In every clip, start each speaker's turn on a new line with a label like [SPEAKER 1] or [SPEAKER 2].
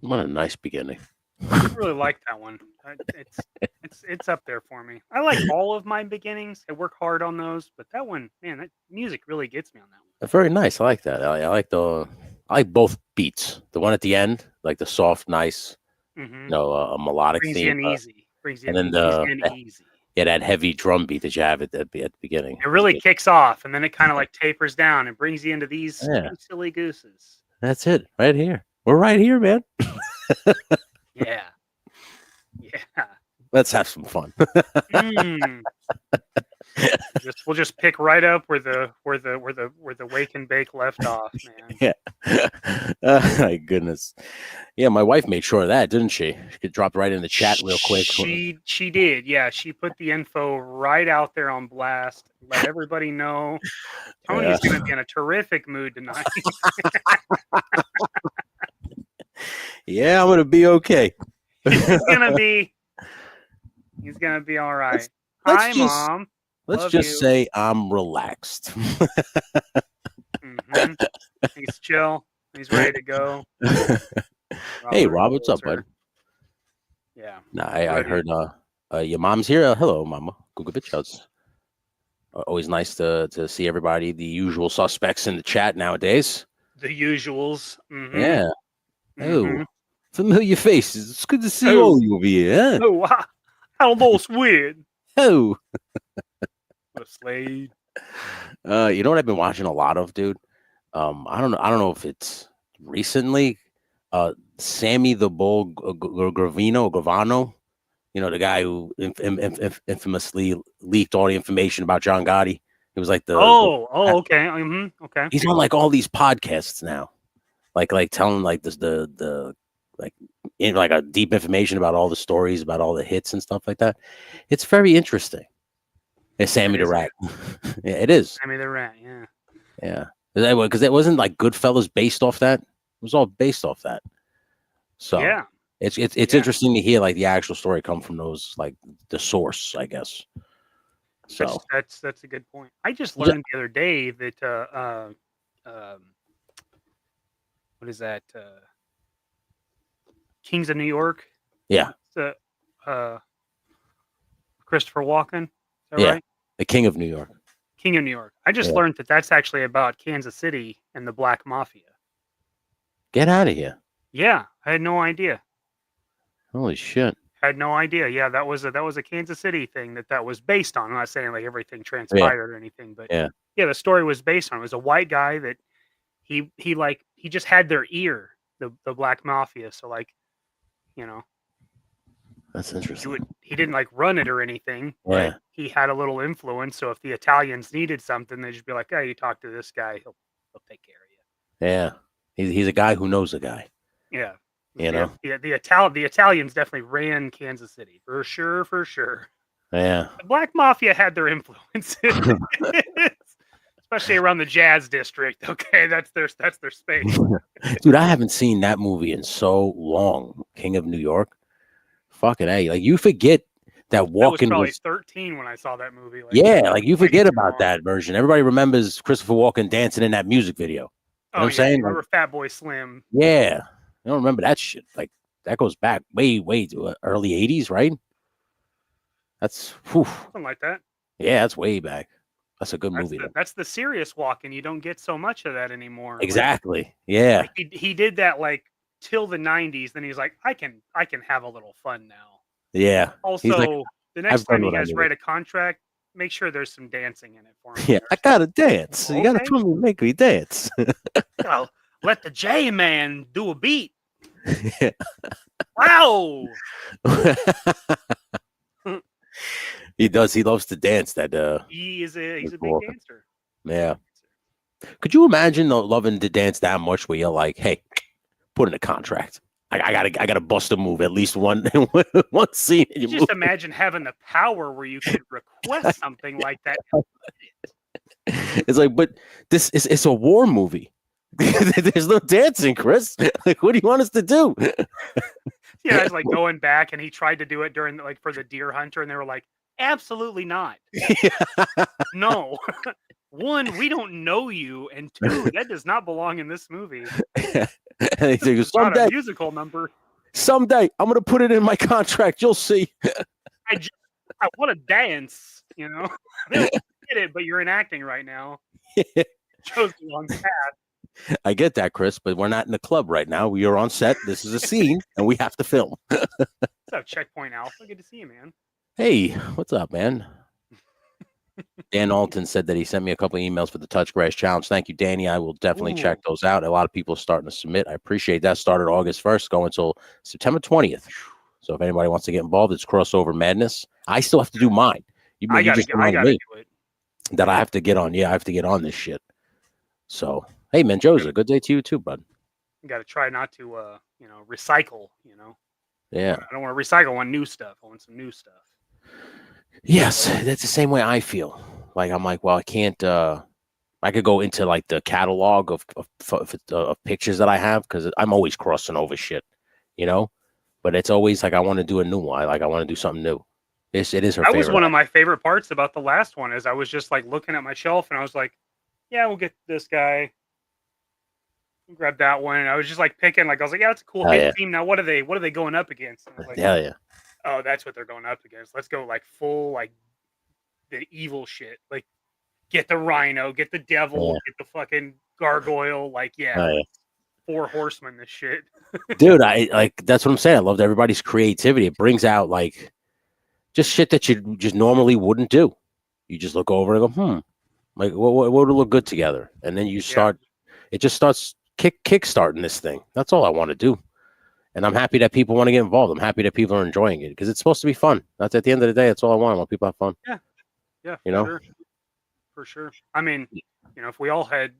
[SPEAKER 1] What a nice beginning.
[SPEAKER 2] I really like that one. It's up there for me. I like all of my beginnings. I work hard on those, but that one, man, that music really gets me on that one.
[SPEAKER 1] Very nice. I like that. I like both beats. The one at the end, like the soft, nice, a melodic
[SPEAKER 2] Brings
[SPEAKER 1] theme.
[SPEAKER 2] you in easy. Brings you
[SPEAKER 1] and
[SPEAKER 2] in,
[SPEAKER 1] then
[SPEAKER 2] easy.
[SPEAKER 1] Yeah, that heavy drum beat that you have at the beginning.
[SPEAKER 2] It really kicks off, and then it kind of like tapers down and brings you into these silly gooses.
[SPEAKER 1] That's it, right here. We're right here, man.
[SPEAKER 2] Yeah.
[SPEAKER 1] Let's have some fun.
[SPEAKER 2] We'll just pick right up where the wake and bake left off, man.
[SPEAKER 1] Yeah. My goodness. Yeah, my wife made sure of that, didn't she? She could drop right in the chat real quick.
[SPEAKER 2] She did. Yeah, she put the info right out there on blast. Let everybody know. Tony's going to be in a terrific mood tonight.
[SPEAKER 1] Yeah, I'm going to be okay.
[SPEAKER 2] He's gonna be all right. Hi, Mom.
[SPEAKER 1] Let's just say I'm relaxed.
[SPEAKER 2] He's chill. He's ready to go.
[SPEAKER 1] Hey, Rob, what's up, bud?
[SPEAKER 2] Yeah.
[SPEAKER 1] Nah, I heard your mom's here. Hello, Mama. Google bitch outs. Always nice to see everybody, the usual suspects in the chat nowadays.
[SPEAKER 2] The usuals.
[SPEAKER 1] Yeah. Oh. Familiar faces. It's good to see all of you over here.
[SPEAKER 2] Oh, how those weird.
[SPEAKER 1] Oh.
[SPEAKER 2] What a Slade.
[SPEAKER 1] You know what I've been watching a lot of, dude? I don't know if it's recently. Sammy the Bull Gravano, you know, the guy who infamously leaked all the information about John Gotti. It was like
[SPEAKER 2] okay. Okay.
[SPEAKER 1] He's on like all these podcasts now, like telling like the like a deep information about all the stories, about all the hits and stuff like that. It's very interesting. It's Sammy the Rat. Yeah, it is.
[SPEAKER 2] Sammy the Rat, yeah.
[SPEAKER 1] Yeah. Because it wasn't like Goodfellas based off that. It was all based off that. So
[SPEAKER 2] yeah.
[SPEAKER 1] It's interesting to hear like the actual story come from those, like the source, I guess. So
[SPEAKER 2] that's a good point. I just learned the other day that what is that? Kings of New York.
[SPEAKER 1] Yeah.
[SPEAKER 2] Christopher Walken. Is that right?
[SPEAKER 1] The King of New York.
[SPEAKER 2] King of New York. I just learned that that's actually about Kansas City and the Black Mafia.
[SPEAKER 1] Get out of here.
[SPEAKER 2] Yeah, I had no idea.
[SPEAKER 1] Holy shit.
[SPEAKER 2] Had no idea. Yeah, that was a Kansas City thing that was based on. I'm not saying like everything transpired or anything, but yeah, the story was based on. It was a white guy that he just had their ear, the Black Mafia. So like, you know,
[SPEAKER 1] that's interesting.
[SPEAKER 2] He didn't like run it or anything.
[SPEAKER 1] Yeah.
[SPEAKER 2] But he had a little influence. So if the Italians needed something, they'd just be like, "Hey, you talk to this guy, he'll take care of you."
[SPEAKER 1] Yeah, he's a guy who knows a guy.
[SPEAKER 2] Yeah.
[SPEAKER 1] You know.
[SPEAKER 2] Yeah, the Italians definitely ran Kansas City for sure.
[SPEAKER 1] Yeah.
[SPEAKER 2] The Black Mafia had their influence, especially around the Jazz District. Okay, that's their space.
[SPEAKER 1] Dude, I haven't seen that movie in so long. King of New York. Fucking A. Like you forget that Walken
[SPEAKER 2] was 13 when I saw that movie.
[SPEAKER 1] Like you forget about that version. Everybody remembers Christopher Walken dancing in that music video. You know what I'm saying?
[SPEAKER 2] Remember Fat Boy Slim?
[SPEAKER 1] Yeah. I don't remember that shit. Like that goes back way to early 80s, right? That's
[SPEAKER 2] something like that.
[SPEAKER 1] Yeah, that's way back. That's a good movie.
[SPEAKER 2] That's the serious Walken. You don't get so much of that anymore.
[SPEAKER 1] Exactly. Like, yeah.
[SPEAKER 2] Like he did that like till the 90s. Then he's like, I can have a little fun now.
[SPEAKER 1] Yeah.
[SPEAKER 2] Also, like, the next time you guys write a contract, make sure there's some dancing in it for me.
[SPEAKER 1] Yeah, I gotta dance. Okay. You gotta put me, make me dance.
[SPEAKER 2] Let the J Man do a beat. Yeah. Wow.
[SPEAKER 1] He does. He loves to dance.
[SPEAKER 2] He's a big dancer.
[SPEAKER 1] Yeah. Could you imagine loving to dance that much where you're like, hey, put in a contract. I gotta bust a move at least one scene.
[SPEAKER 2] Just imagine having the power where you could request something like that.
[SPEAKER 1] It's like, but it's a war movie. There's no dancing, Chris. Like, what do you want us to do?
[SPEAKER 2] Yeah, it's like going back, and he tried to do it during like for the deer hunter, and they were like, absolutely not. No. one, we don't know you, and two, that does not belong in this movie.
[SPEAKER 1] And he says,
[SPEAKER 2] not a musical number.
[SPEAKER 1] Someday, I'm gonna put it in my contract. You'll see.
[SPEAKER 2] I want to dance. I don't get it, but you're enacting right now. Chose the wrong path.
[SPEAKER 1] I get that, Chris, but we're not in the club right now. We are on set. This is a scene, and we have to film.
[SPEAKER 2] What's up, Checkpoint Alpha? Good to see you, man.
[SPEAKER 1] Hey, what's up, man? Dan Alton said that he sent me a couple of emails for the Touch Grass Challenge. Thank you, Danny. I will definitely check those out. A lot of people are starting to submit. I appreciate that. Started August 1st, going until September 20th. So if anybody wants to get involved, it's crossover madness. I still have to do mine.
[SPEAKER 2] I gotta do it.
[SPEAKER 1] That I have to get on. Yeah, I have to get on this shit. So, hey, man, Joseph, good day to you too, bud.
[SPEAKER 2] You got to try not to, recycle,
[SPEAKER 1] Yeah.
[SPEAKER 2] I don't want to recycle. I want new stuff. I want some new stuff.
[SPEAKER 1] Yes, that's the same way I feel. Like, I'm like, well, I can't, I could go into like the catalog of pictures that I have because I'm always crossing over shit, but it's always like, I want to do a new one. I want to do something new. It is her favorite.
[SPEAKER 2] That was one of my favorite parts about the last one is I was just like looking at my shelf and I was like, yeah, we'll get this guy. We'll grab that one. And I was just like picking, like, I was like, yeah, it's a cool hit team. Now, what are they going up against? And I was like,
[SPEAKER 1] yeah.
[SPEAKER 2] Oh, that's what they're going up against. Let's go like full, like the evil shit. Like get the rhino, get the devil, get the fucking gargoyle. Like, four horsemen, this shit.
[SPEAKER 1] Dude, that's what I'm saying. I loved everybody's creativity. It brings out like just shit that you just normally wouldn't do. You just look over and go, like what would look good together? And then you start, it just starts kickstarting this thing. That's all I want to do. And I'm happy that people want to get involved. I'm happy that people are enjoying it because it's supposed to be fun. That's at the end of the day. That's all I want. I want people to have fun.
[SPEAKER 2] Yeah. For sure. I mean, if we all had,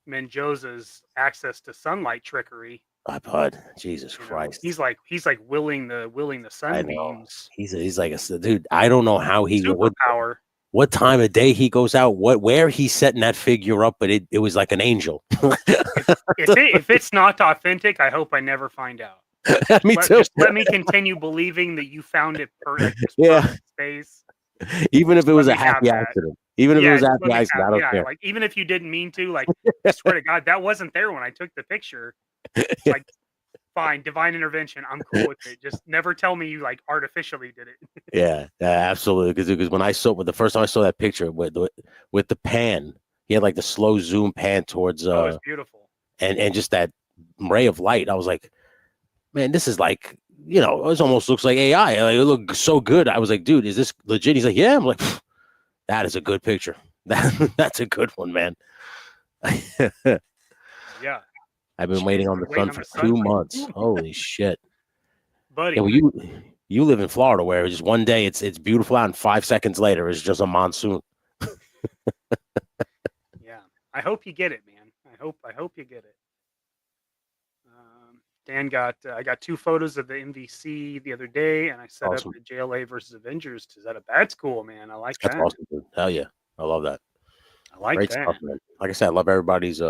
[SPEAKER 2] Mendoza's access to sunlight trickery.
[SPEAKER 1] My bud, Jesus Christ.
[SPEAKER 2] He's like willing the sunbeams.
[SPEAKER 1] He's like a dude. I don't know how he would
[SPEAKER 2] superpower.
[SPEAKER 1] What time of day he goes out, where he's setting that figure up, but it was like an angel.
[SPEAKER 2] if it's not authentic, I hope I never find out.
[SPEAKER 1] Me too.
[SPEAKER 2] Just let me continue believing that you found it perfect space.
[SPEAKER 1] Even if it was a happy accident. Even if it was a happy accident, I don't care.
[SPEAKER 2] Like even if you didn't mean to, like I swear to God, that wasn't there when I took the picture. Like fine, divine intervention. I'm cool with it. Just never tell me you like artificially did it.
[SPEAKER 1] Yeah, absolutely. Because when the first time I saw that picture with the pan, he had like the slow zoom pan towards.
[SPEAKER 2] Oh, it's beautiful.
[SPEAKER 1] And just that ray of light, I was like, man, this is like, it almost looks like AI. Like, it looked so good. I was like, dude, is this legit? He's like, yeah. I'm like, that is a good picture. That's a good one, man.
[SPEAKER 2] Yeah.
[SPEAKER 1] I've been waiting on the sun for 2 months. Holy shit,
[SPEAKER 2] buddy!
[SPEAKER 1] Yeah, well, you live in Florida, where just one day it's beautiful out, and 5 seconds later it's just a monsoon.
[SPEAKER 2] Yeah, I hope you get it, man. I hope you get it. Dan I got 2 photos of the MVC the other day, and I set up the JLA versus Avengers. That's cool, man. I like that.
[SPEAKER 1] That's awesome, dude. Hell yeah, I love that.
[SPEAKER 2] I like
[SPEAKER 1] Great
[SPEAKER 2] that.
[SPEAKER 1] stuff, man. Like I said, I love everybody's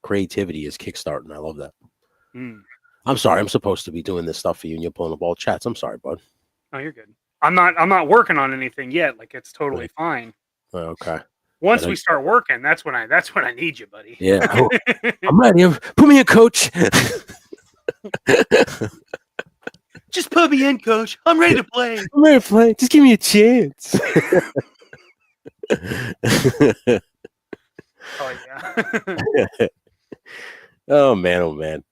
[SPEAKER 1] creativity is kickstarting. I love that. I'm sorry, I'm supposed to be doing this stuff for you, and you're pulling up all chats. I'm sorry, bud.
[SPEAKER 2] Oh, you're good. I'm not working on anything yet. Like it's totally fine.
[SPEAKER 1] Okay.
[SPEAKER 2] Once we start working, that's when I need you, buddy.
[SPEAKER 1] Yeah, I'm ready. Put me in, coach.
[SPEAKER 2] Just put me in, coach. I'm ready to play.
[SPEAKER 1] I'm ready to play. Just give me a chance.
[SPEAKER 2] Oh yeah.
[SPEAKER 1] Oh man.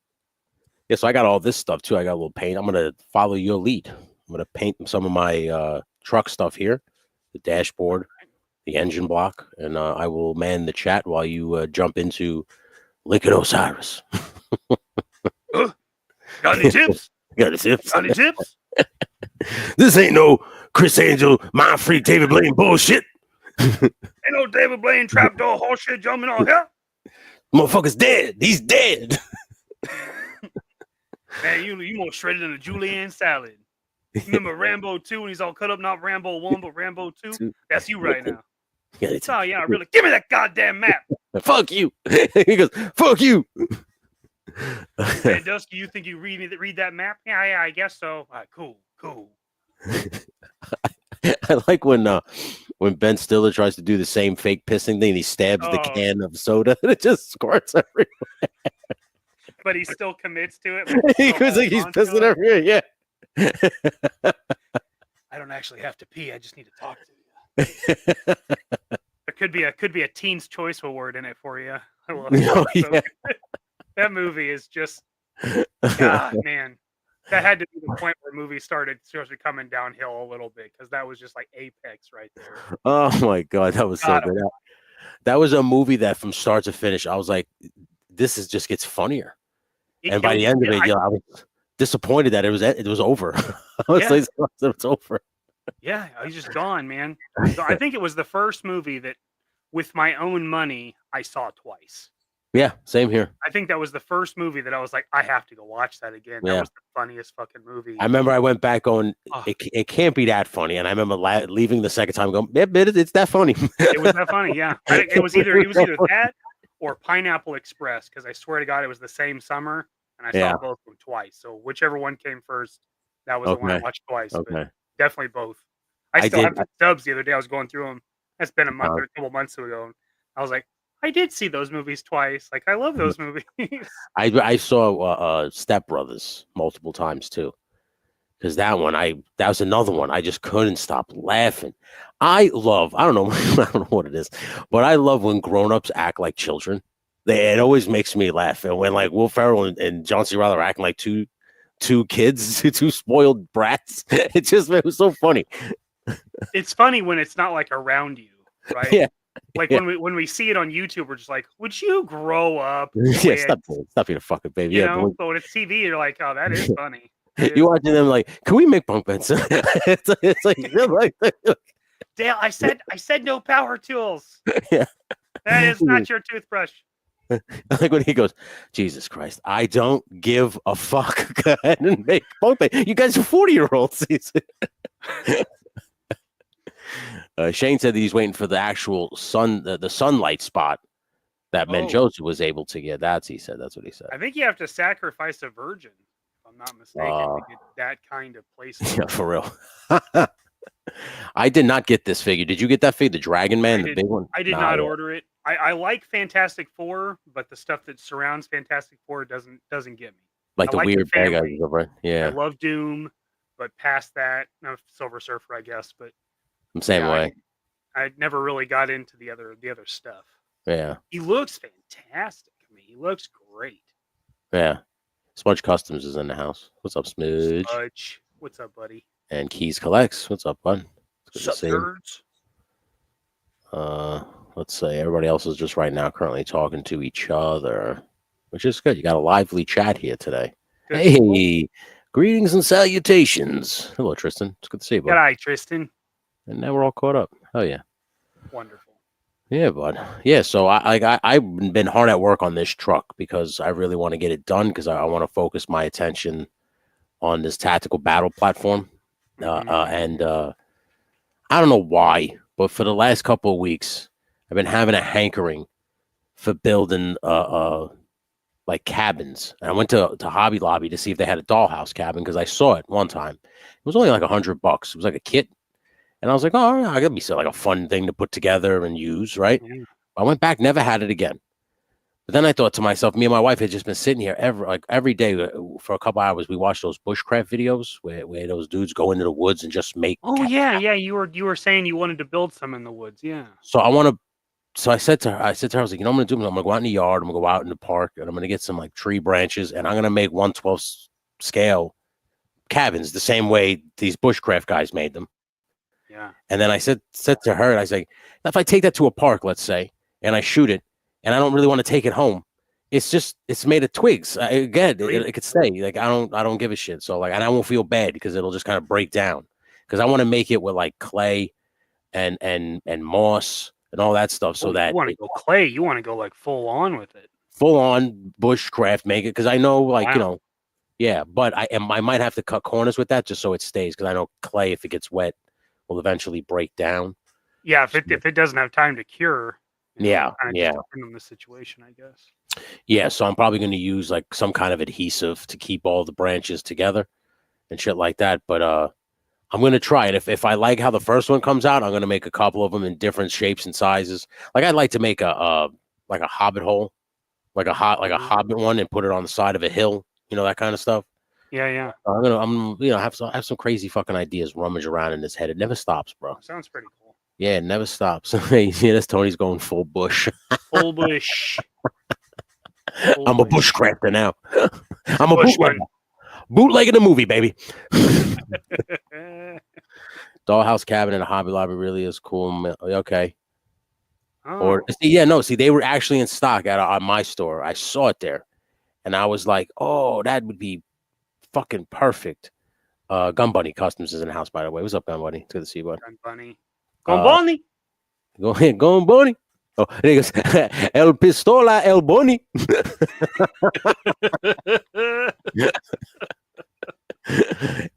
[SPEAKER 1] Yeah, so I got all this stuff too. I got a little paint. I'm gonna follow your lead. I'm gonna paint some of my truck stuff here, the dashboard, the engine block, and I will man the chat while you jump into Liquid Osiris.
[SPEAKER 2] Got any tips?
[SPEAKER 1] Got any tips?
[SPEAKER 2] This
[SPEAKER 1] ain't no Chris Angel, Mind Freak, David Blaine bullshit.
[SPEAKER 2] Ain't no David Blaine trapdoor horseshit jumping on here.
[SPEAKER 1] Motherfucker's dead. He's dead.
[SPEAKER 2] Man, you more shredded than a julienne salad. Remember Rambo 2 when he's all cut up? Not Rambo 1, but Rambo 2? That's you right now. Oh, yeah, really. Give me that goddamn map.
[SPEAKER 1] Fuck you. He goes, fuck you.
[SPEAKER 2] Man, Dusky, you think you read that map? Yeah, I guess so. All right, cool.
[SPEAKER 1] I like when when Ben Stiller tries to do the same fake pissing thing, he stabs the can of soda and it just squirts everywhere.
[SPEAKER 2] But he still commits to it. Like
[SPEAKER 1] Because like he's pissing everywhere. Yeah.
[SPEAKER 2] I don't actually have to pee. I just need to talk to you. There could be a Teen's Choice Award in it for you. I love it. That movie is just, God, man. That had to be the point where movies started coming downhill a little bit, because that was just like apex right there.
[SPEAKER 1] Oh my God, that was so good. That was a movie that from start to finish, I was like, this is just gets funnier. And by the end of it, I was disappointed that it was over. I was like, it's over.
[SPEAKER 2] Yeah, he's just gone, man. So I think it was the first movie that, with my own money, I saw twice.
[SPEAKER 1] Yeah, same here.
[SPEAKER 2] I think that was the first movie that I was like, I have to go watch that again. That was the funniest fucking movie.
[SPEAKER 1] I remember I went back going, it can't be that funny. And I remember leaving the second time going, it's that funny.
[SPEAKER 2] It was that funny, yeah. It was either that or Pineapple Express, because I swear to God, it was the same summer, and I saw both of them twice. So whichever one came first, that was the one I watched twice. But definitely both. I still have the stubs the other day. I was going through them. That's been a month or a couple months ago. I was like, I did see those movies twice. Like, I love those movies.
[SPEAKER 1] I saw Step Brothers multiple times too, because that was another one I just couldn't stop laughing. I don't know what it is, but I love when grown-ups act like children. It always makes me laugh. And when like Will Ferrell and John C. Reilly are acting like two kids, two spoiled brats, it was so funny.
[SPEAKER 2] It's funny when it's not like around you, right?
[SPEAKER 1] Yeah.
[SPEAKER 2] Like when we see it on YouTube, we're just like, would you grow up?
[SPEAKER 1] Yeah, stop being a fucking baby.
[SPEAKER 2] You know, but when it's TV, you're like, oh, that is funny.
[SPEAKER 1] You watching them like, can we make bunk beds? it's like
[SPEAKER 2] Dale, I said no power tools.
[SPEAKER 1] Yeah.
[SPEAKER 2] That is not your toothbrush.
[SPEAKER 1] Like when he goes, Jesus Christ, I don't give a fuck. Go ahead and make bunk beds. You guys are 40-year-olds. Shane said that he's waiting for the actual the sunlight spot that Menjosa was able to get. That's what he said.
[SPEAKER 2] I think you have to sacrifice a virgin, if I'm not mistaken, to get that kind of placement.
[SPEAKER 1] Yeah, for real. I did not get this figure. Did you get that figure, the Dragon Man, the big one?
[SPEAKER 2] I did not order it. I like Fantastic Four, but the stuff that surrounds Fantastic Four doesn't get me.
[SPEAKER 1] Like the weird bad guys, right? Yeah.
[SPEAKER 2] I love Doom, but past that, no, Silver Surfer, I guess, but
[SPEAKER 1] same way.
[SPEAKER 2] I never really got into the other stuff.
[SPEAKER 1] Yeah.
[SPEAKER 2] He looks fantastic. I mean, he looks great.
[SPEAKER 1] Yeah. Smudge Customs is in the house. What's up, Smudge?
[SPEAKER 2] Smudge. What's up, buddy?
[SPEAKER 1] And Keys Collects. What's up, bud?
[SPEAKER 2] What's up, nerds?
[SPEAKER 1] Let's say everybody else is just right now currently talking to each other, which is good. You got a lively chat here today. Good. Hey, greetings and salutations. Hello, Tristan. It's good to see you, bud.
[SPEAKER 2] G'day, Tristan.
[SPEAKER 1] And now we're all caught up. Oh yeah.
[SPEAKER 2] Wonderful.
[SPEAKER 1] Yeah, bud. Yeah, so I've been hard at work on this truck because I really want to get it done, because I want to focus my attention on this tactical battle platform. And I don't know why, but for the last couple of weeks, I've been having a hankering for building like cabins. And I went to Hobby Lobby to see if they had a dollhouse cabin, because I saw it one time. It was only like $100. It was like a kit. And I was like, oh, I gotta be like a fun thing to put together and use, right? Yeah. I went back, never had it again. But then I thought to myself, me and my wife had just been sitting here every day for a couple hours. We watched those bushcraft videos where those dudes go into the woods and just make.
[SPEAKER 2] Oh yeah. You were saying you wanted to build some in the woods, yeah.
[SPEAKER 1] So I said to her, I was like, you know what I'm gonna do? I'm gonna go out in the yard. I'm gonna go out in the park, and I'm gonna get some like tree branches, and I'm gonna make 1/12 scale cabins the same way these bushcraft guys made them.
[SPEAKER 2] Yeah.
[SPEAKER 1] And then I said to her, I was like, if I take that to a park, let's say, and I shoot it, and I don't really want to take it home, it's made of twigs. It could stay. Like I don't give a shit. So like, and I won't feel bad because it'll just kind of break down. Because I want to make it with like clay and moss and all that stuff. So that
[SPEAKER 2] you want to go clay, you want to go like full on with it.
[SPEAKER 1] Full on bushcraft make it, because I know like yeah. But I might have to cut corners with that just so it stays, because I know clay, if it gets wet, will eventually break down.
[SPEAKER 2] Yeah, if it doesn't have time to cure.
[SPEAKER 1] Yeah.
[SPEAKER 2] In the situation, I guess.
[SPEAKER 1] Yeah, so I'm probably going to use like some kind of adhesive to keep all the branches together and shit like that. But I'm gonna try it. If I like how the first one comes out, I'm gonna make a couple of them in different shapes and sizes. Like I'd like to make a hobbit hole, like a hobbit one, and put it on the side of a hill. You know, that kind of stuff.
[SPEAKER 2] Yeah.
[SPEAKER 1] I'm have some crazy fucking ideas rummage around in his head. It never stops, bro.
[SPEAKER 2] Sounds pretty cool.
[SPEAKER 1] Yeah, it never stops. You see, this Tony's going full bush.
[SPEAKER 2] Full bush.
[SPEAKER 1] I'm a bushcrafter now. I'm a bootlegger. Bootlegging the movie, baby. Dollhouse cabin in a Hobby Lobby really is cool. Okay.
[SPEAKER 2] Oh.
[SPEAKER 1] Or see, they were actually in stock at my store. I saw it there, and I was like, oh, that would be fucking perfect. Gun Bunny Customs is in the house, by the way. What's up, Gun Bunny? It's good to see you, bud.
[SPEAKER 2] Gun Bunny. Gun Bunny.
[SPEAKER 1] Go ahead, Gun Bunny. Oh, there he goes. El Pistola, El Bunny.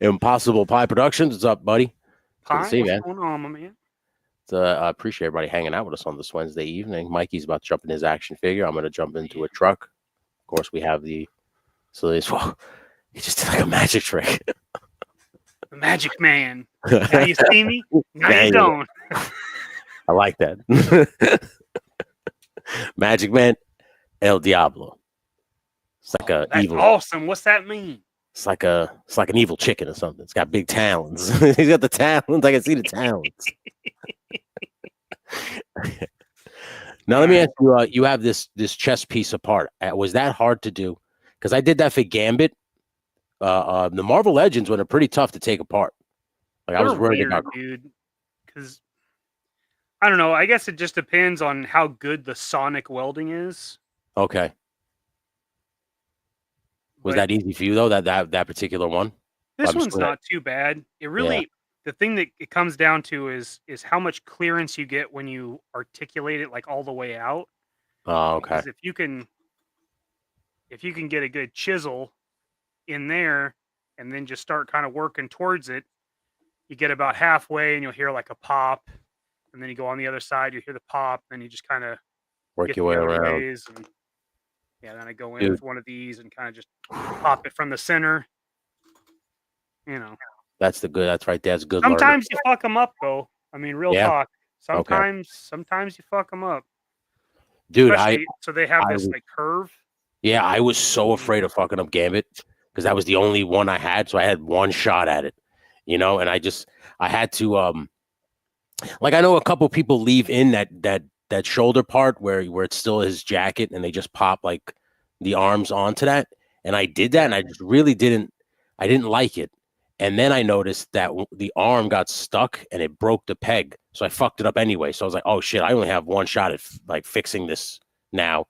[SPEAKER 1] Impossible Pie Productions. What's up, buddy?
[SPEAKER 2] Pie,
[SPEAKER 1] good to see you, man.
[SPEAKER 2] What's going on, my man?
[SPEAKER 1] I appreciate everybody hanging out with us on this Wednesday evening. Mikey's about to jump in his action figure. I'm going to jump into a truck. Of course, we have the. So this. Well, he just did like a magic trick.
[SPEAKER 2] The magic man. Now you see me. Now you don't.
[SPEAKER 1] I like that. Magic Man, El Diablo. It's like a
[SPEAKER 2] that's
[SPEAKER 1] evil.
[SPEAKER 2] Awesome. What's that mean?
[SPEAKER 1] It's like an evil chicken or something. It's got big talons. He's got the talons. I can see the talons. Now let me ask you. You have this chest piece apart. Was that hard to do? Because I did that for Gambit. The Marvel Legends were pretty tough to take apart. Like I was worried about,
[SPEAKER 2] dude. Because I don't know. I guess it just depends on how good the sonic welding is.
[SPEAKER 1] Okay. Was that easy for you though? That particular one?
[SPEAKER 2] This one's not too bad. It really, the thing that it comes down to is how much clearance you get when you articulate it like all the way out.
[SPEAKER 1] Oh, okay.
[SPEAKER 2] Because if you can get a good chisel in there and then just start kind of working towards it, you get about halfway and you'll hear like a pop, and then you go on the other side, you hear the pop, and you just kind of
[SPEAKER 1] work your way around.
[SPEAKER 2] And, then I go in with one of these and kind of just pop it from the center. You know,
[SPEAKER 1] that's right. That's good.
[SPEAKER 2] Sometimes you fuck them up, though. I mean, real talk. Sometimes you fuck them up,
[SPEAKER 1] dude.
[SPEAKER 2] So they have this like curve.
[SPEAKER 1] Yeah, I was so afraid of fucking up Gambit because that was the only one I had, so I had one shot at it, you know. And I had to like I know a couple people leave in that shoulder part where it's still his jacket, and they just pop like the arms onto that. And I did that, and I just really didn't like it. And then I noticed that the arm got stuck and it broke the peg. So I fucked it up anyway. So I was like, oh shit, I only have one shot at like fixing this now.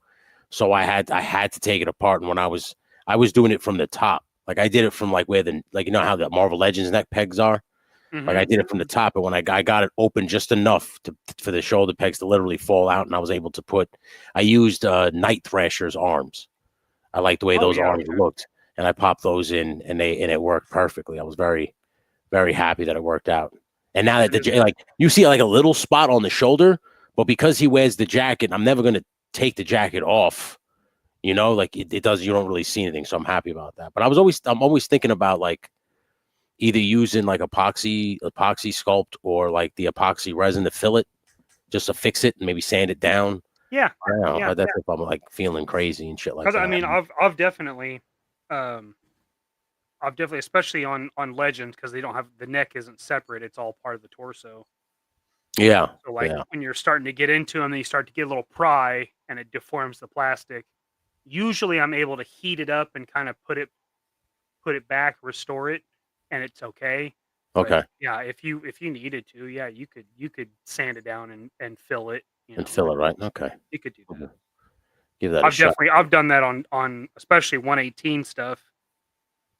[SPEAKER 1] So I had to take it apart. And when I was doing it from the top, like I did it from like where you know how the Marvel Legends neck pegs are? Mm-hmm. Like I did it from the top, and when I got it open just enough for the shoulder pegs to literally fall out, and I was able to I used Night Thrasher's arms. I liked the way those arms looked, and I popped those in, and it worked perfectly. I was very, very happy that it worked out. And now that like you see like a little spot on the shoulder, but because he wears the jacket, I'm never going to take the jacket off. You know, like it does. You don't really see anything, so I'm happy about that. But I'm always thinking about like either using like epoxy sculpt or like the epoxy resin to fill it, just to fix it and maybe sand it down.
[SPEAKER 2] Yeah,
[SPEAKER 1] I don't know. That's if I'm like feeling crazy and shit like that.
[SPEAKER 2] I mean, I've definitely, especially on Legends, because they don't have the neck isn't separate; it's all part of the torso.
[SPEAKER 1] Yeah.
[SPEAKER 2] So like when you're starting to get into them, then you start to get a little pry, and it deforms the plastic. Usually, I'm able to heat it up and kind of put it back, restore it, and it's okay.
[SPEAKER 1] Okay.
[SPEAKER 2] But yeah, if you needed to, yeah, you could sand it down and fill it.
[SPEAKER 1] And fill it, right? Okay.
[SPEAKER 2] You could do that.
[SPEAKER 1] Give that a shot.
[SPEAKER 2] I've done that on especially 118 stuff.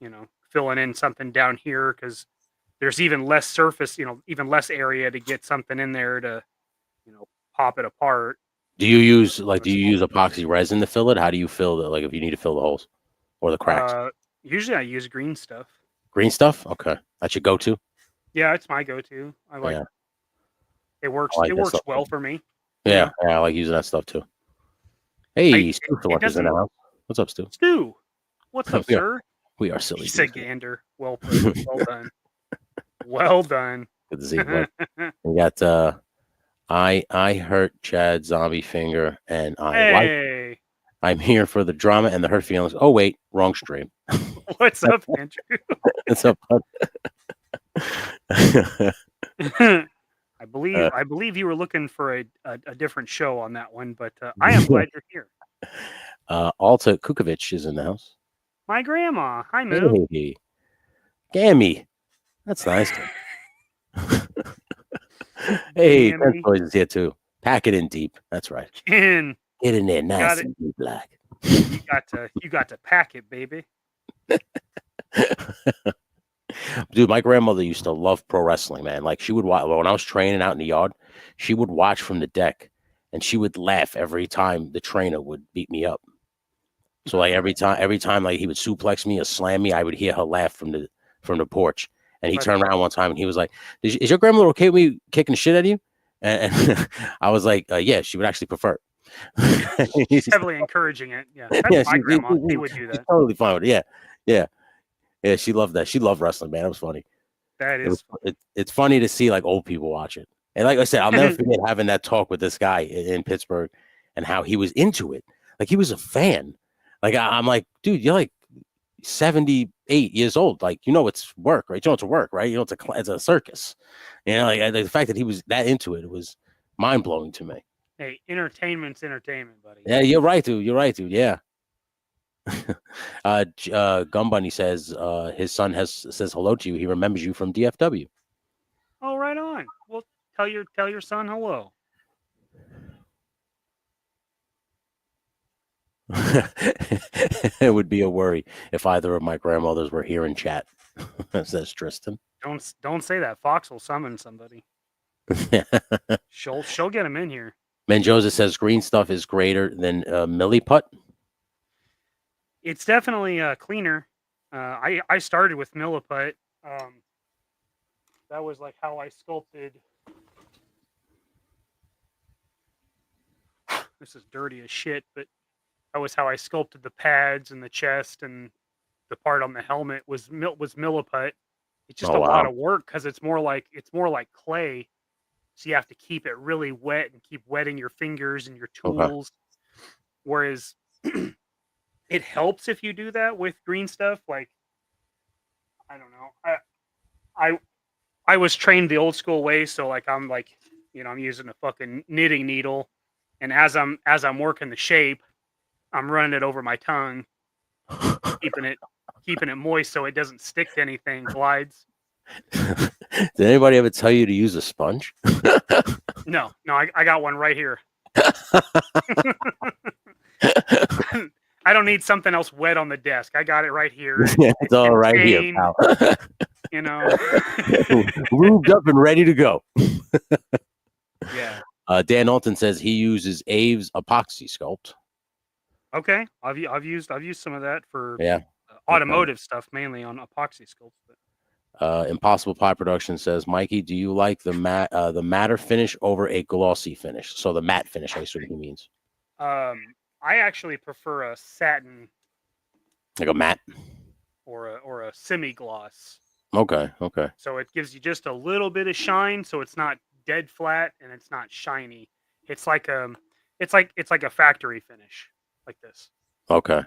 [SPEAKER 2] You know, filling in something down here because there's even less surface, even less area to get something in there to, pop it apart.
[SPEAKER 1] Do you use epoxy resin to fill it? How do you fill it? Like if you need to fill the holes or the cracks?
[SPEAKER 2] Usually I use green stuff.
[SPEAKER 1] Green stuff? Okay. That's your go-to?
[SPEAKER 2] Yeah, it's my go-to. I like it. It works. It works well for me.
[SPEAKER 1] Yeah, I like using that stuff too. Hey, Stu is in the house. What's up, Stu?
[SPEAKER 2] Stu, what's up, sir?
[SPEAKER 1] We are silly.
[SPEAKER 2] He's a gander. Well put. Well done. Well done.
[SPEAKER 1] Good to see you, bud. We got I hurt Chad Zombie Finger, and
[SPEAKER 2] Hey.
[SPEAKER 1] I'm here for the drama and the hurt feelings. Oh wait, wrong stream.
[SPEAKER 2] What's up, Andrew?
[SPEAKER 1] What's up, bud?
[SPEAKER 2] I believe you were looking for a different show on that one, but I am glad you're here.
[SPEAKER 1] Alta Kukovic is in the house.
[SPEAKER 2] My grandma. Hi, Moo.
[SPEAKER 1] Hey, Gammy. That's nice. Hey, Ken Boys is here too. Pack it in deep. That's right.
[SPEAKER 2] Ken.
[SPEAKER 1] Get in there nice and deep, black.
[SPEAKER 2] You got to pack it, baby.
[SPEAKER 1] Dude, my grandmother used to love pro wrestling, man. Like she would watch when I was training out in the yard, she would watch from the deck and she would laugh every time the trainer would beat me up. So like every time like he would suplex me or slam me, I would hear her laugh from the porch. And he turned around one time and he was like, is your grandmother okay with me kicking the shit out of you? And I was like, yeah, she would actually prefer it.
[SPEAKER 2] She's heavily encouraging it. Yeah, that's my grandma. He would do that.
[SPEAKER 1] She's totally fine with it. Yeah. She loved that. She loved wrestling, man. It was funny.
[SPEAKER 2] That is.
[SPEAKER 1] It's funny to see like old people watch it. And like I said, I'll never forget having that talk with this guy in Pittsburgh and how he was into it. Like he was a fan. Like I'm like, dude, you're like 78 years old. Like, you know, it's work, right? You know, it's a work, right? You know, it's a circus. You know, like the fact that he was that into it was mind blowing to me.
[SPEAKER 2] Hey, entertainment's entertainment, buddy.
[SPEAKER 1] Yeah, you're right, dude. Yeah. Gum Bunny says his son says hello to you. He remembers you from DFW.
[SPEAKER 2] Oh, right on. Well, tell your son hello.
[SPEAKER 1] It would be a worry if either of my grandmothers were here in chat, says Tristan.
[SPEAKER 2] Don't say that. Fox will summon somebody. She'll get him in here.
[SPEAKER 1] Menjoza says green stuff is greater than milliput.
[SPEAKER 2] It's definitely cleaner. I started with milliput. That was like how I sculpted. This is dirty as shit, but that was how I sculpted the pads and the chest, and the part on the helmet was milliput. It's just a lot of work because it's more like clay, so you have to keep it really wet and keep wetting your fingers and your tools. Okay. Whereas it helps if you do that with green stuff. Like, I don't know, I was trained the old school way, so like I'm like, you know, I'm using a fucking knitting needle, and as I'm working the shape, I'm running it over my tongue, keeping it moist so it doesn't stick to anything, glides.
[SPEAKER 1] Did anybody ever tell you to use a sponge?
[SPEAKER 2] No, I got one right here. I don't need something else wet on the desk. I got it right here.
[SPEAKER 1] It's all right here, pal.
[SPEAKER 2] You know,
[SPEAKER 1] lubed up and ready to go.
[SPEAKER 2] Yeah.
[SPEAKER 1] Dan Alton says he uses Abe's epoxy sculpt.
[SPEAKER 2] Okay, I've used some of that for
[SPEAKER 1] automotive
[SPEAKER 2] stuff, mainly on epoxy sculpts. But.
[SPEAKER 1] Impossible Pie Production says, Mikey, do you like the matter finish over a glossy finish? So the matte finish, I assume he means.
[SPEAKER 2] I actually prefer a satin,
[SPEAKER 1] like a matte,
[SPEAKER 2] or a semi-gloss.
[SPEAKER 1] Okay.
[SPEAKER 2] So it gives you just a little bit of shine, so it's not dead flat and it's not shiny. It's like a factory finish, like this.
[SPEAKER 1] Okay.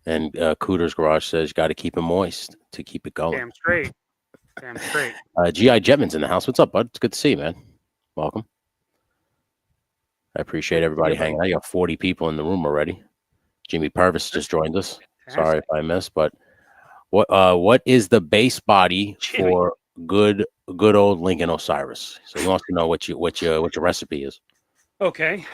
[SPEAKER 1] And Cooter's Garage says you got to keep it moist to keep it going.
[SPEAKER 2] Damn straight.
[SPEAKER 1] GI Jetman's in the house. What's up, bud? It's good to see you, man. Welcome. I appreciate everybody hanging out. You got 40 people in the room already. Jimmy Purvis just joined us. Sorry if I missed, but what is the base body for good old Lincoln Osiris? So he wants to know what your recipe is.
[SPEAKER 2] Okay,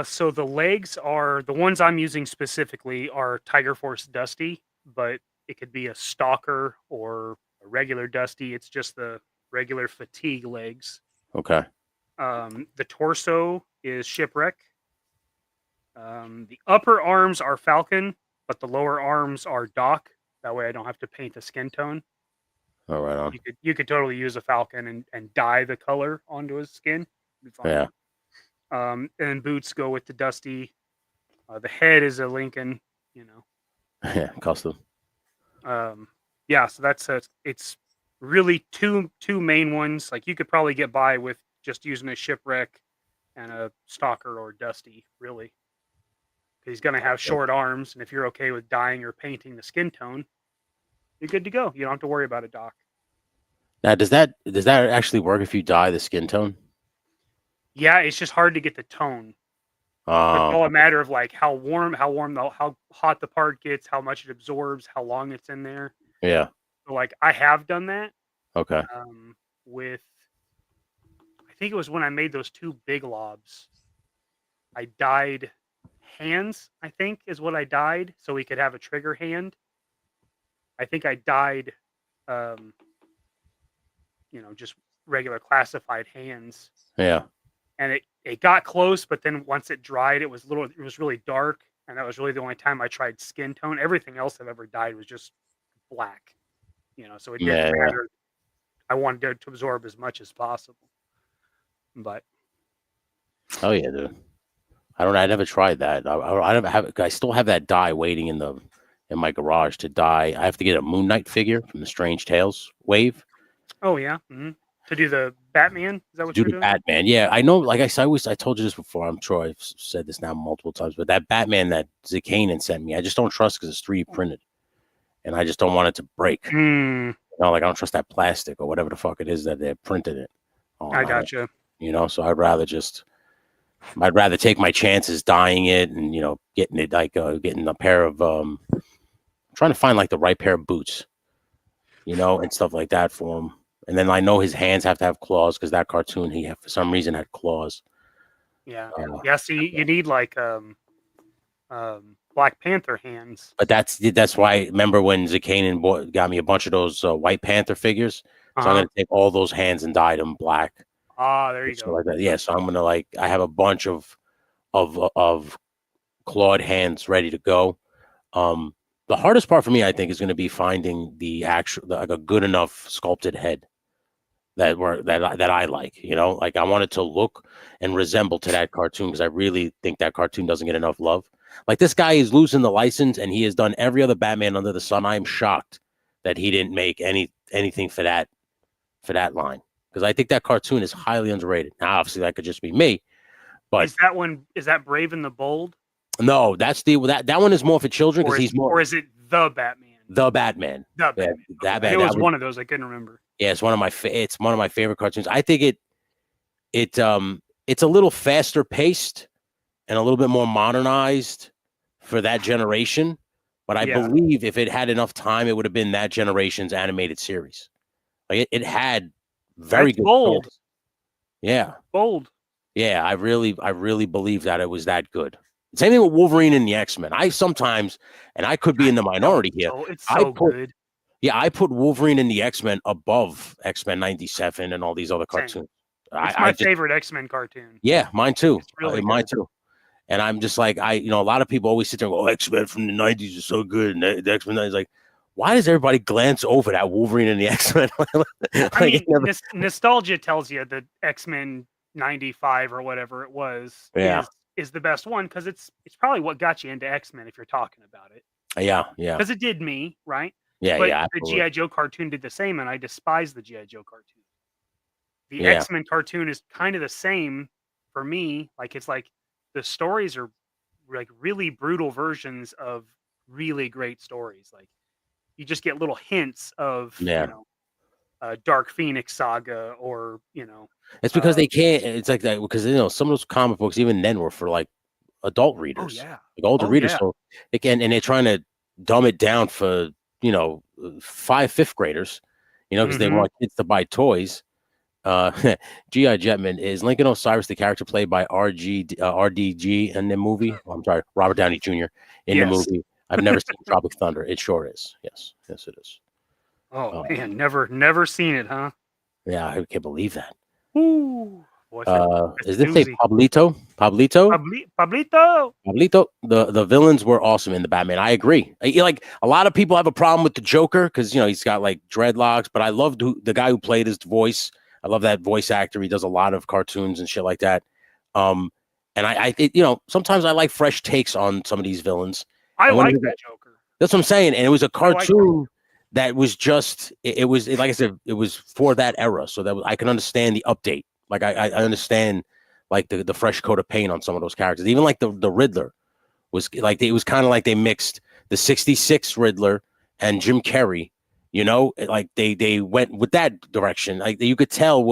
[SPEAKER 2] so the legs are the ones I'm using specifically are Tiger Force Dusty, but it could be a Stalker or a regular Dusty. It's just the regular fatigue legs.
[SPEAKER 1] Okay.
[SPEAKER 2] The torso is Shipwreck. The upper arms are Falcon, but the lower arms are Doc. That way I don't have to paint the skin tone.
[SPEAKER 1] Oh, right on.
[SPEAKER 2] You could totally use a Falcon and dye the color onto his skin.
[SPEAKER 1] Yeah.
[SPEAKER 2] And boots go with the Dusty. The head is a Lincoln, you know.
[SPEAKER 1] Yeah, custom.
[SPEAKER 2] Yeah, so that's it's really two main ones. Like you could probably get by with just using a Shipwreck and a Stalker or Dusty, really. He's going to have short arms, and if you're okay with dyeing or painting the skin tone, you're good to go. You don't have to worry about it, Doc.
[SPEAKER 1] Now, does that actually work if you dye the skin tone?
[SPEAKER 2] Yeah, it's just hard to get the tone. It's all a matter of like how hot the part gets, how much it absorbs, how long it's in there.
[SPEAKER 1] Yeah.
[SPEAKER 2] So like I have done that.
[SPEAKER 1] Okay.
[SPEAKER 2] With, I think it was when I made those two big lobs. I dyed hands, I think is what I dyed, so we could have a trigger hand. I think I dyed, just regular classified hands.
[SPEAKER 1] Yeah.
[SPEAKER 2] And it got close, but then once it dried, it was really dark, and that was really the only time I tried skin tone. Everything else I've ever dyed was just black, so it didn't matter. I wanted to absorb as much as possible. But
[SPEAKER 1] oh yeah, dude. I never tried that. I still have that dye waiting in my garage to dye. I have to get a Moon Knight figure from the Strange Tales wave.
[SPEAKER 2] Oh yeah. Mm-hmm. To do the Batman? Is that what
[SPEAKER 1] you're
[SPEAKER 2] doing?
[SPEAKER 1] Batman, yeah. I know, like I told you this before. I'm sure I've said this now multiple times, but that Batman that Zakanin sent me, I just don't trust because it's 3D printed. And I just don't want it to break. Like I don't trust that plastic or whatever the fuck it is that they printed it on.
[SPEAKER 2] I gotcha.
[SPEAKER 1] So I'd rather take my chances dyeing it and, getting it getting a pair of, trying to find like the right pair of boots, and stuff like that for him. And then I know his hands have to have claws because that cartoon, for some reason had claws.
[SPEAKER 2] Yeah. See, you need like Black Panther hands.
[SPEAKER 1] But that's why. Remember when Zakanin got me a bunch of those White Panther figures? So I'm gonna take all those hands and dye them black.
[SPEAKER 2] There you go.
[SPEAKER 1] Like that. Yeah. So I'm gonna I have a bunch of clawed hands ready to go. The hardest part for me, I think, is going to be finding a good enough sculpted head that I like. Like I want it to look and resemble to that cartoon because I really think that cartoon doesn't get enough love. Like this guy is losing the license and he has done every other Batman under the sun. I am shocked that he didn't make anything for that line because I think that cartoon is highly underrated. Now, obviously, that could just be me, but
[SPEAKER 2] is that Brave and the Bold?
[SPEAKER 1] No, that's that one is more for children because he's more.
[SPEAKER 2] Or is it the Batman?
[SPEAKER 1] The Batman.
[SPEAKER 2] The Batman.
[SPEAKER 1] Yeah,
[SPEAKER 2] it was one of those. I couldn't remember.
[SPEAKER 1] Yeah, it's one of my favorite cartoons. I think it's a little faster paced and a little bit more modernized for that generation. But I believe if it had enough time, it would have been that generation's animated series. Like it had very good.
[SPEAKER 2] Bold.
[SPEAKER 1] Stories. Yeah.
[SPEAKER 2] Bold.
[SPEAKER 1] Yeah, I really believe that it was that good. Same thing with Wolverine and the X-Men. I sometimes, and I could be in the minority here.
[SPEAKER 2] It's so good.
[SPEAKER 1] Yeah, I put Wolverine and the X-Men above X-Men 97 and all these other cartoons.
[SPEAKER 2] It's my favorite X-Men cartoon.
[SPEAKER 1] Yeah, mine too.
[SPEAKER 2] It's really
[SPEAKER 1] mine too. And I'm just like, a lot of people always sit there and go, X-Men from the 90s is so good. And the X-Men 90s, like, why does everybody glance over that Wolverine and the X-Men?
[SPEAKER 2] Nostalgia tells you that X-Men 95 or whatever it was is the best one because it's probably what got you into X-Men if you're talking about it.
[SPEAKER 1] Yeah.
[SPEAKER 2] Because it did me, right?
[SPEAKER 1] Yeah,
[SPEAKER 2] but
[SPEAKER 1] yeah.
[SPEAKER 2] The GI Joe cartoon did the same, and I despise the GI Joe cartoon. The X-Men cartoon is kind of the same for me. Like it's like the stories are like really brutal versions of really great stories. Like you just get little hints of Dark Phoenix saga or
[SPEAKER 1] It's because they can't. It's like that because some of those comic books even then were for like adult readers, like older readers. So they can, and they're trying to dumb it down for 5th graders, because they want kids to buy toys. G.I. Jetman, is Lincoln Osiris the character played by RDG in the movie? I'm sorry, Robert Downey Jr. in the movie. I've never seen Tropic Thunder. It sure is. Yes, it is.
[SPEAKER 2] Oh man, never seen it, huh?
[SPEAKER 1] Yeah, I can't believe that.
[SPEAKER 2] Ooh.
[SPEAKER 1] Is this a Pablito? The villains were awesome in the Batman. I agree. Like a lot of people have a problem with the Joker because he's got like dreadlocks, but I loved the guy who played his voice. I love that voice actor. He does a lot of cartoons and shit like that. And I sometimes I like fresh takes on some of these villains.
[SPEAKER 2] I like that Joker.
[SPEAKER 1] That's what I'm saying. And it was a cartoon that was just it was like I said, it was for that era, so that I can understand the update. Like I understand like the fresh coat of paint on some of those characters. Even like the Riddler was like it was kind of like they mixed the '66 Riddler and Jim Carrey. You know, like they went with that direction. Like you could tell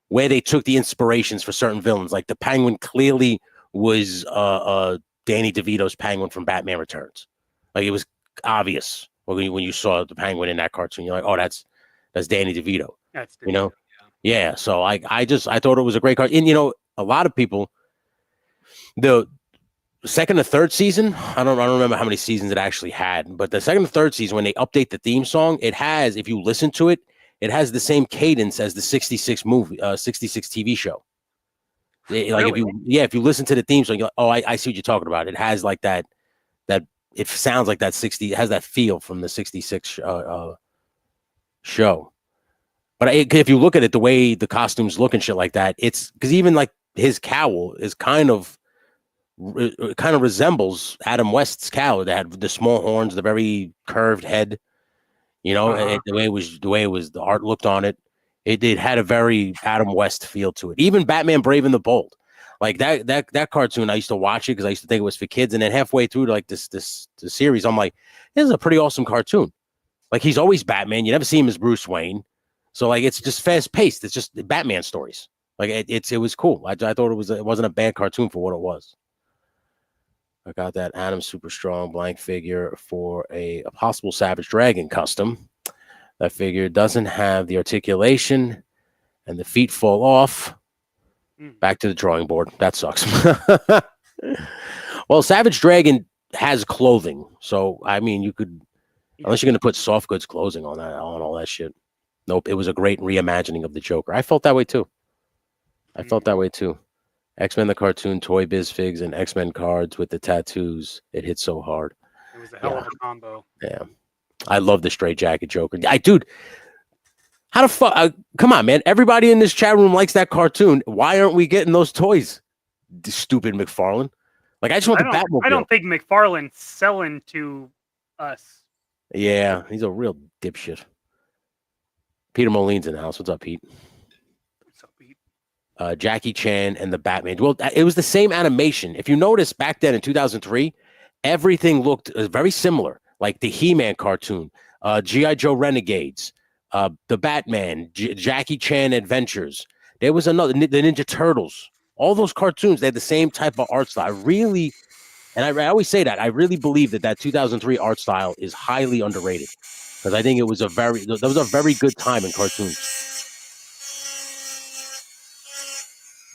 [SPEAKER 1] where they took the inspirations for certain villains. Like the Penguin clearly was Danny DeVito's Penguin from Batman Returns. Like it was obvious when you saw the Penguin in that cartoon. You're like, oh, that's Danny DeVito.
[SPEAKER 2] That's DeVito,
[SPEAKER 1] you know, yeah. So I thought it was a great cartoon. And you know, a lot of people, the second or third season, I don't remember how many seasons it actually had, but the second or third season, when they update the theme song, it has, if you listen to it, it has the same cadence as the '66 movie, '66 TV show. Like really? If you listen to the theme song, you're like, oh, I see what you're talking about. It has like that it sounds like that 60. It has that feel from the '66 show. But if you look at it, the way the costumes look and shit like that, it's because even like his cowl is kind of resembles Adam West's cowl. That had the small horns, the very curved head. You know, the way it was, the art looked on it. It had a very Adam West feel to it. Even Batman Brave and the Bold, like that cartoon, I used to watch it because I used to think it was for kids. And then halfway through like this series, I'm like, this is a pretty awesome cartoon. Like he's always Batman. You never see him as Bruce Wayne. So like it's just fast paced. It's just Batman stories. Like it was cool. I thought it wasn't a bad cartoon for what it was. I got that Adam Super Strong blank figure for a possible Savage Dragon custom. That figure doesn't have the articulation and the feet fall off. Back to the drawing board. That sucks. Well, Savage Dragon has clothing. So, I mean, you could, unless you're going to put soft goods clothing on all that shit. Nope. It was a great reimagining of the Joker. I felt that way too. X-Men the cartoon, Toy Biz figs, and X-Men cards with the tattoos. It hit so hard.
[SPEAKER 2] It was a hell of a combo.
[SPEAKER 1] Yeah. I love the Straight Jacket Joker. Dude, how the fuck? Come on, man. Everybody in this chat room likes that cartoon. Why aren't we getting those toys? Stupid McFarlane. Like, I just want the Batmobile.
[SPEAKER 2] I don't think McFarlane's selling to us.
[SPEAKER 1] Yeah, he's a real dipshit. Peter Moline's in the house. What's up, Pete? Jackie Chan and the Batman. Well, it was the same animation. If you notice back then in 2003, everything looked very similar. Like the He-Man cartoon, GI Joe Renegades, the Batman, Jackie Chan Adventures. There was the Ninja Turtles. All those cartoons, they had the same type of art style. I always say that. I really believe that 2003 art style is highly underrated because I think that was a very good time in cartoons.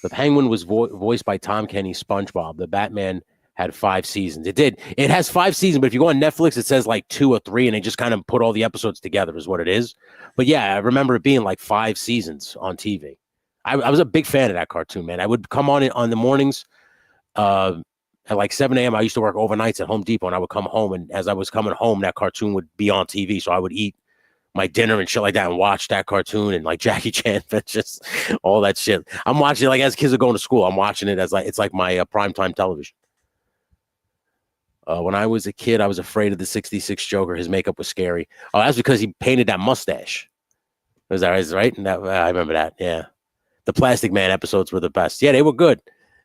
[SPEAKER 1] The Penguin was voiced by Tom Kenny, SpongeBob. The Batman had 5 seasons. It did. It has 5 seasons, but if you go on Netflix, it says like 2 or 3, and they just kind of put all the episodes together is what it is. But yeah, I remember it being like 5 seasons on TV. I was a big fan of that cartoon, man. I would come on it on the mornings at like 7 a.m. I used to work overnights at Home Depot, and I would come home, and as I was coming home, that cartoon would be on TV, so I would eat my dinner and shit like that and watch that cartoon and like Jackie Chan just all that shit. I'm watching it like as kids are going to school. I'm watching it as like it's like my primetime television. When I was a kid, I was afraid of the '66 Joker. His makeup was scary. Oh, that's because he painted that mustache. Was that right? And I remember that. Yeah, the Plastic Man episodes were the best. Yeah, they were good.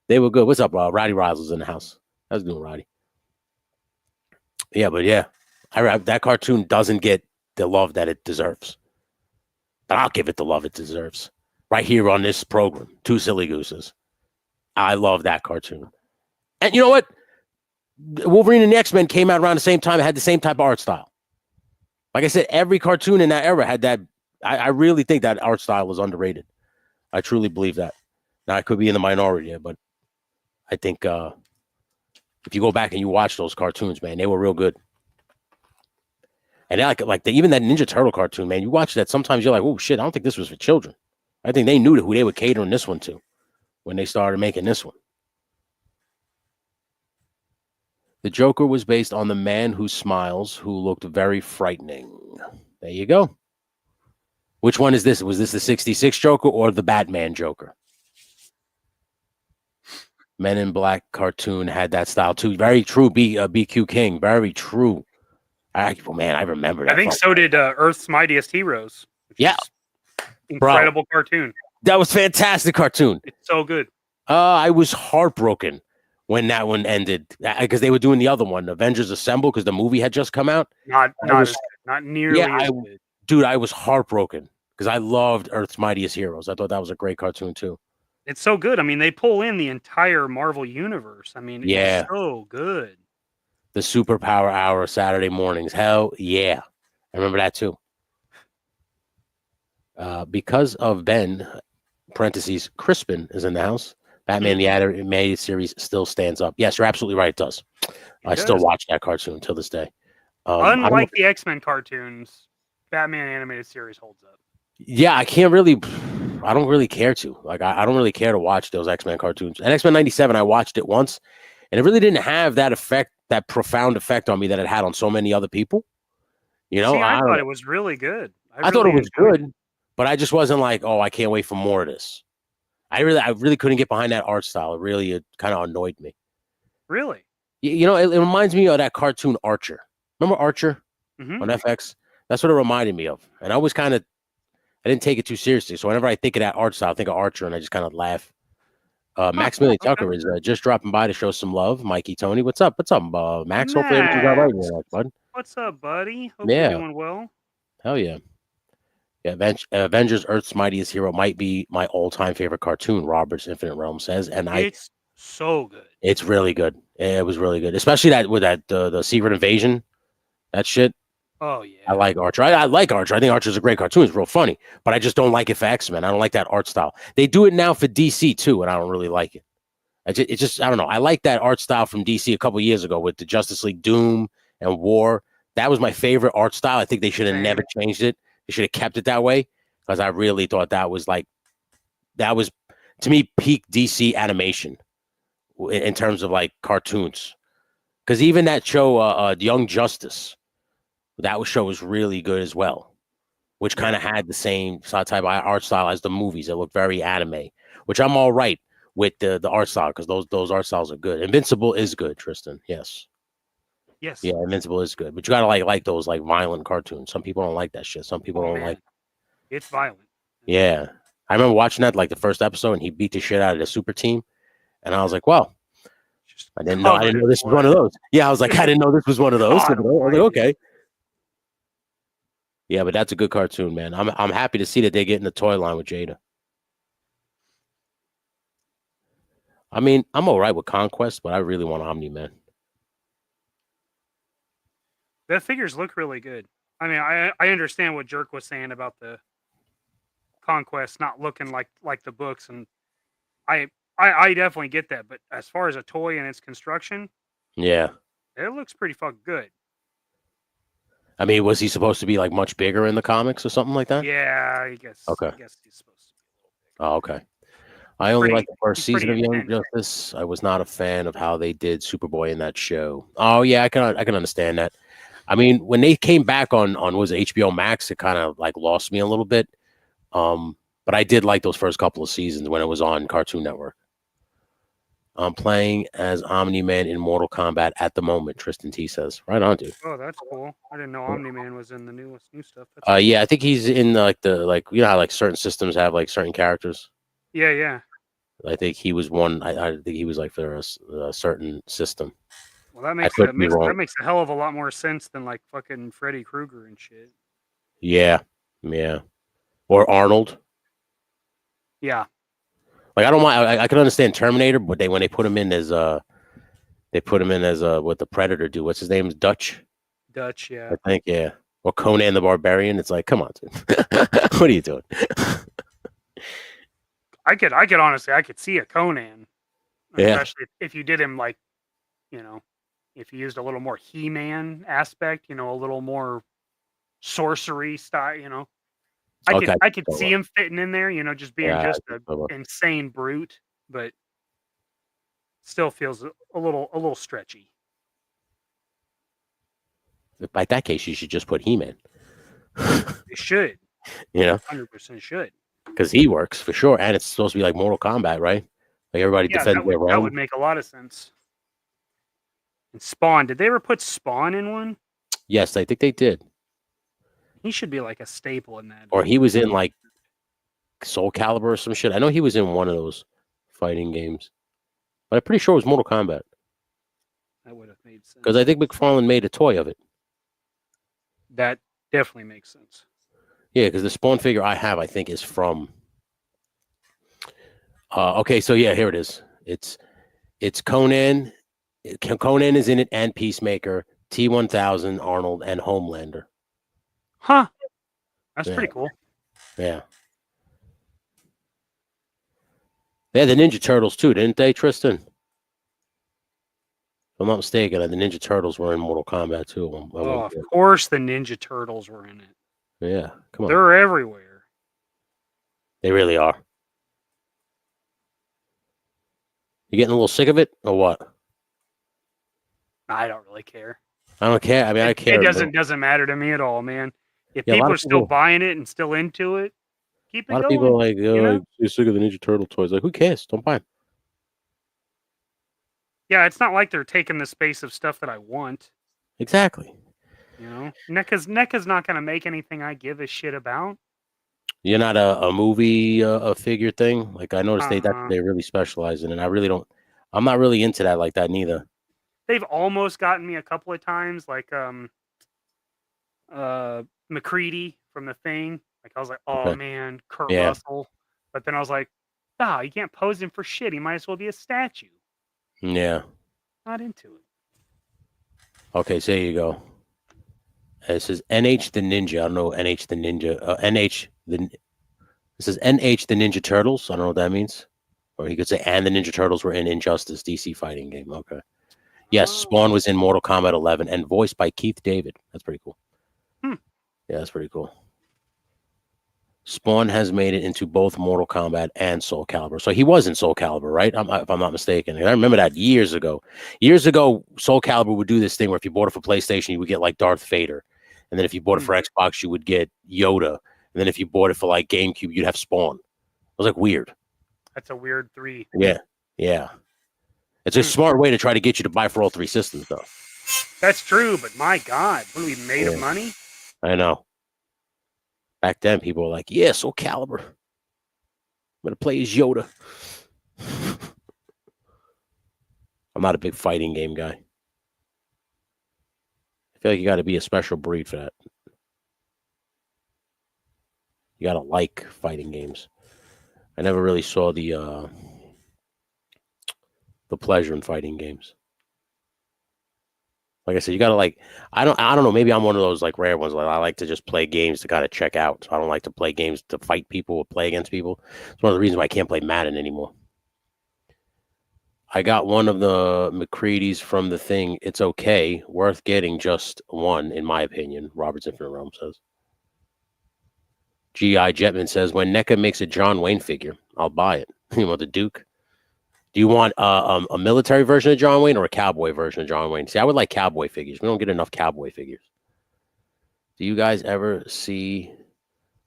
[SPEAKER 1] What's up, Roddy Riles in the house? How's it doing, Roddy? Yeah, but yeah, that cartoon doesn't get the love that it deserves. But I'll give it the love it deserves. Right here on this program, Two Silly Gooses. I love that cartoon. And you know what? Wolverine and the X-Men came out around the same time. It had the same type of art style. Like I said, every cartoon in that era had that. I really think that art style is underrated. I truly believe that. Now, I could be in the minority, but I think if you go back and you watch those cartoons, man, they were real good. And even that Ninja Turtle cartoon, man, you watch that, sometimes you're like, oh, shit, I don't think this was for children. I think they knew who they were catering this one to when they started making this one. The Joker was based on the man who smiles, who looked very frightening. There you go. Which one is this? Was this the '66 Joker or the Batman Joker? Men in Black cartoon had that style too. Very true, BQ King. Very true. Man, I remember that.
[SPEAKER 2] I think so did Earth's Mightiest Heroes.
[SPEAKER 1] Yeah.
[SPEAKER 2] Incredible cartoon.
[SPEAKER 1] That was fantastic cartoon.
[SPEAKER 2] It's so good.
[SPEAKER 1] I was heartbroken when that one ended because they were doing the other one, Avengers Assemble, because the movie had just come out.
[SPEAKER 2] Not nearly as good.
[SPEAKER 1] Dude, I was heartbroken because I loved Earth's Mightiest Heroes. I thought that was a great cartoon too.
[SPEAKER 2] It's so good. I mean, they pull in the entire Marvel universe. I mean, it's so good.
[SPEAKER 1] The Superpower Hour Saturday mornings. Hell yeah. I remember that too. Because of Ben, parentheses, Crispin is in the house. Batman the Animated Series still stands up. Yes, you're absolutely right. It does. I still watch that cartoon till this day.
[SPEAKER 2] Unlike the X-Men cartoons, Batman Animated Series holds up.
[SPEAKER 1] Yeah, I don't really care to. Like, I don't really care to watch those X-Men cartoons. And X-Men 97, I watched it once, and it really didn't have that effect, that profound effect on me that it had on so many other people. You know,
[SPEAKER 2] I thought it was really good.
[SPEAKER 1] I thought it was good, but I just wasn't like, oh, I can't wait for more of this. I really couldn't get behind that art style. It kind of annoyed me.
[SPEAKER 2] Really?
[SPEAKER 1] You know, it reminds me of that cartoon Archer. Remember Archer on FX? That's what it reminded me of. And I didn't take it too seriously. So whenever I think of that art style, I think of Archer, and I just kind of laugh. Maximilian Tucker is just dropping by to show some love. Mikey, Tony, what's up? What's up, Max? Hopefully everything's all right in your life, bud.
[SPEAKER 2] What's up, buddy? Hope you're doing well.
[SPEAKER 1] Hell yeah. Yeah, Avengers Earth's Mightiest Hero might be my all-time favorite cartoon, Robert's Infinite Realm says. And
[SPEAKER 2] it's so good.
[SPEAKER 1] It's really good. It was really good. Especially the Secret Invasion, that shit.
[SPEAKER 2] Oh, yeah.
[SPEAKER 1] I like Archer. I like Archer. I think Archer's a great cartoon. It's real funny. But I just don't like it for X-Men. I don't like that art style. They do it now for DC, too, and I don't really like it. I don't know. I like that art style from DC a couple years ago with the Justice League Doom and War. That was my favorite art style. I think they should have never changed it. They should have kept it that way because I really thought that was to me, peak DC animation in terms of like cartoons. Because even that show, Young Justice, that show was really good as well, which kind of had the same type of art style as the movies. It looked very anime, which I'm all right with the art style because those art styles are good. Invincible is good, Tristan. Yes. Yeah, Invincible is good, but you gotta like those like violent cartoons. Some people don't like that shit. Some people don't like.
[SPEAKER 2] It's violent.
[SPEAKER 1] Yeah, I remember watching that like the first episode, and he beat the shit out of the super team, and I was like, "Well, I didn't know this was one of those." Yeah, I was like, "I didn't know this was one of those." I was like, "Okay." Yeah, but that's a good cartoon, man. I'm happy to see that they get in the toy line with Jada. I mean, I'm all right with Conquest, but I really want Omni-Man.
[SPEAKER 2] The figures look really good. I mean, I understand what Jerk was saying about the Conquest not looking like the books, and I definitely get that. But as far as a toy and its construction,
[SPEAKER 1] yeah,
[SPEAKER 2] it looks pretty fucking good.
[SPEAKER 1] I mean, was he supposed to be like much bigger in the comics or something like that?
[SPEAKER 2] Yeah, I guess.
[SPEAKER 1] Okay.
[SPEAKER 2] I guess he's supposed to be a little bigger.
[SPEAKER 1] Oh, okay. I only liked the first season of Young Justice. I was not a fan of how they did Superboy in that show. Oh yeah, I can understand that. I mean, when they came back on was it HBO Max, it kind of like lost me a little bit. But I did like those first couple of seasons when it was on Cartoon Network. I'm playing as Omni-Man in Mortal Kombat at the moment, Tristan T says. Right on, dude.
[SPEAKER 2] Oh, that's cool. I didn't know Omni-Man was in the new stuff.
[SPEAKER 1] Yeah, I think he's in the you know how like certain systems have like certain characters.
[SPEAKER 2] Yeah.
[SPEAKER 1] I think he was one. I think he was like for a certain system.
[SPEAKER 2] Well, that makes a hell of a lot more sense than like fucking Freddy Krueger and shit.
[SPEAKER 1] Yeah. Or Arnold.
[SPEAKER 2] Yeah.
[SPEAKER 1] Like I don't mind. I can understand Terminator, but when they put him in as what the Predator do. What's his name? Dutch.
[SPEAKER 2] Dutch, yeah.
[SPEAKER 1] I think, yeah. Or Conan the Barbarian. It's like, come on, dude. What are you doing?
[SPEAKER 2] I could honestly, I could see a Conan, especially if you did him like, you know, if you used a little more He-Man aspect, you know, a little more sorcery style, you know. I could see him fitting in there, you know, just being just an insane brute, but still feels a little stretchy.
[SPEAKER 1] By that case, you should just put He-Man.
[SPEAKER 2] They should.
[SPEAKER 1] You know,
[SPEAKER 2] 100% should.
[SPEAKER 1] Because he works for sure, and it's supposed to be like Mortal Kombat, right? Like everybody defends their realm.
[SPEAKER 2] That would make a lot of sense. And Spawn, did they ever put Spawn in one?
[SPEAKER 1] Yes, I think they did.
[SPEAKER 2] He should be like a staple in that.
[SPEAKER 1] Or he was in like Soul Calibur or some shit. I know he was in one of those fighting games. But I'm pretty sure it was Mortal Kombat.
[SPEAKER 2] That would have made sense.
[SPEAKER 1] Because I think McFarlane made a toy of it.
[SPEAKER 2] That definitely makes sense.
[SPEAKER 1] Yeah, because the Spawn figure I have, I think, is from... okay, so yeah, here it is. It's Conan. Conan is in it, and Peacemaker, T-1000, Arnold, and Homelander.
[SPEAKER 2] Huh. That's pretty cool.
[SPEAKER 1] Yeah. They had the Ninja Turtles too, didn't they, Tristan? If I'm not mistaken, the Ninja Turtles were in Mortal Kombat too.
[SPEAKER 2] Of course the Ninja Turtles were in it.
[SPEAKER 1] Yeah, come on.
[SPEAKER 2] They're everywhere.
[SPEAKER 1] They really are. You getting a little sick of it, or what?
[SPEAKER 2] I don't really care.
[SPEAKER 1] I don't care. I mean, I care.
[SPEAKER 2] It doesn't matter to me at all, man. If people are still buying it and still into it, keep it going.
[SPEAKER 1] A lot of people are like, you're sick of the Ninja Turtle toys. Like, who cares? Don't buy them.
[SPEAKER 2] Yeah, it's not like they're taking the space of stuff that I want.
[SPEAKER 1] Exactly.
[SPEAKER 2] You know, NECA's not going to make anything I give a shit about.
[SPEAKER 1] You're not a movie a figure thing. Like, I noticed they really specialize in it. I really don't. I'm not really into that like that neither.
[SPEAKER 2] They've almost gotten me a couple of times, like McCready from The Thing. Like I was like, oh man, Kurt Russell. But then I was like, you can't pose him for shit. He might as well be a statue.
[SPEAKER 1] Yeah.
[SPEAKER 2] Not into it.
[SPEAKER 1] Okay, so there you go. It says NH the Ninja. I don't know NH the Ninja. It says NH the Ninja Turtles. I don't know what that means. Or he could say, and the Ninja Turtles were in Injustice DC fighting game. Okay. Yes, Spawn was in Mortal Kombat 11 and voiced by Keith David. That's pretty cool. Yeah, that's pretty cool. Spawn has made it into both Mortal Kombat and Soul Calibur. So he was in Soul Calibur, right? If I'm not mistaken. I remember that years ago. Years ago, Soul Calibur would do this thing where if you bought it for PlayStation, you would get like Darth Vader. And then if you bought it for Xbox, you would get Yoda. And then if you bought it for like GameCube, you'd have Spawn. It was like weird.
[SPEAKER 2] That's a weird 3.
[SPEAKER 1] Yeah. Yeah. It's a smart way to try to get you to buy for all 3 systems, though.
[SPEAKER 2] That's true, but my God, what are we made of money?
[SPEAKER 1] I know. Back then, people were like, yeah, Soul Calibur. I'm going to play as Yoda. I'm not a big fighting game guy. I feel like you got to be a special breed for that. You got to like fighting games. I never really saw the pleasure in fighting games. Like I said, you gotta like. I don't know. Maybe I'm one of those like rare ones. Like I like to just play games to kind of check out. So I don't like to play games to fight people or play against people. It's one of the reasons why I can't play Madden anymore. I got one of the McCready's from The Thing. It's okay, worth getting just one, in my opinion. Robert's Infinite Realm says. GI Jetman says, when NECA makes a John Wayne figure, I'll buy it. You want the Duke? Do you want a military version of John Wayne or a cowboy version of John Wayne? See, I would like cowboy figures. We don't get enough cowboy figures. Do you guys ever see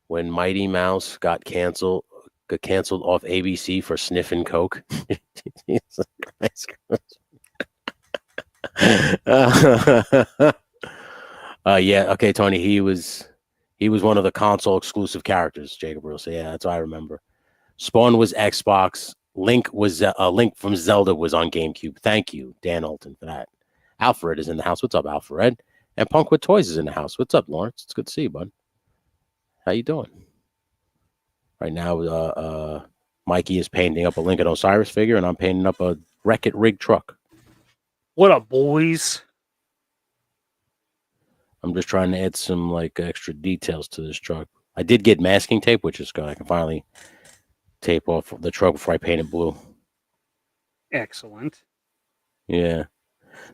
[SPEAKER 1] when Mighty Mouse got canceled off ABC for sniffing coke? Jesus Christ. Yeah, okay, Tony. He was one of the console exclusive characters. Jacob will say, yeah, that's what I remember. Spawn was Xbox. Link from Zelda was on GameCube. Thank you, Dan Alton, for that. Alfred is in the house. What's up, Alfred? And Punk with Toys is in the house. What's up, Lawrence? It's good to see you, bud. How you doing? Right now, Mikey is painting up a Lincoln Osiris figure, and I'm painting up a Wreck-It Rig truck.
[SPEAKER 2] What up, boys?
[SPEAKER 1] I'm just trying to add some like extra details to this truck. I did get masking tape, which is good. I can finally tape off the truck before I paint it blue.
[SPEAKER 2] Excellent.
[SPEAKER 1] Yeah.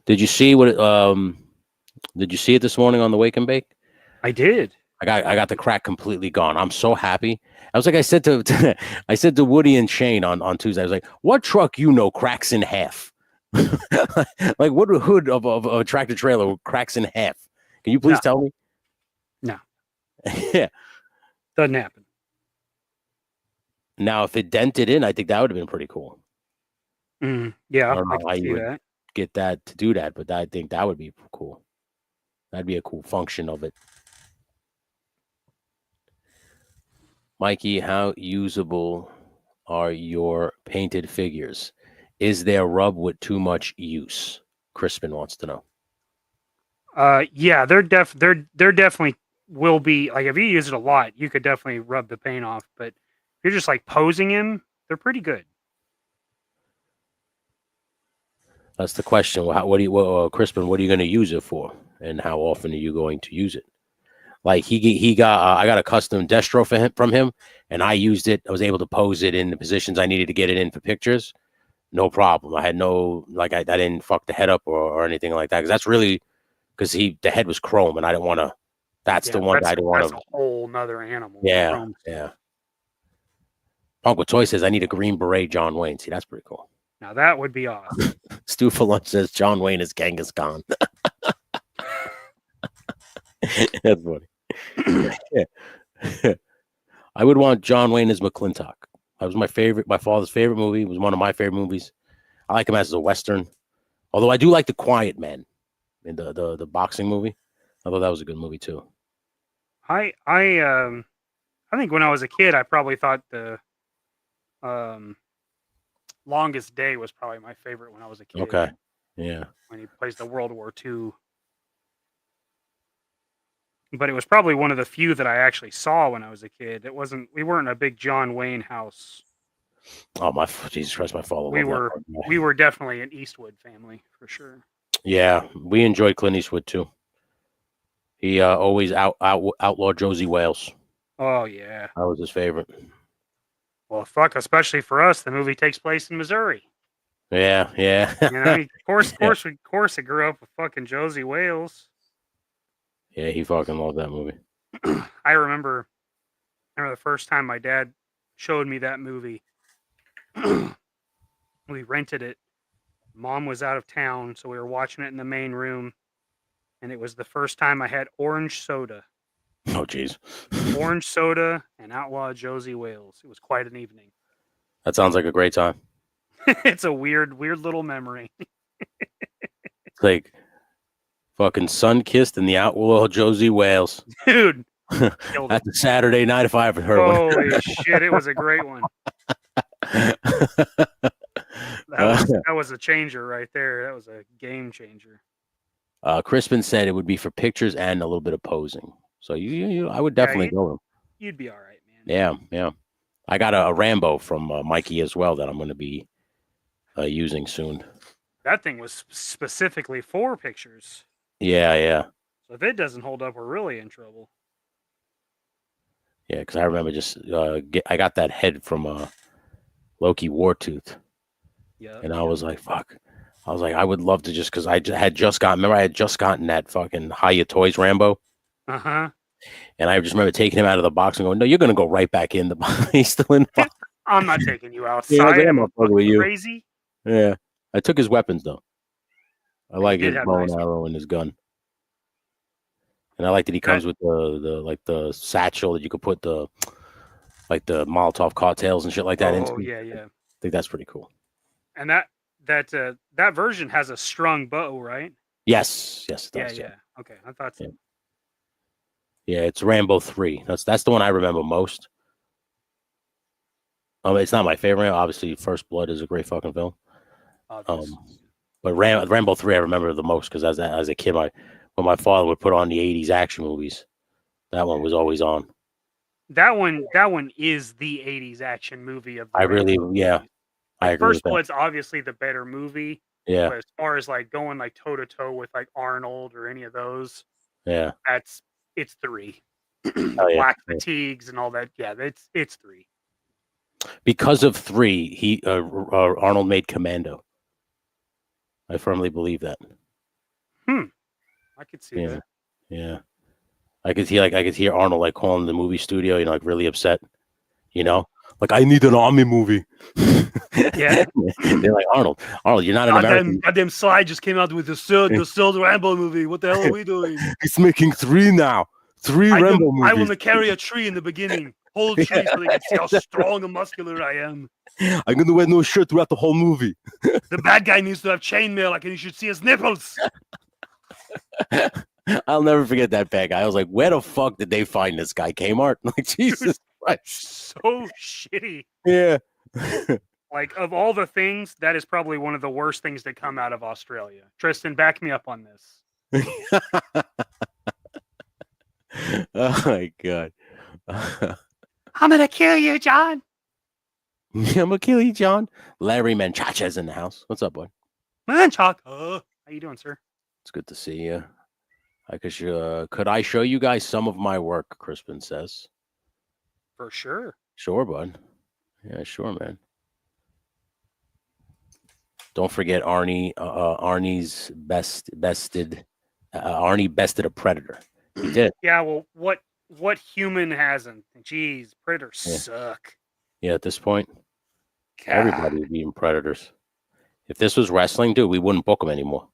[SPEAKER 1] Did you see what? Did you see it this morning on the Wake and Bake?
[SPEAKER 2] I did.
[SPEAKER 1] I got the crack completely gone. I'm so happy. I was like, I said to Woody and Shane on Tuesday. I was like, what truck cracks in half? Like what hood of a tractor trailer cracks in half? Can you please tell me?
[SPEAKER 2] No.
[SPEAKER 1] Yeah.
[SPEAKER 2] Doesn't happen.
[SPEAKER 1] Now, if it dented in, I think that would have been pretty cool.
[SPEAKER 2] Yeah, I can see that.
[SPEAKER 1] Get that to do that, but I think that would be cool. That'd be a cool function of it. Mikey, how usable are your painted figures? Is there rub with too much use? Crispin wants to know.
[SPEAKER 2] Yeah, they're definitely will be, like, if you use it a lot, you could definitely rub the paint off, but if you're just like posing him, they're pretty good.
[SPEAKER 1] That's the question. Crispin, what are you going to use it for, and how often are you going to use it? Like he got, I got a custom destro from him, and I used it. I was able to pose it in the positions I needed to get it in for pictures. No problem. I had no, like, I didn't fuck the head up or anything like that, because that's really, because the head was chrome, and I didn't want to. That's the one I didn't want to.
[SPEAKER 2] That's a whole nother animal.
[SPEAKER 1] Yeah, yeah. Punk with Toy says I need a Green Beret John Wayne. See, that's pretty cool.
[SPEAKER 2] Now that would be awesome.
[SPEAKER 1] Stu for Lunch says John Wayne is Genghis Khan. That's funny. Yeah. I would want John Wayne as McClintock. That was my father's favorite movie. It was one of my favorite movies. I like him as a Western. Although I do like The Quiet Man in the boxing movie. I thought that was a good movie too.
[SPEAKER 2] I think when I was a kid, I probably thought the Longest Day was probably my favorite when I was a kid.
[SPEAKER 1] Okay. Yeah.
[SPEAKER 2] When he plays the World War II. But it was probably one of the few that I actually saw when I was a kid. We weren't a big John Wayne house.
[SPEAKER 1] Oh, Jesus Christ, my father.
[SPEAKER 2] We were definitely an Eastwood family for sure.
[SPEAKER 1] Yeah, we enjoyed Clint Eastwood too. He always outlawed Josie Wales.
[SPEAKER 2] Oh yeah,
[SPEAKER 1] that was his favorite.
[SPEAKER 2] Well, fuck, especially for us, the movie takes place in Missouri.
[SPEAKER 1] Yeah, yeah.
[SPEAKER 2] You know, of course, I grew up with fucking Josie Wales.
[SPEAKER 1] Yeah, he fucking loved that movie.
[SPEAKER 2] I remember the first time my dad showed me that movie. We rented it. Mom was out of town, so we were watching it in the main room. And it was the first time I had orange soda.
[SPEAKER 1] Oh, jeez.
[SPEAKER 2] Orange soda and outlaw Josie Wales. It was quite an evening.
[SPEAKER 1] That sounds like a great time.
[SPEAKER 2] It's a weird little memory.
[SPEAKER 1] It's like fucking sun-kissed and the outlaw Josie Wales.
[SPEAKER 2] Dude.
[SPEAKER 1] That's a Saturday night if I ever heard
[SPEAKER 2] one. Holy shit, it was a great one. That was a changer right there. That was a game changer.
[SPEAKER 1] Crispin said it would be for pictures and a little bit of posing. So I would definitely go.
[SPEAKER 2] You'd be all right, man.
[SPEAKER 1] Yeah, yeah. I got a Rambo from Mikey as well that I'm going to be using soon.
[SPEAKER 2] That thing was specifically for pictures.
[SPEAKER 1] Yeah, yeah.
[SPEAKER 2] So if it doesn't hold up, we're really in trouble.
[SPEAKER 1] Yeah, because I remember I got that head from Loki Wartooth. Yeah. And I was like, fuck. I was like, I would love to because I had just gotten that fucking Hiya Toys Rambo.
[SPEAKER 2] Uh-huh.
[SPEAKER 1] And I just remember taking him out of the box and going, no, you're going to go right back in the box. He's still in the box.
[SPEAKER 2] I'm not taking you outside.
[SPEAKER 1] Yeah, I'm with you.
[SPEAKER 2] Crazy.
[SPEAKER 1] Yeah. I took his weapons, though. I like his bow and arrow and his gun. And I like that he comes with the satchel that you could put the Molotov cocktails and shit like that into.
[SPEAKER 2] Oh, yeah, yeah.
[SPEAKER 1] I think that's pretty cool.
[SPEAKER 2] And that version has a strung bow, right?
[SPEAKER 1] Yes, it does.
[SPEAKER 2] Yeah. Okay, I thought so.
[SPEAKER 1] Yeah, it's Rambo 3. That's the one I remember most. It's not my favorite. Obviously, First Blood is a great fucking film. But Rambo 3 I remember the most because as a kid, when my father would put on the 80s action movies, that one was always on.
[SPEAKER 2] That one is the 80s action movie of the
[SPEAKER 1] I agree.
[SPEAKER 2] First Blood's obviously the better movie.
[SPEAKER 1] Yeah.
[SPEAKER 2] But as far as like going like toe to toe with like Arnold or any of those,
[SPEAKER 1] yeah,
[SPEAKER 2] it's 3.
[SPEAKER 1] Black
[SPEAKER 2] fatigues and all that. Yeah, it's 3.
[SPEAKER 1] Because of 3, Arnold made Commando. I firmly believe that.
[SPEAKER 2] I could see that.
[SPEAKER 1] Yeah. I could hear Arnold like calling the movie studio, like really upset. Like I need an army movie.
[SPEAKER 2] Yeah.
[SPEAKER 1] They're like, Arnold, you're not an American.
[SPEAKER 2] Goddamn Sly just came out with the third Rambo movie. What the hell are we doing?
[SPEAKER 1] He's making 3 now. 3 Rambo movies.
[SPEAKER 2] I want to carry a tree in the beginning. Hold tree so they can see how strong and muscular I am.
[SPEAKER 1] I'm going to wear no shirt throughout the whole movie.
[SPEAKER 2] The bad guy needs to have chainmail. Like, and you should see his nipples.
[SPEAKER 1] I'll never forget that bag. I was like, where the fuck did they find this guy? Kmart? Like, Jesus Christ.
[SPEAKER 2] So shitty.
[SPEAKER 1] Yeah.
[SPEAKER 2] Like, of all the things, that is probably one of the worst things that come out of Australia. Tristan, back me up on this.
[SPEAKER 1] Oh my God.
[SPEAKER 2] I'm gonna kill you, John.
[SPEAKER 1] I'm gonna kill you, John. Larry Manchacha's in the house. What's up, boy?
[SPEAKER 2] Manchacha. How you doing, sir?
[SPEAKER 1] It's good to see you. Could I show you guys some of my work? Crispin says.
[SPEAKER 2] For sure.
[SPEAKER 1] Sure, bud. Yeah, sure, man. Don't forget Arnie's bested. Arnie bested a predator. He did.
[SPEAKER 2] Yeah. Well, what human hasn't? Jeez, predators suck.
[SPEAKER 1] Yeah, at this point, everybody would be in predators. If this was wrestling, dude, we wouldn't book them anymore.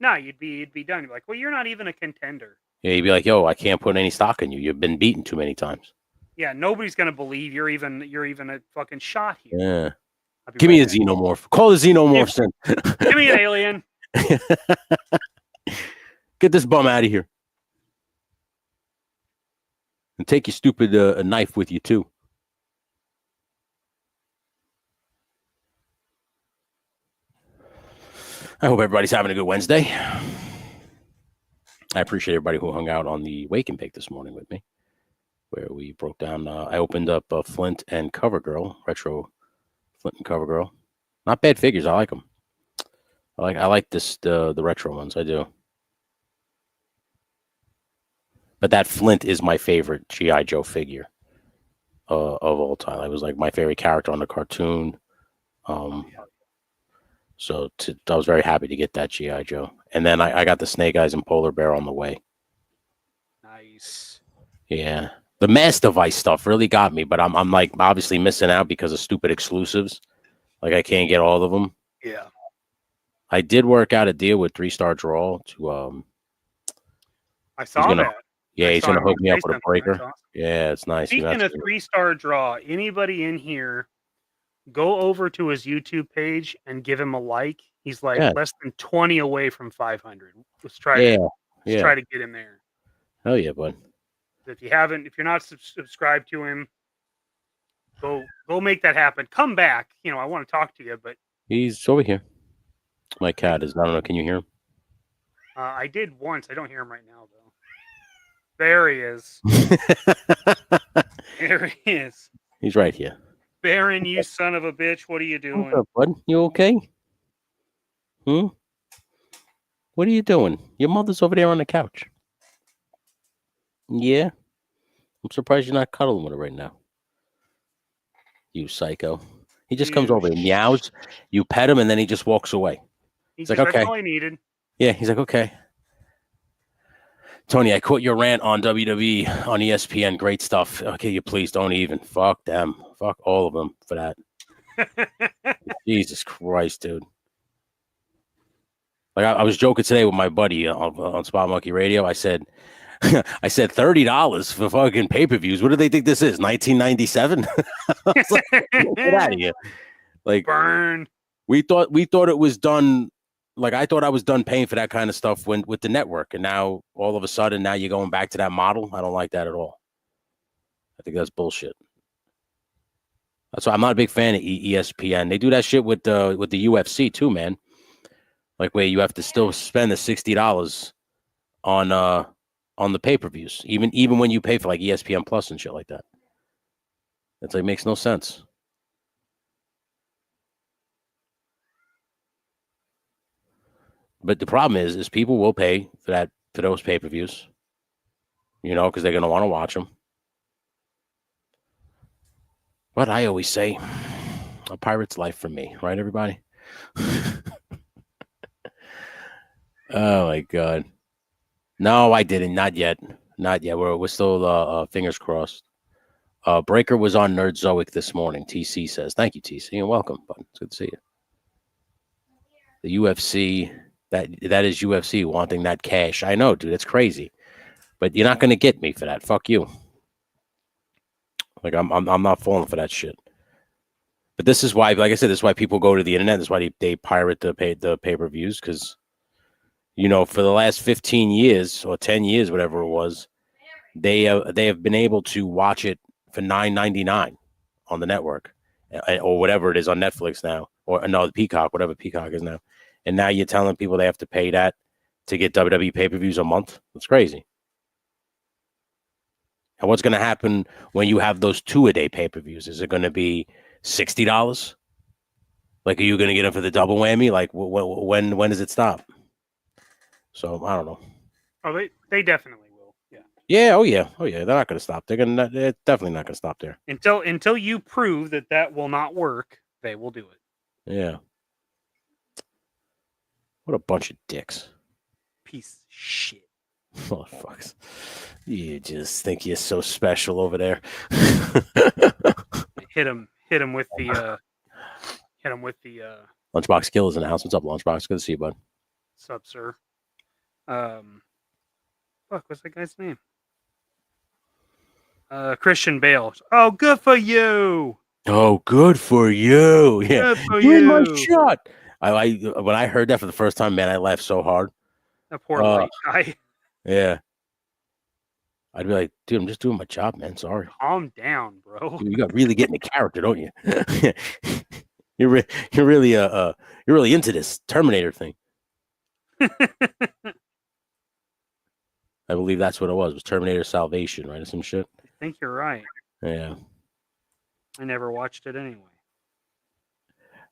[SPEAKER 2] No, you'd be done. You'd be like, well, you're not even a contender.
[SPEAKER 1] Yeah, you'd be like, yo, I can't put any stock in you. You've been beaten too many times.
[SPEAKER 2] Yeah, nobody's gonna believe you're even a fucking shot here.
[SPEAKER 1] Yeah. Give me a xenomorph. Call the xenomorphs in.
[SPEAKER 2] Give me an alien.
[SPEAKER 1] Get this bum out of here. And take your stupid knife with you, too. I hope everybody's having a good Wednesday. I appreciate everybody who hung out on the Wake and Bake this morning with me, where we broke down. I opened up Flint and CoverGirl, retro Flint and CoverGirl. Not bad figures. I like them. I like the retro ones. I do. But that Flint is my favorite GI Joe figure of all time. It was like my favorite character on the cartoon. So I was very happy to get that GI Joe. And then I got the Snake Eyes and Polar Bear on the way.
[SPEAKER 2] Nice.
[SPEAKER 1] Yeah. The Mass Device stuff really got me, but I'm like obviously missing out because of stupid exclusives. Like I can't get all of them.
[SPEAKER 2] Yeah.
[SPEAKER 1] I did work out a deal with 3-Star Draw to
[SPEAKER 2] I saw that.
[SPEAKER 1] Yeah, he's gonna hook me up with a breaker. Awesome. Yeah, it's nice.
[SPEAKER 2] Speaking of 3-Star Draw, anybody in here, go over to his YouTube page and give him a like. He's like less than 20 away from 500. Let's try to get him there.
[SPEAKER 1] Hell yeah, bud.
[SPEAKER 2] If you're not subscribed to him, go make that happen. Come back. I want to talk to you, but
[SPEAKER 1] he's over here. My cat is. I don't know. Can you hear him?
[SPEAKER 2] I did once. I don't hear him right now though. There he is. There he is.
[SPEAKER 1] He's right here.
[SPEAKER 2] Baron, you son of a bitch. What are you doing?
[SPEAKER 1] What's up, bud? You okay? What are you doing? Your mother's over there on the couch. Yeah? I'm surprised you're not cuddling with her right now. You psycho. He just comes over and meows. You pet him, and then he just walks away.
[SPEAKER 2] He's like, okay. That's all I needed.
[SPEAKER 1] Yeah, he's like, okay. Tony, I caught your rant on WWE on ESPN. Great stuff. Okay, you please don't even. Fuck them. Fuck all of them for that. Jesus Christ, dude. Like I was joking today with my buddy on Spot Monkey Radio. I said $30 for fucking pay-per-views. What do they think this is? 1997? I was like, get out of here. Like
[SPEAKER 2] burn.
[SPEAKER 1] We thought it was done. Like I thought I was done paying for that kind of stuff with the network, and now all of a sudden now you're going back to that model. I don't like that at all. I think that's bullshit. That's why I'm not a big fan of ESPN. They do that shit with the UFC too, man. Like where you have to still spend the $60 on the pay-per-views, even when you pay for like ESPN Plus and shit like that. It's like makes no sense. But the problem is people will pay for those pay-per-views, because they're gonna want to watch them. But I always say, a pirate's life for me, right, everybody? Oh my God. No, I didn't. Not yet. We're still fingers crossed. Breaker was on Nerdzoic this morning. TC says, "Thank you, TC, and welcome, bud. It's good to see you." The UFC, that is UFC wanting that cash. I know, dude. It's crazy, but you're not going to get me for that. Fuck you. Like I'm not falling for that shit. But this is why, like I said, this is why people go to the internet. This is why they pirate the pay-per-views because you know, for the last 15 years or 10 years, whatever it was, they have been able to watch it for $9.99 on the network, or whatever it is on Netflix now, or no, the Peacock, whatever Peacock is now. And now you're telling people they have to pay that to get WWE pay-per-views a month? That's crazy. And what's going to happen when you have those 2-a-day pay-per-views? Is it going to be $60? Like, are you going to get them for the double whammy? Like, when does it stop? So I don't know.
[SPEAKER 2] Oh, they definitely will. Yeah.
[SPEAKER 1] Yeah. Oh yeah. They're not going to stop. They're definitely not going to stop there
[SPEAKER 2] until you prove that will not work. They will do it.
[SPEAKER 1] Yeah. What a bunch of dicks.
[SPEAKER 2] Piece of shit.
[SPEAKER 1] Motherfuckers. You just think you're so special over there.
[SPEAKER 2] Hit him with the
[SPEAKER 1] Lunchbox Kill is in the house. What's up, Lunchbox? Good to see you, bud.
[SPEAKER 2] What's up, sir? What's that guy's name? Christian Bale. Oh, good for you.
[SPEAKER 1] Oh, good for you. Yeah.
[SPEAKER 2] Good for you.
[SPEAKER 1] My shot. When I heard that for the first time, man, I laughed so hard.
[SPEAKER 2] That poor white guy.
[SPEAKER 1] Yeah. I'd be like, dude, I'm just doing my job, man. Sorry.
[SPEAKER 2] Calm down, bro.
[SPEAKER 1] Dude, you got really get in the character, don't you? You're really into this Terminator thing. I believe that's what it was. It was Terminator Salvation, right? Or some shit.
[SPEAKER 2] I think you're right.
[SPEAKER 1] Yeah.
[SPEAKER 2] I never watched it anyway.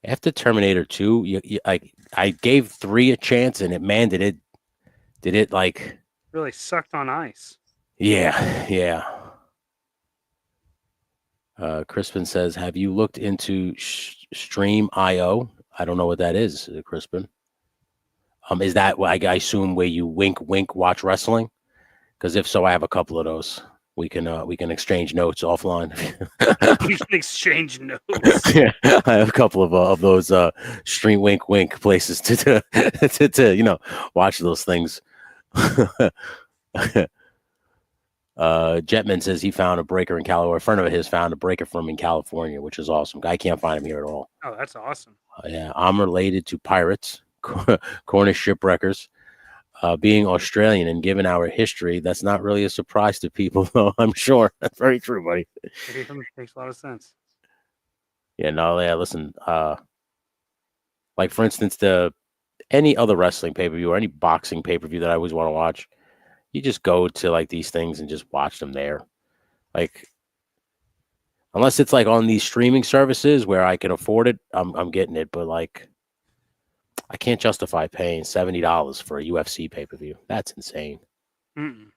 [SPEAKER 1] After Terminator 2, I gave 3 a chance, and did it like
[SPEAKER 2] really sucked on ice.
[SPEAKER 1] Yeah. Crispin says, have you looked into Stream.io? I don't know what that is, Crispin. Is that, I assume, where you wink watch wrestling? Because if so, I have a couple of those. We can exchange notes offline.
[SPEAKER 2] We can exchange notes.
[SPEAKER 1] Yeah, I have a couple of those stream wink places to watch those things. Jetman says he found a breaker in California. A friend of his found a breaker from in California, which is awesome. I can't find him here at all.
[SPEAKER 2] Oh, that's awesome.
[SPEAKER 1] Yeah, I'm related to pirates, Cornish shipwreckers. Being Australian and given our history, that's not really a surprise to people, though. I'm sure that's very true, buddy.
[SPEAKER 2] It makes a lot of sense.
[SPEAKER 1] Yeah, no, yeah. Listen, like for instance, any other wrestling pay-per-view or any boxing pay-per-view that I always want to watch, you just go to like these things and just watch them there. Like, unless it's like on these streaming services where I can afford it, I'm getting it. But like, I can't justify paying $70 for a UFC pay-per-view. That's insane.
[SPEAKER 2] Mm-mm.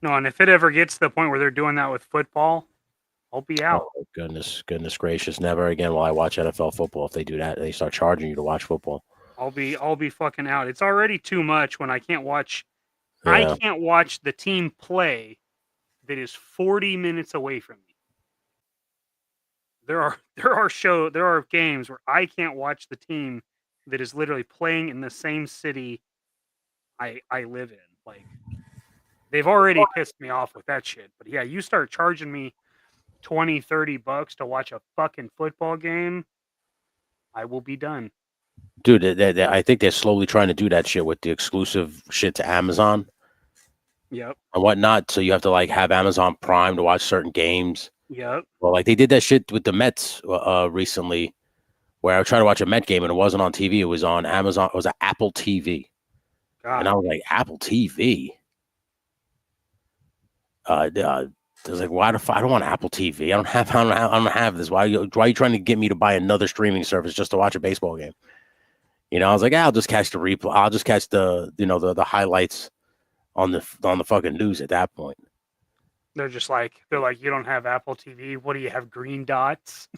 [SPEAKER 2] No, and if it ever gets to the point where they're doing that with football, I'll be out.
[SPEAKER 1] Oh, goodness gracious. Never again will I watch NFL football. If they do that, they start charging you to watch football.
[SPEAKER 2] I'll be fucking out. It's already too much when I can't watch.
[SPEAKER 1] Yeah.
[SPEAKER 2] I can't watch the team play that is 40 minutes away from me. There are games where I can't watch the team that is literally playing in the same city I live in. Like, they've already pissed me off with that shit. But yeah, you start charging me $20-$30 to watch a fucking football game, I will be done.
[SPEAKER 1] Dude, I think they're slowly trying to do that shit with the exclusive shit to Amazon.
[SPEAKER 2] Yep.
[SPEAKER 1] And whatnot. So you have to like have Amazon Prime to watch certain games.
[SPEAKER 2] Yep.
[SPEAKER 1] Well, like they did that shit with the Mets recently, where I tried to watch a Met game and it wasn't on TV. It was on Amazon. It was an Apple TV. God. And I was like, Apple TV? I was like, why I don't want Apple TV. I don't have this. Why are you trying to get me to buy another streaming service just to watch a baseball game? You know, I was like, I'll just catch the replay. I'll just catch the highlights on the fucking news at that point.
[SPEAKER 2] They're like, you don't have Apple TV. What do you have? Green dots?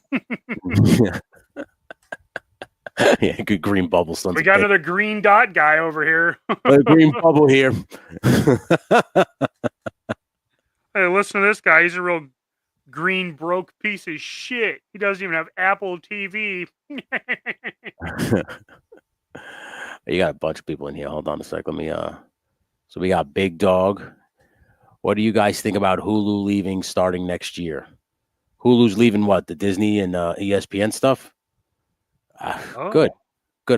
[SPEAKER 1] Yeah, good green bubble.
[SPEAKER 2] We got another green dot guy over here.
[SPEAKER 1] A green bubble here.
[SPEAKER 2] Hey, listen to this guy. He's a real green broke piece of shit. He doesn't even have Apple TV.
[SPEAKER 1] You got a bunch of people in here. Hold on a sec. Let me so we got Big Dog. What do you guys think about Hulu leaving starting next year? Hulu's leaving what? The Disney and ESPN stuff? Good.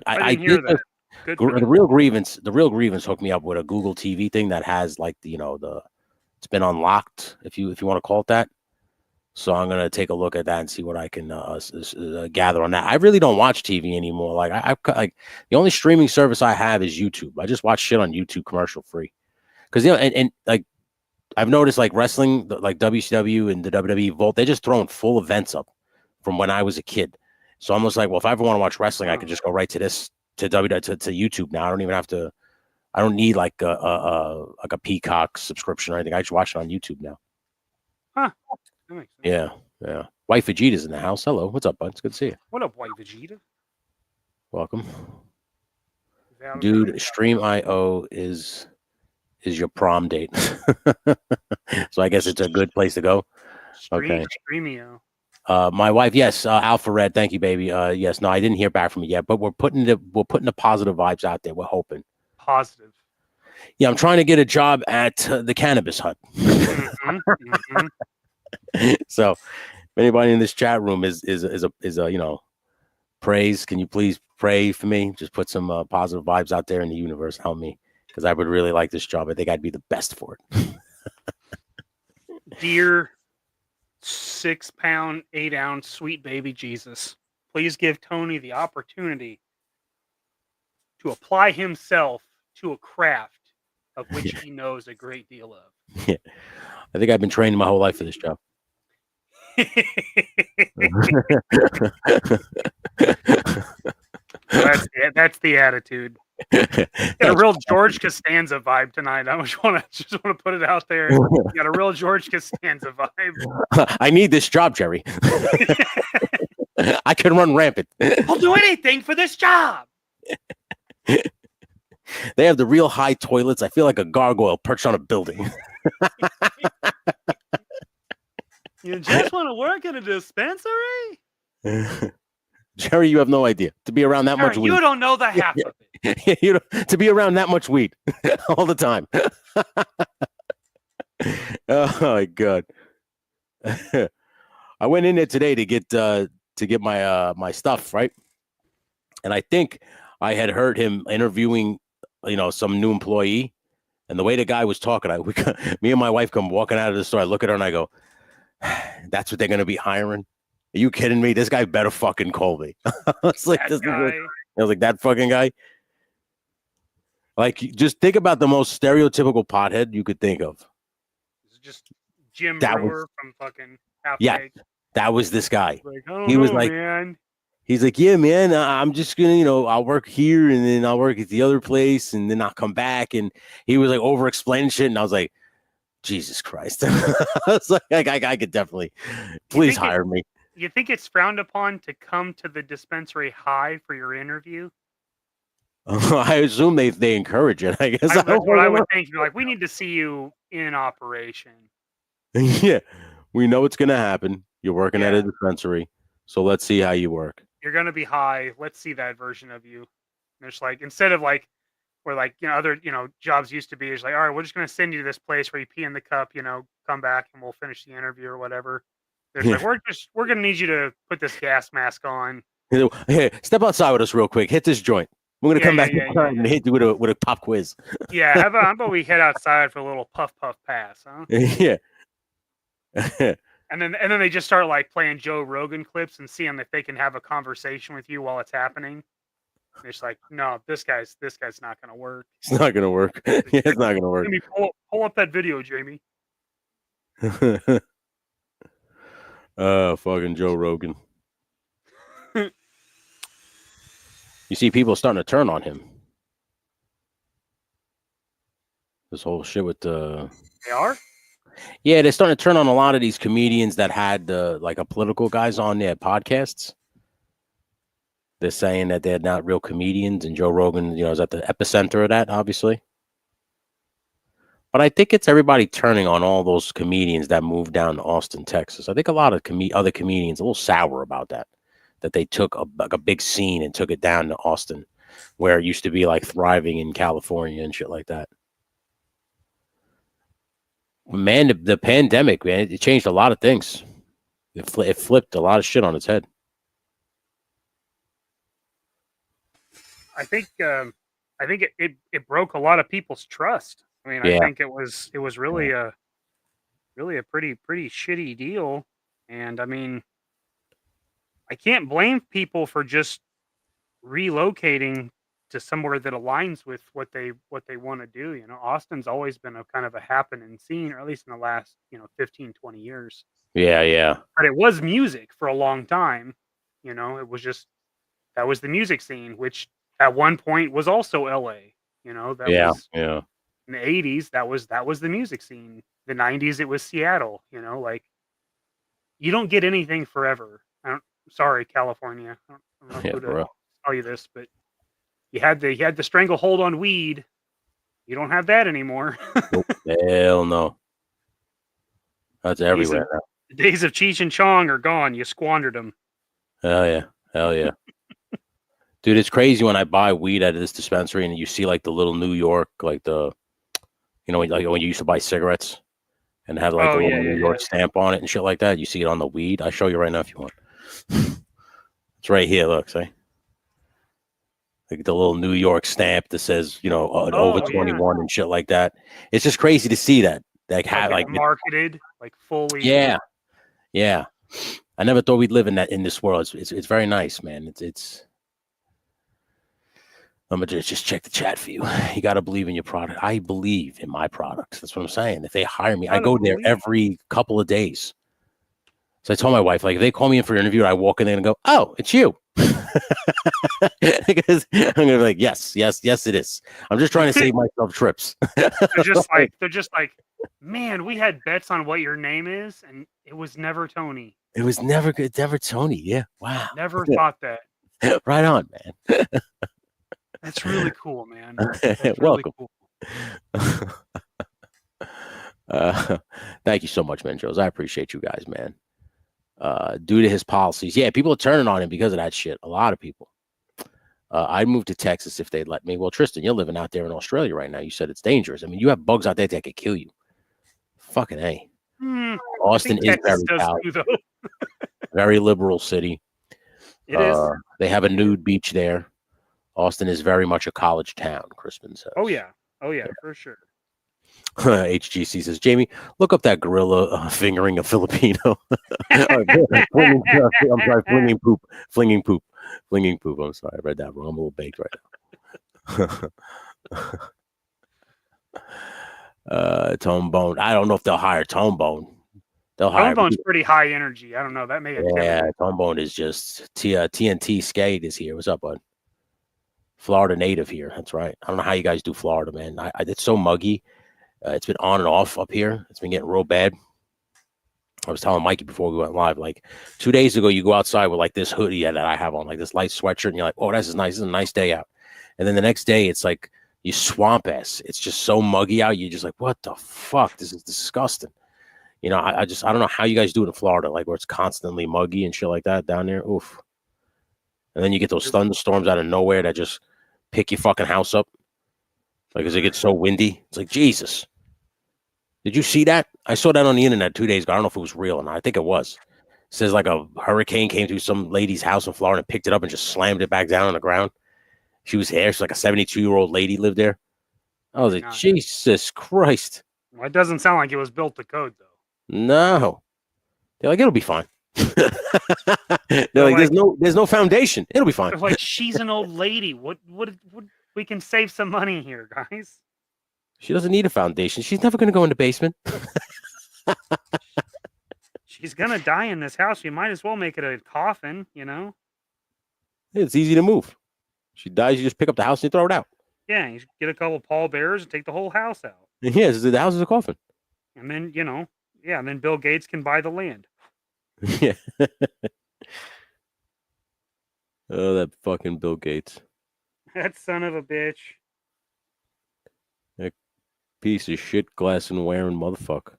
[SPEAKER 2] I didn't hear that. Good.
[SPEAKER 1] The real grievance hooked me up with a Google TV thing that has like it's been unlocked, if you want to call it that. So I'm gonna take a look at that and see what I can gather on that. I really don't watch TV anymore. Like I like the only streaming service I have is YouTube. I just watch shit on YouTube commercial free, because and like I've noticed like wrestling, like WCW and the WWE Vault, they're just throwing full events up from when I was a kid. So I'm just like, well, if I ever want to watch wrestling, I could just go right to YouTube now. I don't even have to. I don't need like a Peacock subscription or anything. I just watch it on YouTube now.
[SPEAKER 2] Huh.
[SPEAKER 1] Yeah. White Vegeta's in the house. Hello, what's up, bud? It's good to see you.
[SPEAKER 2] What up, White Vegeta?
[SPEAKER 1] Welcome, dude. Stream.io is your prom date, so I guess it's a good place to go. Okay.
[SPEAKER 2] Streamio.
[SPEAKER 1] My wife, yes, Alpha Red, thank you, baby. Yes, no, I didn't hear back from you yet, but we're putting the positive vibes out there. We're hoping.
[SPEAKER 2] Positive.
[SPEAKER 1] Yeah, I'm trying to get a job at the Cannabis Hut. So, if anybody in this chat room is a praise, can you please pray for me? Just put some positive vibes out there in the universe. Help me, because I would really like this job. I think I'd be the best for it.
[SPEAKER 2] Dear 6-pound, 8-ounce sweet baby Jesus, please give Tony the opportunity to apply himself to a craft of which he knows a great deal of.
[SPEAKER 1] Yeah, I think I've been training my whole life for this job.
[SPEAKER 2] That's the attitude. Got a real George Costanza vibe tonight. I just want to put it out there. You got a real George Costanza vibe.
[SPEAKER 1] I need this job, Jerry. I can run rampant.
[SPEAKER 2] I'll do anything for this job.
[SPEAKER 1] They have the real high toilets. I feel like a gargoyle perched on a building.
[SPEAKER 2] You just want to work in a dispensary?
[SPEAKER 1] Jerry, you have no idea. To be around that much weed.
[SPEAKER 2] You don't know the half of
[SPEAKER 1] it. To be around that much weed all the time. Oh my God. I went in there today to get my stuff, right? And I think I had heard him interviewing, some new employee, and the way the guy was talking, me and my wife come walking out of the store. I look at her and I go, "That's what they're gonna be hiring? Are you kidding me? This guy better fucking call me." I was like, that fucking guy. Like, just think about the most stereotypical pothead you could think of.
[SPEAKER 2] Just Jim Brewer from fucking Half Baked.
[SPEAKER 1] That was this guy.
[SPEAKER 2] He was like, man.
[SPEAKER 1] He's like, yeah, man, I'm just gonna, I'll work here and then I'll work at the other place and then I'll come back. And he was like over explaining shit, and I was like, Jesus Christ. I was like, I could definitely, please hire me.
[SPEAKER 2] You think it's frowned upon to come to the dispensary high for your interview?
[SPEAKER 1] I assume they encourage it, I guess.
[SPEAKER 2] That's what I would think. Like, we need to see you in operation.
[SPEAKER 1] Yeah, we know it's going to happen. You're working at a dispensary, so let's see how you work.
[SPEAKER 2] You're going to be high. Let's see that version of you. And it's like, instead of like, where like, other, jobs used to be, it's like, all right, we're just going to send you to this place where you pee in the cup, come back and we'll finish the interview or whatever. There's like, we're going to need you to put this gas mask on.
[SPEAKER 1] Hey, step outside with us real quick. Hit this joint. We're going to come back and hit you with a pop quiz.
[SPEAKER 2] Yeah. How about we head outside for a little puff pass, huh?
[SPEAKER 1] Yeah.
[SPEAKER 2] And then they just start like playing Joe Rogan clips and seeing if they can have a conversation with you while it's happening. And it's like, no, this guy's not going to work.
[SPEAKER 1] It's not going to work. Yeah, it's not going to work.
[SPEAKER 2] Jamie, pull up that video, Jamie.
[SPEAKER 1] Fucking Joe Rogan. You see, people starting to turn on him. This whole shit with the.
[SPEAKER 2] They are?
[SPEAKER 1] Yeah, they're starting to turn on a lot of these comedians that had like a political guys on their podcasts. They're saying that they're not real comedians, and Joe Rogan, is at the epicenter of that, obviously. But I think it's everybody turning on all those comedians that moved down to Austin, Texas. I think a lot of other comedians a little sour about that they took a big scene and took it down to Austin, where it used to be like thriving in California and shit like that. Man, the pandemic, man, it changed a lot of things. It flipped a lot of shit on its head.
[SPEAKER 2] I think I think it broke a lot of people's trust. I mean, I think it was really a pretty shitty deal. And I mean, I can't blame people for just relocating to somewhere that aligns with what they want to do. You know, Austin's always been a kind of a happening scene, or at least in the last, 15, 20 years.
[SPEAKER 1] Yeah.
[SPEAKER 2] But it was music for a long time. You know, it was just that was the music scene, which at one point was also LA. You know, that was in the 80s, that was the music scene. The 90s, it was Seattle, you know, like you don't get anything forever. Sorry, California. I don't know who to tell you this, but you had the stranglehold on weed. You don't have that anymore.
[SPEAKER 1] Nope. Hell no. That's everywhere now.
[SPEAKER 2] The days of Cheech and Chong are gone. You squandered them.
[SPEAKER 1] Hell yeah. Dude, it's crazy when I buy weed out of this dispensary and you see like the little New York, like the, when you used to buy cigarettes and have like the little New York stamp on it and shit like that. You see it on the weed. I'll show you right now if you want. It's right here. Look, see? Like the little New York stamp that says, over 21 and shit like that. It's just crazy to see that. Like
[SPEAKER 2] marketed, like fully.
[SPEAKER 1] Yeah. I never thought we'd live in this world. It's very nice, man. I'm gonna just check the chat for you. You got to believe in your product. I believe in my products. That's what I'm saying. If they hire me, I go there every couple of days. So I told my wife, like, if they call me in for an interview, I walk in there and go, "Oh, it's you." Because I'm gonna be like, yes, it is. I'm just trying to save myself trips.
[SPEAKER 2] they're just like, man, we had bets on what your name is, and it was never Tony.
[SPEAKER 1] It was never good. Never Tony. Yeah. Wow.
[SPEAKER 2] Never thought that.
[SPEAKER 1] Right on, man.
[SPEAKER 2] That's really cool, man.
[SPEAKER 1] Welcome. Really cool. Thank you so much, man, Joes. I appreciate you guys, man. Due to his policies, people are turning on him because of that shit. A lot of people. I'd move to Texas if they'd let me. Well, Tristan, you're living out there in Australia right now. You said it's dangerous. I mean, you have bugs out there that could kill you. Fucking A. Austin is very very liberal city.
[SPEAKER 2] It is.
[SPEAKER 1] They have a nude beach there. Austin is very much a college town, Crispin says.
[SPEAKER 2] Oh, yeah, for sure.
[SPEAKER 1] HGC says, Jamie, look up that gorilla fingering a Filipino. I'm sorry, flinging poop. I'm sorry, I read that wrong. I'm a little baked right now. Tone Bone. I don't know if they'll hire Tone Bone.
[SPEAKER 2] Tone Bone's pretty high energy. I don't know. That may have
[SPEAKER 1] Tone Bone is just TNT Skate is here. What's up, bud? Florida native here. That's right. I don't know how you guys do Florida, man. It's so muggy. It's been on and off up here. It's been getting real bad. I was telling Mikey before we went live, like 2 days ago, you go outside with like this hoodie that I have on, like this light sweatshirt, and you're like, oh, this is nice. This is a nice day out. And then the next day, it's like you swamp ass. It's just so muggy out. You're just like, what the fuck? This is disgusting. I don't know how you guys do it in Florida, like where it's constantly muggy and shit like that down there. Oof. And then you get those thunderstorms out of nowhere that just pick your fucking house up. Like, as it gets so windy. It's like, Jesus. Did you see that? I saw that on the internet 2 days ago. I don't know if it was real or not. I think it was. It says like a hurricane came through some lady's house in Florida and picked it up and just slammed it back down on the ground. She was here. She's like a 72-year-old lady lived there. I was like, Jesus Christ.
[SPEAKER 2] Well, it doesn't sound like it was built to code, though.
[SPEAKER 1] No. They're like, it'll be fine. They're like, there's no foundation. It'll be fine.
[SPEAKER 2] They're like, she's an old lady. What we can save some money here, guys.
[SPEAKER 1] She doesn't need a foundation. She's never going to go in the basement.
[SPEAKER 2] She's going to die in this house. You might as well make it a coffin,
[SPEAKER 1] It's easy to move. She dies, you just pick up the house and you throw it out.
[SPEAKER 2] Yeah, you get a couple of pallbearers and take the whole house out.
[SPEAKER 1] Yeah, the house is a coffin.
[SPEAKER 2] And then, and then Bill Gates can buy the land.
[SPEAKER 1] Yeah. Oh, that fucking Bill Gates.
[SPEAKER 2] That son of a bitch.
[SPEAKER 1] That piece of shit glass and wearing motherfucker.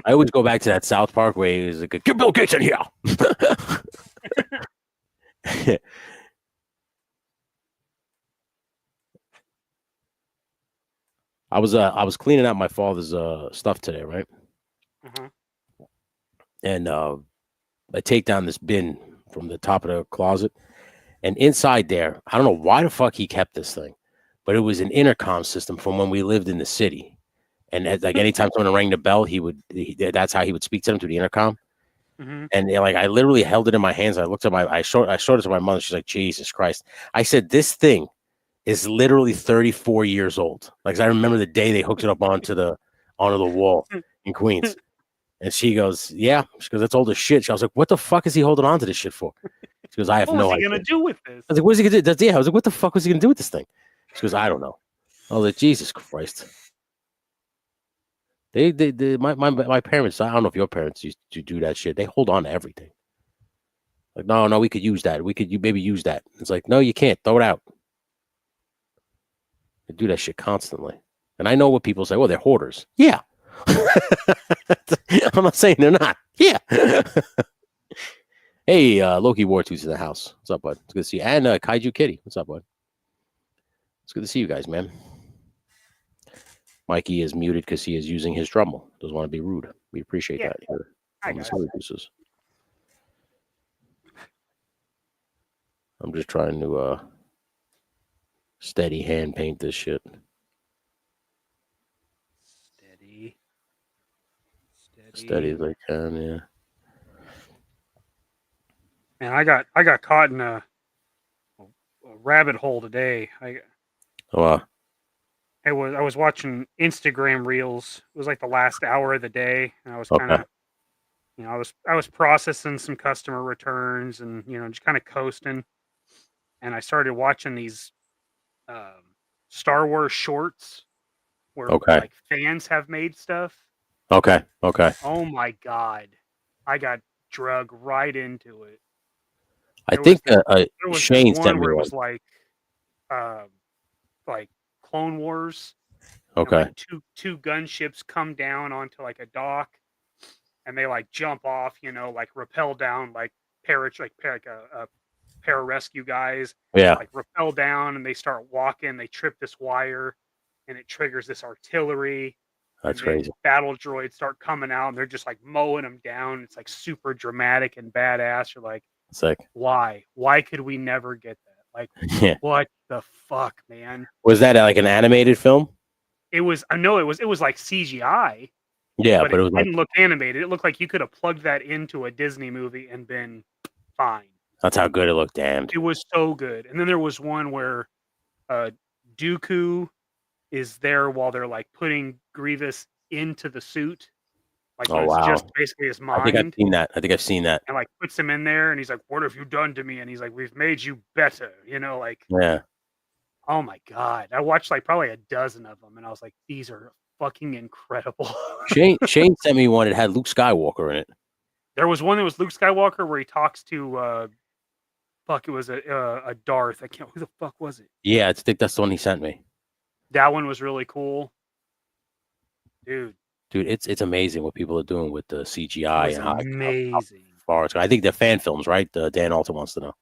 [SPEAKER 1] I always go back to that South Park where he was like, get Bill Gates in here. I was cleaning out my father's stuff today, right?
[SPEAKER 2] Uh-huh.
[SPEAKER 1] And I take down this bin from the top of the closet, And inside there, I don't know why the fuck he kept this thing, but it was an intercom system from when we lived in the city. And like anytime someone rang the bell, that's how he would speak to them through the intercom.
[SPEAKER 2] Mm-hmm.
[SPEAKER 1] And like I literally held it in my hands. I looked at I showed it to my mother. She's like, Jesus Christ. I said, this thing is literally 34 years old. Like, I remember the day they hooked it up onto the wall in Queens. And she goes, yeah. She goes, that's old as shit. I was like, what the fuck is he holding on to this shit for? She goes, I have no idea.
[SPEAKER 2] What is he going to do with this?
[SPEAKER 1] I was like, what is he going to do? Yeah, I was like, what the fuck was he going to do with this thing? She goes, I don't know. I was like, Jesus Christ. My parents, I don't know if your parents used to do that shit. They hold on to everything. Like, no, we could use that. We could maybe use that. It's like, no, you can't. Throw it out. They do that shit constantly. And I know what people say, well, they're hoarders. Yeah. I'm not saying they're not. Yeah. Hey, Loki War 2's in the house. What's up, bud? It's good to see you. And Kaiju Kitty. What's up, bud? It's good to see you guys, man. Mikey is muted because he is using his Dremel. Doesn't want to be rude. We appreciate that here. I'm just trying to steady hand paint this shit. Steady as I can, yeah.
[SPEAKER 2] And I got caught in a rabbit hole today. I was watching Instagram reels. It was like the last hour of the day, and I was kind of, I was processing some customer returns and just kind of coasting. And I started watching these Star Wars shorts where like fans have made stuff.
[SPEAKER 1] Okay.
[SPEAKER 2] Oh my God, I got drug right into it.
[SPEAKER 1] I think Shane sent me
[SPEAKER 2] where it was like Clone Wars.
[SPEAKER 1] Okay.
[SPEAKER 2] Like two gunships come down onto like a dock, and they like jump off, like rappel down, like a pararescue guys.
[SPEAKER 1] Yeah.
[SPEAKER 2] Like rappel down, and they start walking. They trip this wire, and it triggers this artillery.
[SPEAKER 1] That's crazy.
[SPEAKER 2] Battle droids start coming out, and they're just like mowing them down. It's like super dramatic and badass. You're like,
[SPEAKER 1] sick.
[SPEAKER 2] Why could we never get that? Like, what the fuck, man? Was
[SPEAKER 1] that like an animated film?
[SPEAKER 2] It was. I know it was like CGI.
[SPEAKER 1] Yeah,
[SPEAKER 2] but it didn't look animated. It looked like you could have plugged that into a Disney movie and been fine.
[SPEAKER 1] That's how good it looked. Damned.
[SPEAKER 2] It was so good. And then there was one where Dooku is there while they're like putting Grievous into the suit. Like, it's just basically his mind.
[SPEAKER 1] I think I've seen that.
[SPEAKER 2] And like puts him in there, and he's like, "What have you done to me?" And he's like, "We've made you better." Like,
[SPEAKER 1] yeah.
[SPEAKER 2] Oh my God! I watched like probably a dozen of them, and I was like, "These are fucking incredible."
[SPEAKER 1] Shane sent me one. It had Luke Skywalker in it.
[SPEAKER 2] There was one that was Luke Skywalker where he talks to it was a Darth. I can't. Who the fuck was it?
[SPEAKER 1] Yeah, I think that's the one he sent me.
[SPEAKER 2] That one was really cool, dude.
[SPEAKER 1] It's amazing what people are doing with the CGI and how far it's going. I think they're fan films, right? Dan Alton wants to know.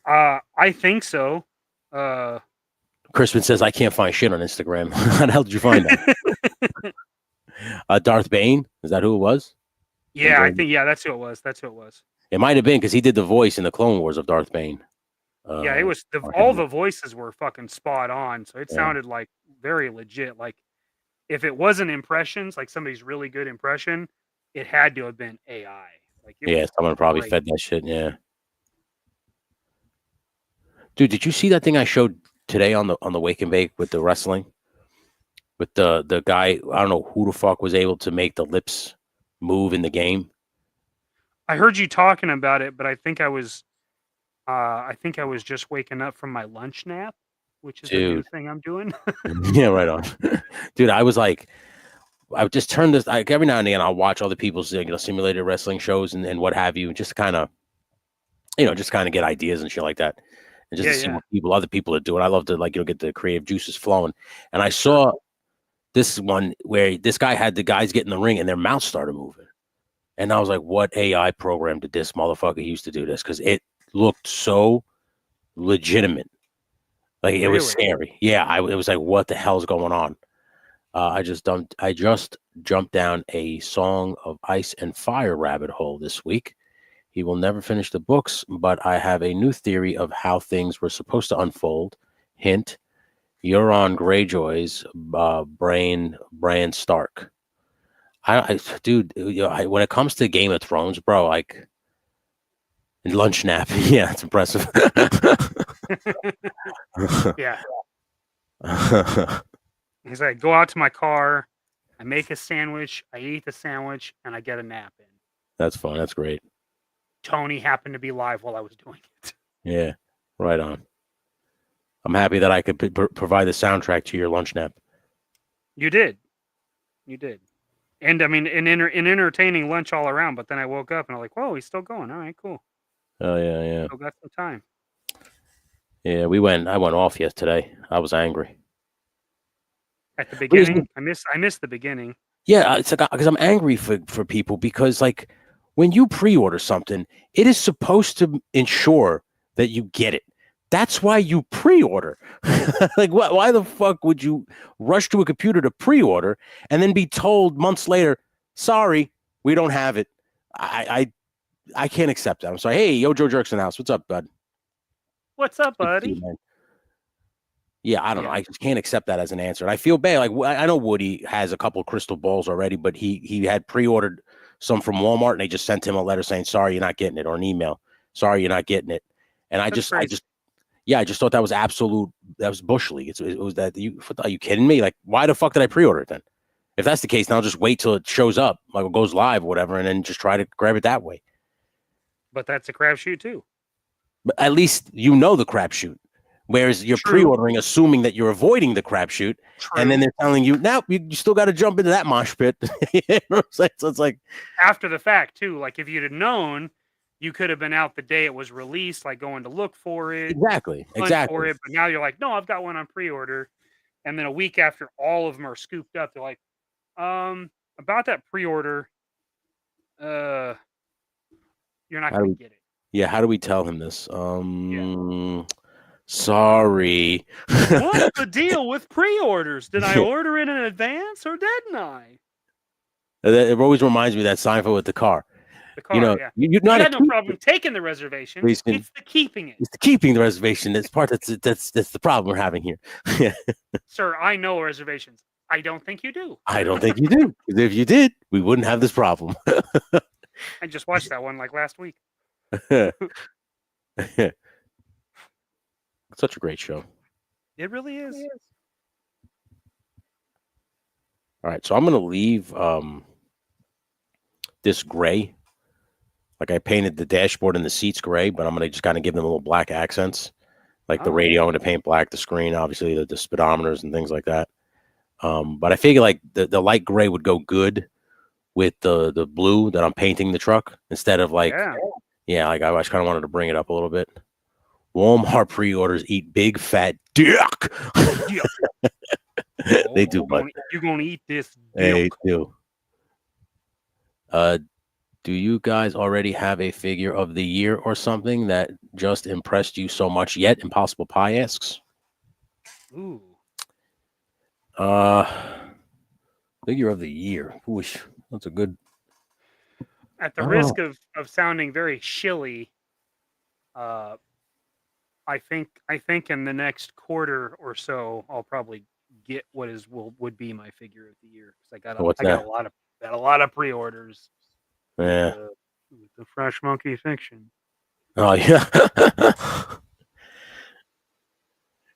[SPEAKER 2] I think so.
[SPEAKER 1] Crispin says I can't find shit on Instagram. How the hell did you find that? Darth Bane, is that who it was?
[SPEAKER 2] Yeah, I think that's who it was.
[SPEAKER 1] It might have been because he did the voice in the Clone Wars of Darth Bane.
[SPEAKER 2] Yeah, it was all the voices were fucking spot on, so it sounded like very legit. Like, if it wasn't impressions, like somebody's really good impression, it had to have been AI. Like,
[SPEAKER 1] someone probably fed that shit. Yeah, dude, did you see that thing I showed today on the Wake and Bake with the wrestling? With the guy, I don't know who the fuck was able to make the lips move in the game.
[SPEAKER 2] I heard you talking about it, but I think I was just waking up from my lunch nap, which is the new thing I'm doing.
[SPEAKER 1] Yeah, right on. Dude, I was like, I would just turn this, like, every now and again I'll watch other people's simulated wrestling shows and what have you, and just kind of get ideas and shit like that, and just to see what other people are doing. I love to get the creative juices flowing. And I saw this one where this guy had the guys get in the ring and their mouths started moving, and I was like, what AI program did this motherfucker use to do this? Because it looked so legitimate. Like, it was scary. Yeah, it was like, what the hell's going on? I just jumped down a Song of Ice and Fire rabbit hole this week. He will never finish the books, but I have a new theory of how things were supposed to unfold. Hint, Euron Greyjoy's Bran Stark. Dude, when it comes to Game of Thrones, bro, like lunch nap, yeah, it's impressive.
[SPEAKER 2] Yeah. He's like, go out to my car, I make a sandwich, I eat the sandwich, and I get a nap in.
[SPEAKER 1] That's fun. That's great.
[SPEAKER 2] Tony happened to be live while I was doing it.
[SPEAKER 1] Yeah, right on. I'm happy that I could provide the soundtrack to your lunch nap.
[SPEAKER 2] You did. And I mean, an entertaining lunch all around. But then I woke up and I'm like, whoa, he's still going. All right, cool.
[SPEAKER 1] Oh yeah.
[SPEAKER 2] Still got some time.
[SPEAKER 1] Yeah, I went off yesterday. I was angry.
[SPEAKER 2] At the beginning, I missed the beginning.
[SPEAKER 1] Yeah, it's like because I'm angry for people because like when you pre-order something, it is supposed to ensure that you get it. That's why you pre-order. Like, why the fuck would you rush to a computer to pre-order and then be told months later, sorry, we don't have it? I can't accept that. I'm sorry. Hey, Yo Joe Jerks in the house. What's up, bud?
[SPEAKER 2] What's up, buddy?
[SPEAKER 1] Yeah, I don't know. I just can't accept that as an answer. And I feel bad. Like, I know Woody has a couple crystal balls already, but he had pre-ordered some from Walmart and they just sent him a letter saying, sorry, you're not getting it, or an email. Sorry, you're not getting it. And I just thought that was that was bush league. It was that are you kidding me? Like, why the fuck did I pre-order it then? If that's the case, then I'll just wait till it shows up, like it goes live or whatever, and then just try to grab it that way.
[SPEAKER 2] But that's a crapshoot too.
[SPEAKER 1] But at least you know the crapshoot. Whereas you're pre-ordering, assuming that you're avoiding the crapshoot, and then they're telling you, now you still got to jump into that mosh pit. So it's like
[SPEAKER 2] after the fact too. Like if you'd have known, you could have been out the day it was released, like going to look for it.
[SPEAKER 1] Exactly.
[SPEAKER 2] For it, but now you're like, no, I've got one on pre-order, and then a week after, all of them are scooped up. They're like, about that pre-order, you're not going to get it.
[SPEAKER 1] Yeah. How do we tell him this? Sorry.
[SPEAKER 2] What's the deal with pre-orders? Did I order it in advance or didn't I?
[SPEAKER 1] It always reminds me of that Seinfeld with the car.
[SPEAKER 2] The car,
[SPEAKER 1] you're not
[SPEAKER 2] had no problem taking the reservation. It's the keeping it.
[SPEAKER 1] It's the keeping the reservation. That's the problem we're having here.
[SPEAKER 2] Sir, I know reservations. I don't think you do.
[SPEAKER 1] I don't think you do. Because if you did, we wouldn't have this problem.
[SPEAKER 2] I just watched that one like last week.
[SPEAKER 1] Such a great show.
[SPEAKER 2] It really is.
[SPEAKER 1] All right, so I'm going to leave this gray. Like I painted the dashboard and the seats gray, but I'm going to just kind of give them little black accents. Like the radio, I'm going to paint black, the screen, obviously the speedometers and things like that. But I figure like the light gray would go good with the blue that I'm painting the truck instead of like, like I just kind of wanted to bring it up a little bit. Walmart pre-orders eat big fat dick. They do, but
[SPEAKER 2] you're gonna eat this
[SPEAKER 1] dick. They do. Do you guys already have a figure of the year or something that just impressed you so much yet? Impossible Pie asks.
[SPEAKER 2] Ooh.
[SPEAKER 1] Figure of the year. Whoosh. That's a good.
[SPEAKER 2] At the risk of sounding very shilly, I think in the next quarter or so I'll probably get what would be my figure of the year, because I got a lot of pre-orders.
[SPEAKER 1] Yeah,
[SPEAKER 2] with the Fresh Monkey Fiction.
[SPEAKER 1] Oh yeah,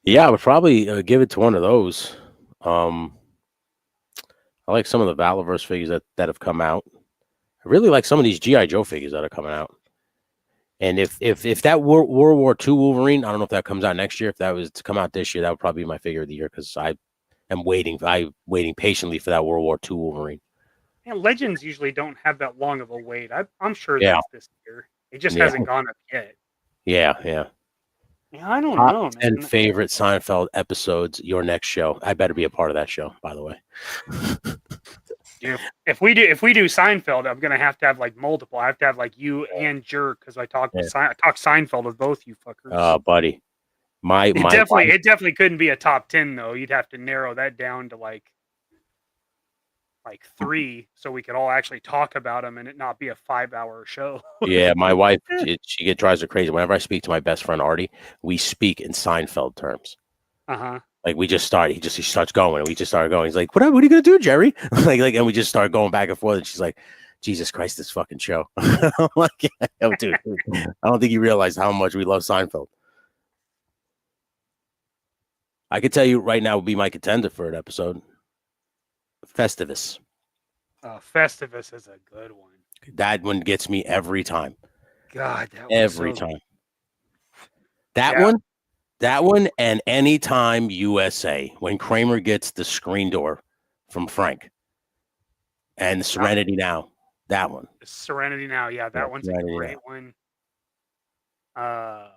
[SPEAKER 1] yeah. I would probably give it to one of those. I like some of the Valaverse figures that have come out. I really like some of these GI Joe figures that are coming out. And if that World War II Wolverine, I don't know if that comes out next year. If that was to come out this year, that would probably be my figure of the year, because I am waiting patiently for that World War II Wolverine.
[SPEAKER 2] And Legends usually don't have that long of a wait. I'm sure that's this year. It just hasn't gone up yet.
[SPEAKER 1] Yeah.
[SPEAKER 2] I don't know.
[SPEAKER 1] And favorite Seinfeld episodes, your next show. I better be a part of that show, by the way.
[SPEAKER 2] If we do Seinfeld, I'm gonna have to have like multiple. I have to have like you and Jerk, because I talk Seinfeld with both you fuckers.
[SPEAKER 1] Oh, buddy,
[SPEAKER 2] it definitely couldn't be a top 10 though. You'd have to narrow that down to like like 3 so we could all actually talk about them and it not be a 5-hour show.
[SPEAKER 1] Yeah, my wife, she drives her crazy. Whenever I speak to my best friend Artie, we speak in Seinfeld terms. Like we just start, he starts going, and we just started going. He's like, "What are you gonna do, Jerry?" and we just start going back and forth. And she's like, "Jesus Christ, this fucking show!" I'm like, "Oh, dude, I don't think you realize how much we love Seinfeld." I could tell you right now would be my contender for an episode. Festivus.
[SPEAKER 2] Festivus is a good one.
[SPEAKER 1] That one gets me every time.
[SPEAKER 2] God, that
[SPEAKER 1] every time. That one, and Anytime USA when Kramer gets the screen door from Frank, and Serenity Now. That one.
[SPEAKER 2] Serenity Now, yeah, that one's a great one. Man,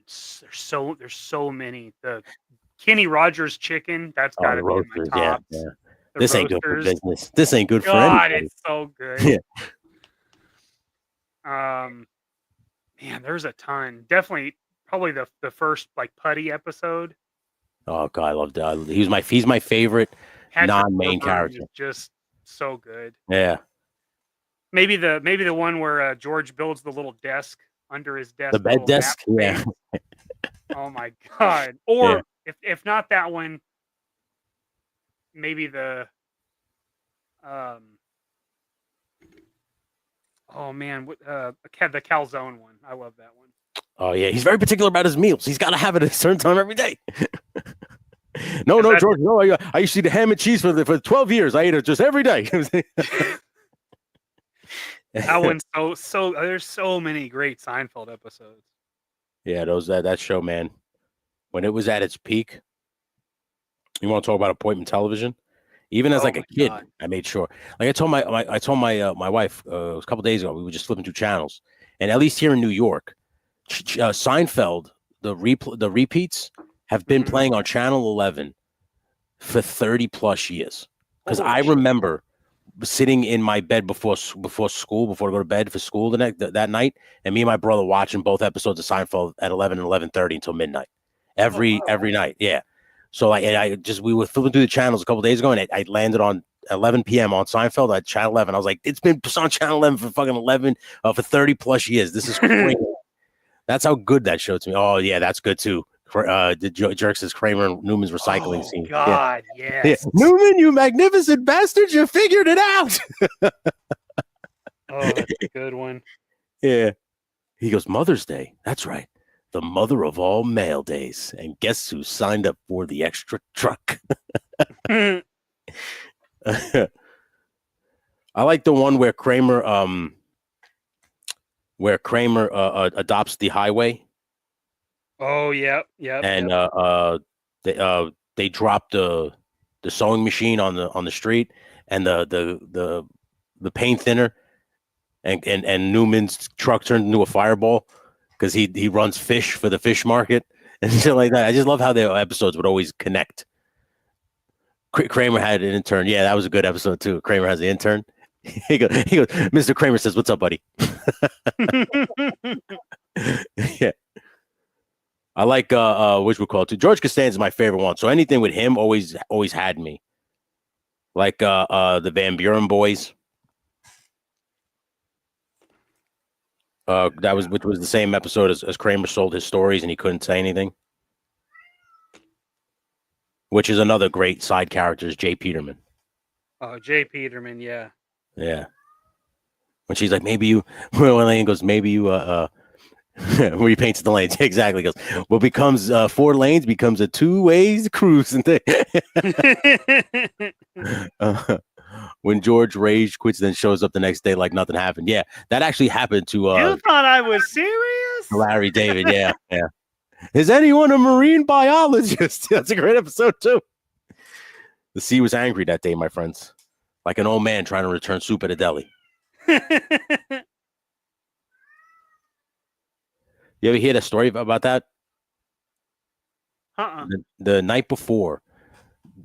[SPEAKER 2] there's so many. The Kenny Rogers chicken, that's got to be in my tops.
[SPEAKER 1] Yeah. This ain't good for business. This ain't good for anybody.
[SPEAKER 2] It's so good. Yeah. Man, there's a ton. Definitely, probably the first like Putty episode.
[SPEAKER 1] Oh God, I love that. He's my favorite non-main character.
[SPEAKER 2] Just so good.
[SPEAKER 1] Yeah.
[SPEAKER 2] Maybe the one where George builds the little desk under his desk.
[SPEAKER 1] The bed desk. Yeah.
[SPEAKER 2] Oh my God. Or if not that one, maybe the oh man, the calzone one. I love that one.
[SPEAKER 1] Oh yeah, he's very particular about his meals. He's got to have it at a certain time every day. No, George. No, I used to eat the ham and cheese for 12 years. I ate it just every day.
[SPEAKER 2] That one's so. There's so many great Seinfeld episodes.
[SPEAKER 1] Yeah, that show, man. When it was at its peak, you want to talk about appointment television? Even as like a kid, God. I made sure. Like I told my wife it was a couple days ago. We were just flipping through channels, and at least here in New York, Seinfeld, the repeats have been playing on Channel 11 for 30 plus years. Because I remember sitting in my bed before school, before I go to bed for school that night, and me and my brother watching both episodes of Seinfeld at 11 and 11:30 until midnight, every night. Yeah. So we were flipping through the channels a couple days ago, and I landed on 11 p.m. on Seinfeld at Channel 11. I was like, it's been on Channel 11 for fucking for 30 plus years. This is crazy. That's how good that show to me. Oh yeah, that's good too. The Jerks' Kramer and Newman's recycling scene.
[SPEAKER 2] God, yes.
[SPEAKER 1] Newman, you magnificent bastard, you figured it out.
[SPEAKER 2] Oh, that's a good one.
[SPEAKER 1] Yeah. He goes, Mother's Day. That's right. The mother of all male days. And guess who signed up for the extra truck? I like the one where Kramer adopts the highway.
[SPEAKER 2] Oh yeah.
[SPEAKER 1] And they drop the sewing machine on the street and the paint thinner, and Newman's truck turned into a fireball because he runs fish for the fish market and shit like that. I just love how the episodes would always connect. Kramer had an intern. Yeah, that was a good episode too. Kramer has an intern. He goes, Mr. Kramer says, "What's up, buddy?" Yeah. I like which we call it too. George Costanza is my favorite one. So anything with him always had me. Like the Van Buren boys. Which was the same episode as Kramer sold his stories and he couldn't say anything. Which is another great side character is Jay Peterman.
[SPEAKER 2] Oh, Jay Peterman, yeah.
[SPEAKER 1] Yeah. When she's like, maybe you when Elaine goes, maybe you where he paints the lanes. Exactly. He goes, well, becomes 4 lanes becomes a 2-way cruise. And when George rage quits, then shows up the next day like nothing happened. Yeah, that actually happened to.
[SPEAKER 2] You thought I was serious?
[SPEAKER 1] Larry David. Yeah. Is anyone a marine biologist? That's a great episode too. The sea was angry that day, my friends, like an old man trying to return soup at a deli. You ever hear the story about that? The night before,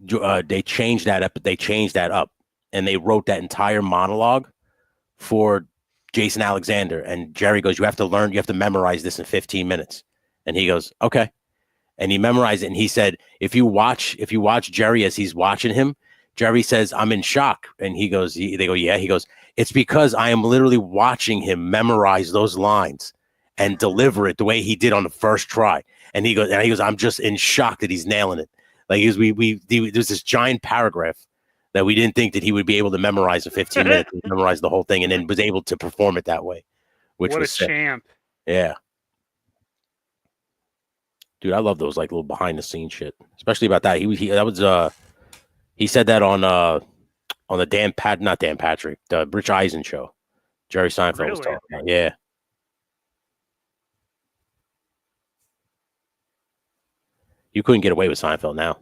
[SPEAKER 1] they changed that up. They changed that up, and they wrote that entire monologue for Jason Alexander. And Jerry goes, "You have to memorize this in 15 minutes." And he goes, "Okay." And he memorized it. And he said, if you watch Jerry as he's watching him, Jerry says, I'm in shock. And he goes, they go, yeah. He goes, it's because I am literally watching him memorize those lines and deliver it the way he did on the first try. And he goes, I'm just in shock that he's nailing it. Like, there's this giant paragraph that we didn't think that he would be able to memorize in 15 minutes, memorize the whole thing, and then was able to perform it that way. Which
[SPEAKER 2] what
[SPEAKER 1] was
[SPEAKER 2] a
[SPEAKER 1] sick.
[SPEAKER 2] champ.
[SPEAKER 1] Yeah. Dude, I love those like little behind the scenes shit, especially about that. He said that on the not Dan Patrick, the Rich Eisen show. Jerry Seinfeld was talking about. Yeah. You couldn't get away with Seinfeld now.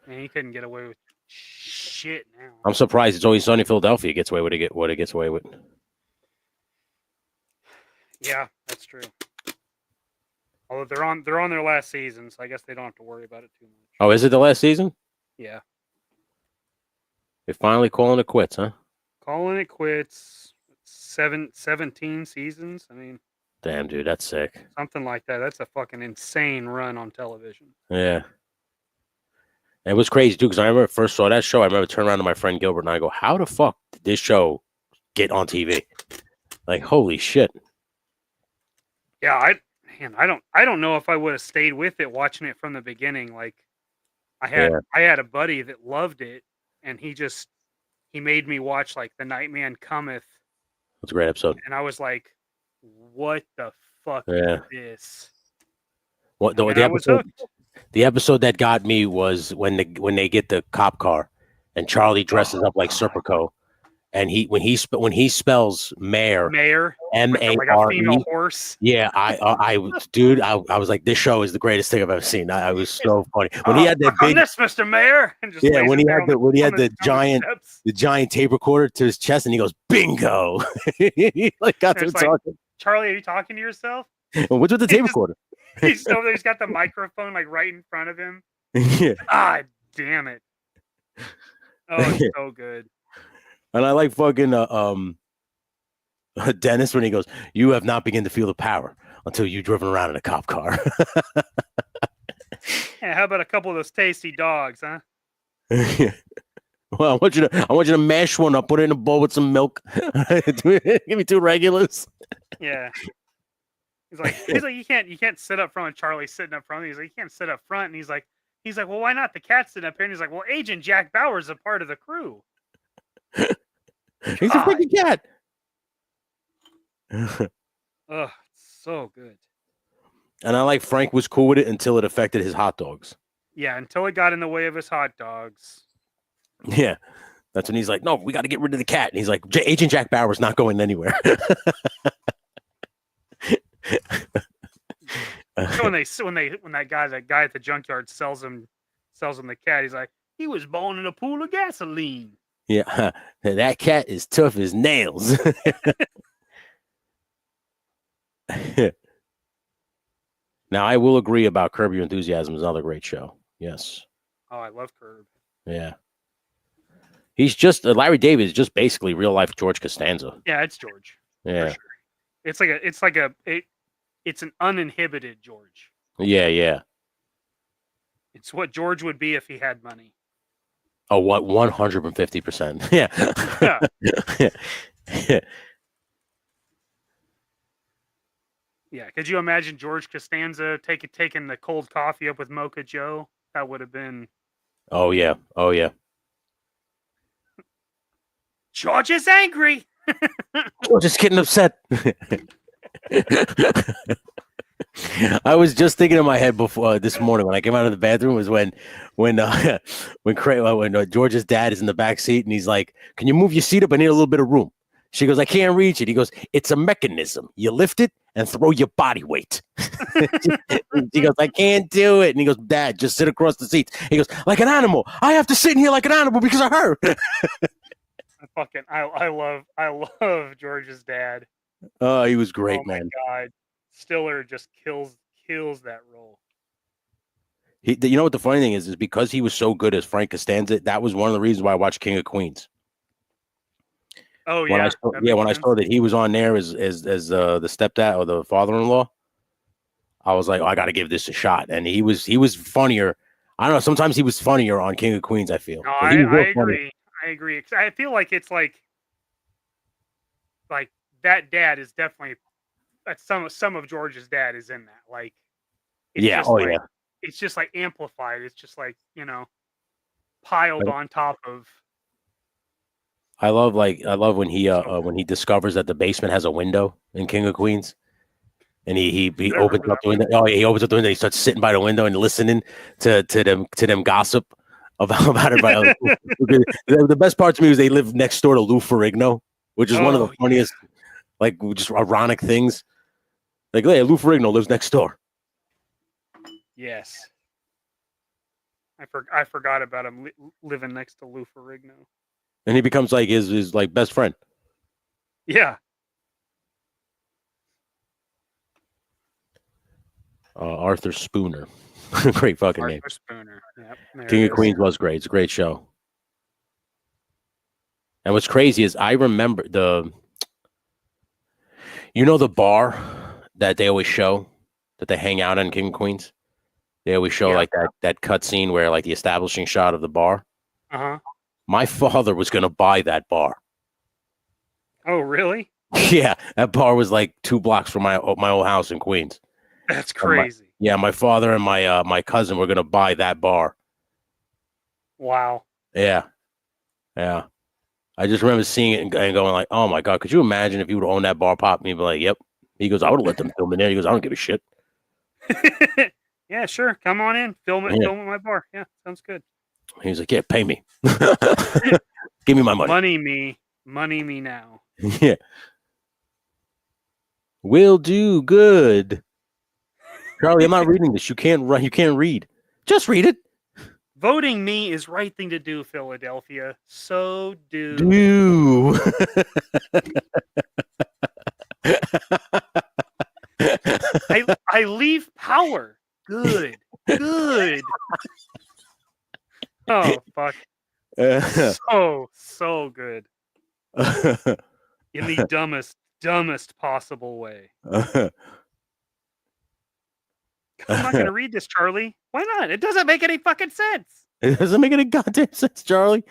[SPEAKER 2] Man, you couldn't get away with shit now.
[SPEAKER 1] I'm surprised It's Always Sunny in Philadelphia gets away with what it gets away with.
[SPEAKER 2] Yeah, that's true. Although they're on their last season, so I guess they don't have to worry about it too much.
[SPEAKER 1] Oh, is it the last season?
[SPEAKER 2] Yeah.
[SPEAKER 1] They're finally calling it quits, huh?
[SPEAKER 2] Calling it quits. 17 seasons. I mean,
[SPEAKER 1] damn, dude, that's sick.
[SPEAKER 2] Something like that. That's a fucking insane run on television.
[SPEAKER 1] Yeah. It was crazy, too, because I remember first saw that show. I remember turning around to my friend Gilbert and I go, how the fuck did this show get on TV? Like, holy shit.
[SPEAKER 2] Yeah, I don't know if I would have stayed with it watching it from the beginning. Like, I had a buddy that loved it, and he made me watch like The Nightman Cometh.
[SPEAKER 1] That's a great episode.
[SPEAKER 2] And I was like, what the fuck is this?
[SPEAKER 1] What the episode that got me was when they get the cop car and Charlie dresses up like Serpico, and when he spells mayor M-A-R-E,
[SPEAKER 2] like a female horse.
[SPEAKER 1] Yeah, I was like, this show is the greatest thing I've ever seen. I was so funny when he had that big
[SPEAKER 2] Mr. Mayor, and just
[SPEAKER 1] when he had the giant tape recorder to his chest and he goes bingo. He like got to talking.
[SPEAKER 2] Charlie, are you talking to yourself?
[SPEAKER 1] What's with the tape recorder?
[SPEAKER 2] He's over there. He's got the microphone like right in front of him.
[SPEAKER 1] Yeah.
[SPEAKER 2] Ah, damn it. Oh, it's so good.
[SPEAKER 1] And I like fucking Dennis when he goes, "You have not begun to feel the power until you've driven around in a cop car."
[SPEAKER 2] Yeah, how about a couple of those tasty dogs, huh?
[SPEAKER 1] Yeah. Well, I want you to mash one up, put it in a bowl with some milk. Give me 2 regulars.
[SPEAKER 2] Yeah. He's like, you can't sit up front. Charlie's sitting up front. He's like, you can't sit up front. And he's like, well, why not? The cat's sitting up here. And he's like, well, Agent Jack Bauer's a part of the crew.
[SPEAKER 1] He's a freaking cat.
[SPEAKER 2] Ugh, so good.
[SPEAKER 1] And I like Frank was cool with it until it affected his hot dogs.
[SPEAKER 2] Yeah, until it got in the way of his hot dogs.
[SPEAKER 1] Yeah. That's when he's like, no, we got to get rid of the cat. And he's like, Agent Jack Bauer's not going anywhere.
[SPEAKER 2] when that guy at the junkyard sells him the cat, he's like, he was born in a pool of gasoline.
[SPEAKER 1] Yeah, that cat is tough as nails. Now, I will agree about Curb Your Enthusiasm is another great show. Yes. Oh,
[SPEAKER 2] I love Curb.
[SPEAKER 1] Yeah. He's just Larry David is just basically real life George Costanza.
[SPEAKER 2] Yeah, it's George.
[SPEAKER 1] Yeah.
[SPEAKER 2] For sure. It's an uninhibited George.
[SPEAKER 1] Yeah, yeah.
[SPEAKER 2] It's what George would be if he had money.
[SPEAKER 1] Oh, what 150%. Yeah. Yeah.
[SPEAKER 2] Yeah. Could you imagine George Costanza taking the cold coffee up with Mocha Joe? That would have been.
[SPEAKER 1] Oh yeah. Oh yeah.
[SPEAKER 2] George is angry.
[SPEAKER 1] George is getting upset. I was just thinking in my head before this morning when I came out of the bathroom was when George's dad is in the back seat and he's like, "Can you move your seat up? I need a little bit of room." She goes, "I can't reach it." He goes, "It's a mechanism. You lift it and throw your body weight." She goes, "I can't do it." And he goes, "Dad, just sit across the seats." He goes, "Like an animal. I have to sit in here like an animal because of her."
[SPEAKER 2] I love George's dad.
[SPEAKER 1] Oh, he was great, man.
[SPEAKER 2] Oh my God. Stiller just kills that role.
[SPEAKER 1] You know what the funny thing is because he was so good as Frank Costanza, that was one of the reasons why I watched King of Queens.
[SPEAKER 2] Oh yeah.
[SPEAKER 1] When I saw that he was on there as the stepdad or the father-in-law, I was like, oh, I got to give this a shot. And he was funnier. I don't know. Sometimes he was funnier on King of Queens, I feel.
[SPEAKER 2] No,
[SPEAKER 1] He was
[SPEAKER 2] I
[SPEAKER 1] real funny.
[SPEAKER 2] agree. I agree. I feel like it's like that dad is definitely some of George's dad is in that. Like, it's
[SPEAKER 1] Yeah.
[SPEAKER 2] just
[SPEAKER 1] Oh,
[SPEAKER 2] like
[SPEAKER 1] yeah.
[SPEAKER 2] it's just like amplified. It's just like, piled on top of.
[SPEAKER 1] I love when he discovers that the basement has a window in King of Queens, and he opens up the window. Oh, he opens up the window. He starts sitting by the window and listening to them gossip about everybody. The best part to me was they live next door to Lou Ferrigno, which is one of the funniest, like, just ironic things. Like, yeah, Lou Ferrigno lives next door.
[SPEAKER 2] Yes. I forgot about him living next to Lou Ferrigno.
[SPEAKER 1] And he becomes like his like best friend.
[SPEAKER 2] Yeah.
[SPEAKER 1] Arthur Spooner. Great fucking name.
[SPEAKER 2] Arthur Spooner. Yep,
[SPEAKER 1] King of Queens was great. It's a great show. And what's crazy is I remember the bar that they always show that they hang out in King of Queens. They always show like that cut scene where like the establishing shot of the bar.
[SPEAKER 2] Uh-huh.
[SPEAKER 1] My father was going to buy that bar.
[SPEAKER 2] Oh, really?
[SPEAKER 1] Yeah, that bar was like 2 blocks from my old house in Queens.
[SPEAKER 2] That's crazy.
[SPEAKER 1] My father and my cousin were going to buy that bar.
[SPEAKER 2] Wow.
[SPEAKER 1] Yeah. Yeah. I just remember seeing it and going like, oh my God, could you imagine if you would own that bar, Pop? And he'd be like, yep. He goes, I would have let them film in there. He goes, I don't give a shit.
[SPEAKER 2] Yeah, sure. Come on in. Film at my bar. Yeah, sounds good.
[SPEAKER 1] He was like, yeah, pay me. Give me my money.
[SPEAKER 2] Money me now.
[SPEAKER 1] Yeah. Will do good. Charlie, I'm not reading this. You can't read. Just read it.
[SPEAKER 2] Voting me is right thing to do, Philadelphia. So do. I leave power. Good. Oh, fuck. So good. In the dumbest possible way. I'm not going to read this, Charlie. Why not? It doesn't make any fucking sense.
[SPEAKER 1] It doesn't make any goddamn sense, Charlie.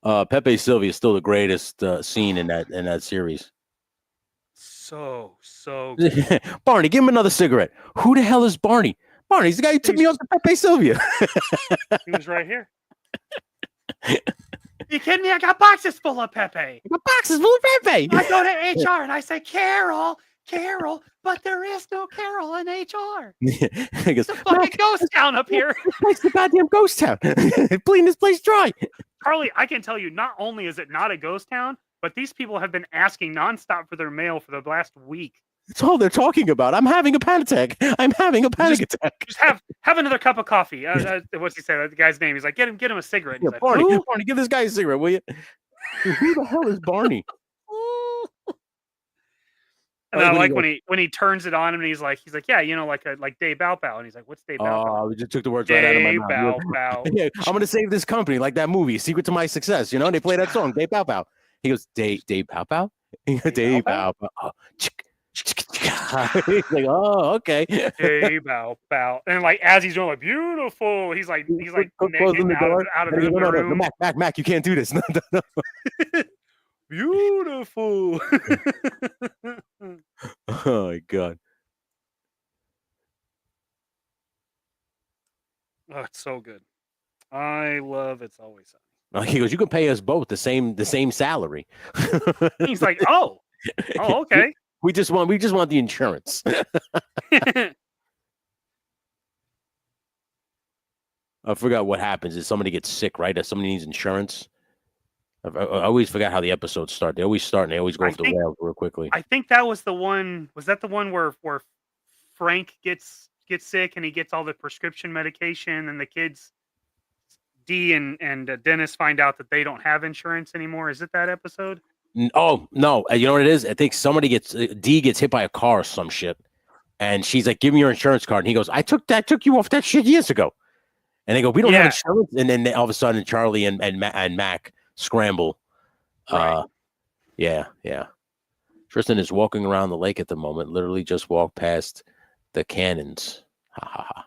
[SPEAKER 1] Pepe Sylvia is still the greatest scene in that series.
[SPEAKER 2] So good.
[SPEAKER 1] Barney, give him another cigarette. Who the hell is Barney? Barney's the guy who took me off to Pepe Sylvia.
[SPEAKER 2] He was right here. You kidding me? I got boxes full of Pepe.
[SPEAKER 1] I got boxes full of Pepe.
[SPEAKER 2] I go to HR and I say, Carol, but there is no Carol in HR. It's a fucking ghost town up here.
[SPEAKER 1] It's the goddamn ghost town. Clean this place dry.
[SPEAKER 2] Charlie, I can tell you, not only is it not a ghost town, but these people have been asking nonstop for their mail for the last week.
[SPEAKER 1] That's all they're talking about. I'm having a panic attack. Attack.
[SPEAKER 2] Just have another cup of coffee. What's he say? The guy's name. He's like, get him a cigarette.
[SPEAKER 1] Yeah,
[SPEAKER 2] like,
[SPEAKER 1] Barney, give this guy a cigarette, will you? Who the hell is Barney?
[SPEAKER 2] And I like when he turns it on him and he's like, yeah, like Dave Bow Bow. And he's like, what's Dave Bow Bow?
[SPEAKER 1] Oh, we just took the words right out of my mouth.
[SPEAKER 2] Bow Bow.
[SPEAKER 1] Yeah, I'm gonna save this company, like that movie, Secret to My Success. You know, and they play that song, Dave Bow Bow. He goes, Dave Bow Bow? Dave Bow Bow. Oh. He's like, oh, okay.
[SPEAKER 2] Hey, bow. And like as he's doing like beautiful, he's like closing the door out of the room.
[SPEAKER 1] No, Mac, you can't do this. No.
[SPEAKER 2] Beautiful.
[SPEAKER 1] Oh my God.
[SPEAKER 2] Oh, it's so good. I love It's Always Sunny.
[SPEAKER 1] He goes, you can pay us both the same salary.
[SPEAKER 2] He's like, oh, okay.
[SPEAKER 1] We just want the insurance. I forgot what happens is somebody gets sick, right? If somebody needs insurance. I always forgot how the episodes start. They always start and they always go off the rails real quickly.
[SPEAKER 2] I think that was the one. Was that the one where Frank gets sick and he gets all the prescription medication and the kids, Dee and Dennis, find out that they don't have insurance anymore? Is it that episode?
[SPEAKER 1] Oh, no. You know what it is? I think somebody Dee gets hit by a car or some shit. And she's like, give me your insurance card. And he goes, I took you off that shit years ago. And they go, we don't have insurance. And then all of a sudden, Charlie and Mac scramble.
[SPEAKER 2] Right.
[SPEAKER 1] Yeah. Tristan is walking around the lake at the moment. Literally just walked past the cannons. Ha ha ha.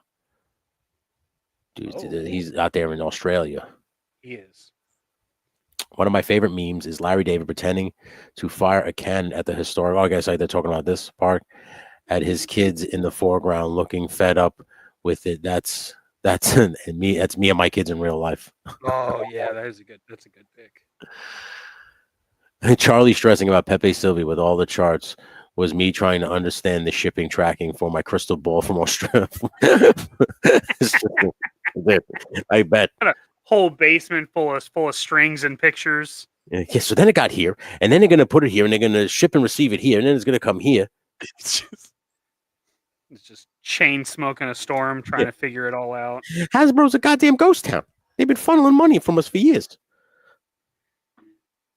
[SPEAKER 1] Dude, he's out there in Australia.
[SPEAKER 2] He is.
[SPEAKER 1] One of my favorite memes is Larry David pretending to fire a cannon at the historic. Oh, I guess they're talking about this park. At his kids in the foreground, looking fed up with it. That's me. That's me and my kids in real life.
[SPEAKER 2] Oh yeah, that's a good pick.
[SPEAKER 1] Charlie stressing about Pepe Sylvia with all the charts was me trying to understand the shipping tracking for my crystal ball from Australia. I bet.
[SPEAKER 2] Got a whole basement full of strings and pictures.
[SPEAKER 1] Yeah, so then it got here, and then they're gonna put it here, and they're gonna ship and receive it here, and then it's gonna come here.
[SPEAKER 2] It's just chain smoking a storm, trying to figure it all out.
[SPEAKER 1] Hasbro's a goddamn ghost town. They've been funneling money from us for years.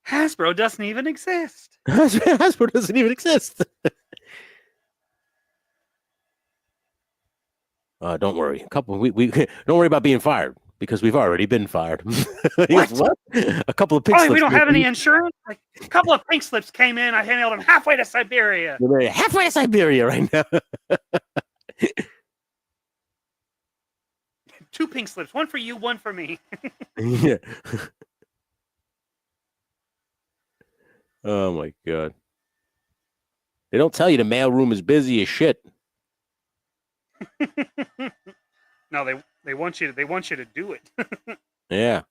[SPEAKER 2] Hasbro doesn't even exist.
[SPEAKER 1] Hasbro doesn't even exist. Don't worry. We don't worry about being fired because we've already been fired. What? A couple of pink slips.
[SPEAKER 2] We don't have any insurance. Like a couple of pink slips came in. I handled them halfway to Siberia.
[SPEAKER 1] Halfway to Siberia right now.
[SPEAKER 2] 2 pink slips, one for you, one for me.
[SPEAKER 1] Yeah. Oh my god. They don't tell you the mailroom is busy as shit.
[SPEAKER 2] No, they want you to do it.
[SPEAKER 1] Yeah.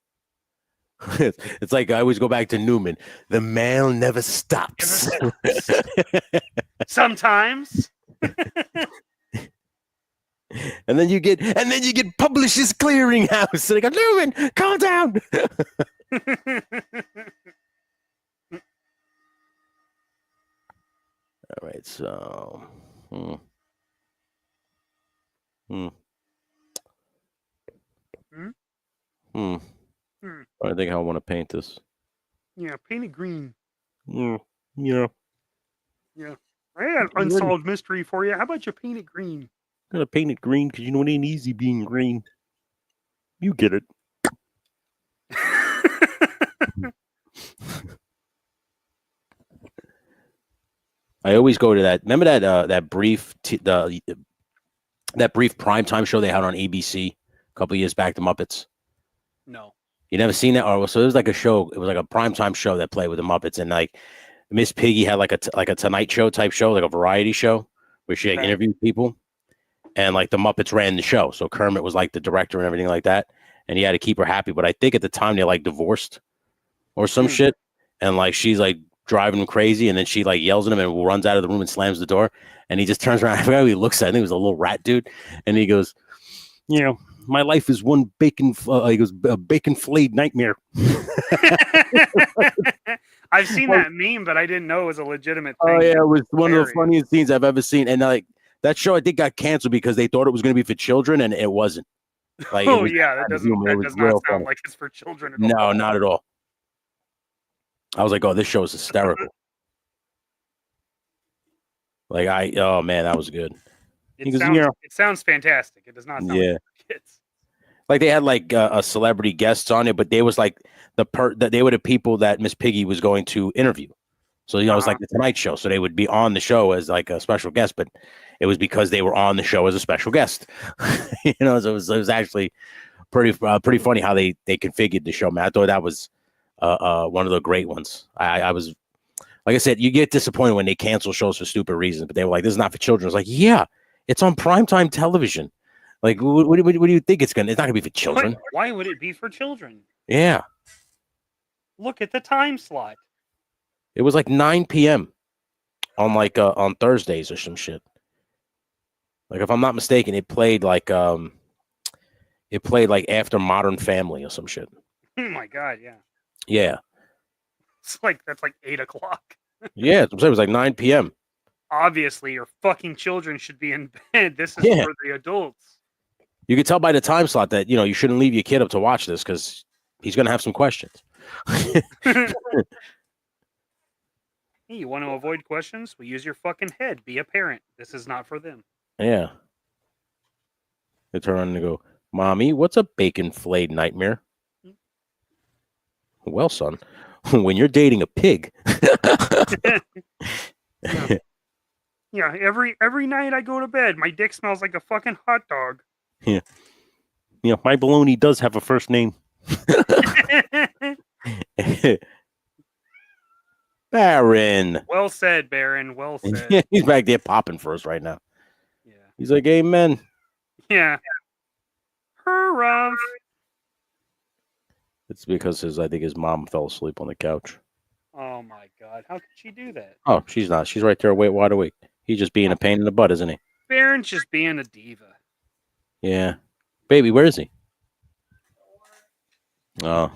[SPEAKER 1] It's like I always go back to Newman. The mail never stops.
[SPEAKER 2] Sometimes.
[SPEAKER 1] And then you get Publishers Clearinghouse. So they go, Newman, calm down. All right, so I think how I want to paint this.
[SPEAKER 2] Yeah, paint it green.
[SPEAKER 1] Yeah.
[SPEAKER 2] I had an unsolved mystery for you. How about you paint it green?
[SPEAKER 1] I'm gonna paint it green because you know it ain't easy being green. You get it. I always go to that. Remember that brief that brief primetime show they had on ABC a couple of years back, the Muppets?
[SPEAKER 2] No.
[SPEAKER 1] You never seen that? Or so it was like a show. It was like a primetime show that played with the Muppets, and like Miss Piggy had like a Tonight Show type show, like a variety show where she like, interviewed people, and like the Muppets ran the show. So Kermit was like the director and everything like that, and he had to keep her happy. But I think at the time they like divorced or some shit, and like she's like driving him crazy, and then she like yells at him and runs out of the room and slams the door, and he just turns around. I forgot who he looks at. I think it was a little rat dude, and he goes, "You know, my life is one bacon." He goes, "A bacon flayed nightmare."
[SPEAKER 2] I've seen that meme, but I didn't know it was a legitimate thing.
[SPEAKER 1] Oh yeah, it was one of the funniest scenes I've ever seen, and like that show, I think got canceled because they thought it was going to be for children, and it wasn't. Like,
[SPEAKER 2] that does not sound like it's for children at all.
[SPEAKER 1] No, not at all. I was like, oh, this show is hysterical. Like oh man, that was good.
[SPEAKER 2] It sounds fantastic. It does not sound like kids.
[SPEAKER 1] Like they had like celebrity guests on it, but they was like that they were the people that Miss Piggy was going to interview. So it was like the Tonight Show. So they would be on the show as like a special guest, but it was because they were on the show as a special guest. So it was actually pretty funny how they configured the show, man. I thought that was one of the great ones. I was, like I said, you get disappointed when they cancel shows for stupid reasons, but they were like, this is not for children. It's like, yeah, it's on primetime television. Like, what do you think it's not gonna be for children?
[SPEAKER 2] Why would it be for children?
[SPEAKER 1] Yeah.
[SPEAKER 2] Look at the time slot.
[SPEAKER 1] It was like 9 p.m. on like on Thursdays or some shit. Like, if I'm not mistaken, it played like after Modern Family or some shit.
[SPEAKER 2] Oh my god, yeah.
[SPEAKER 1] Yeah.
[SPEAKER 2] That's like 8 o'clock.
[SPEAKER 1] Yeah, it was like 9 p.m.
[SPEAKER 2] Obviously, your fucking children should be in bed. This is for the adults. You
[SPEAKER 1] can tell by the time slot that, you shouldn't leave your kid up to watch this because he's going to have some questions.
[SPEAKER 2] Hey, you want to avoid questions? Well, use your fucking head. Be a parent. This is not for them.
[SPEAKER 1] Yeah. They turn around and go, Mommy, what's a bacon flayed nightmare? Well, son, when you're dating a pig.
[SPEAKER 2] Yeah, every night I go to bed, my dick smells like a fucking hot dog.
[SPEAKER 1] Yeah. You know, my baloney does have a first name. Baron.
[SPEAKER 2] Well said, Baron. Well said.
[SPEAKER 1] He's back there popping for us right now.
[SPEAKER 2] Yeah.
[SPEAKER 1] He's like, amen.
[SPEAKER 2] Yeah. Hurrah.
[SPEAKER 1] It's because I think his mom fell asleep on the couch.
[SPEAKER 2] Oh my God. How could she do that?
[SPEAKER 1] Oh, she's not. She's right there wide awake. He's just being a pain in the butt, isn't he?
[SPEAKER 2] Baron's just being a diva.
[SPEAKER 1] Yeah. Baby, where is he? Oh.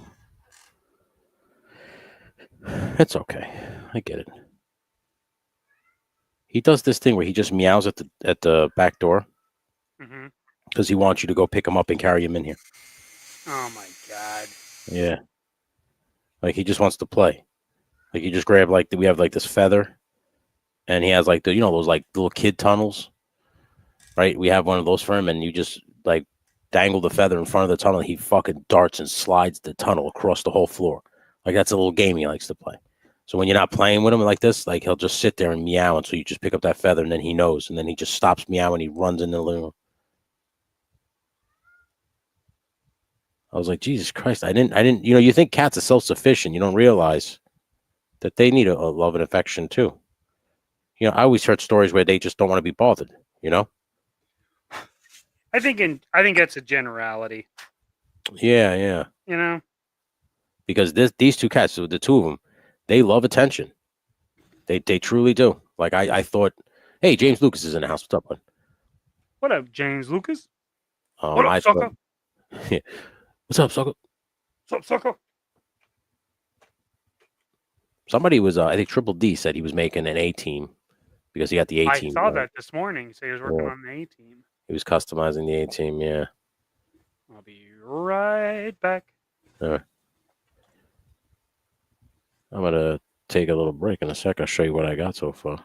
[SPEAKER 1] It's okay. I get it. He does this thing where he just meows at the back door because he wants you to go pick him up and carry him in here.
[SPEAKER 2] Oh my God.
[SPEAKER 1] Yeah. Like he just wants to play. Like you just grab we have like this feather, and he has like those like little kid tunnels, right? We have one of those for him, and you just like dangle the feather in front of the tunnel. He fucking darts and slides the tunnel across the whole floor. Like that's a little game he likes to play. So when you're not playing with him like this, like he'll just sit there and meow, and so you just pick up that feather, and then he knows, and then he just stops meowing, he runs in the living room. I was like, Jesus Christ, I didn't, you think cats are self-sufficient. You don't realize that they need a love and affection too. I always heard stories where they just don't want to be bothered,
[SPEAKER 2] I think that's a generality.
[SPEAKER 1] Yeah. Because these two cats, so the two of them, they love attention. They truly do. Like I thought, hey, James Lucas is in the house. What's up, bud?
[SPEAKER 2] What up, James Lucas?
[SPEAKER 1] What up, sucker? Yeah. What's up, sucker?
[SPEAKER 2] What's up, sucker?
[SPEAKER 1] Somebody was, I think Triple D said he was making an A-team because he got the A-team.
[SPEAKER 2] I saw that this morning. So he was working on the A-team.
[SPEAKER 1] He was customizing the A-team, yeah.
[SPEAKER 2] I'll be right back.
[SPEAKER 1] All right. I'm going to take a little break in a sec. I'll show you what I got so far.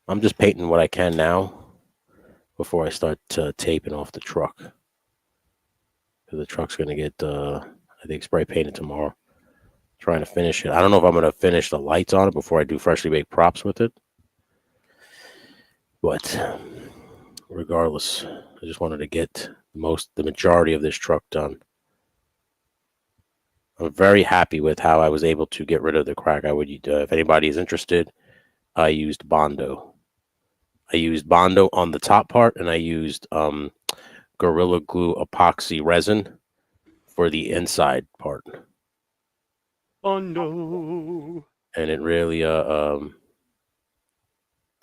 [SPEAKER 1] I'm just painting what I can now before I start taping off the truck. Because the truck's going to get, I think, spray painted tomorrow. Trying to finish it. I don't know if I'm going to finish the lights on it before I do freshly baked props with it. But regardless, I just wanted to get the majority of this truck done. I'm very happy with how I was able to get rid of the crack. If anybody is interested, I used Bondo. I used Bondo on the top part, and I used Gorilla Glue epoxy resin for the inside part.
[SPEAKER 2] Bondo.
[SPEAKER 1] And it really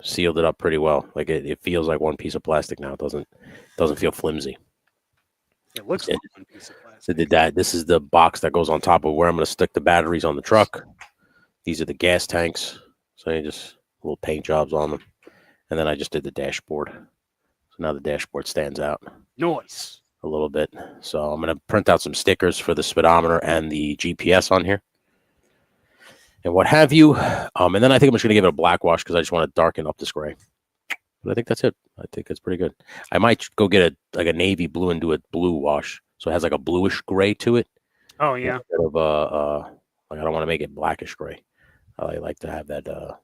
[SPEAKER 1] sealed it up pretty well. Like it feels like one piece of plastic now. It doesn't feel flimsy.
[SPEAKER 2] It looks like one piece of plastic.
[SPEAKER 1] So did that. This is the box that goes on top of where I'm going to stick the batteries on the truck. These are the gas tanks. So you just little paint jobs on them. And then I just did the dashboard. So now the dashboard stands out.
[SPEAKER 2] Nice.
[SPEAKER 1] A little bit. So I'm going to print out some stickers for the speedometer and the GPS on here. And what have you. And then I think I'm just going to give it a black wash because I just want to darken up this gray. But I think that's it. I think it's pretty good. I might go get a navy blue and do a blue wash. So it has like a bluish gray to it.
[SPEAKER 2] Oh, yeah.
[SPEAKER 1] Instead of, like I don't want to make it blackish gray. I like to have that. And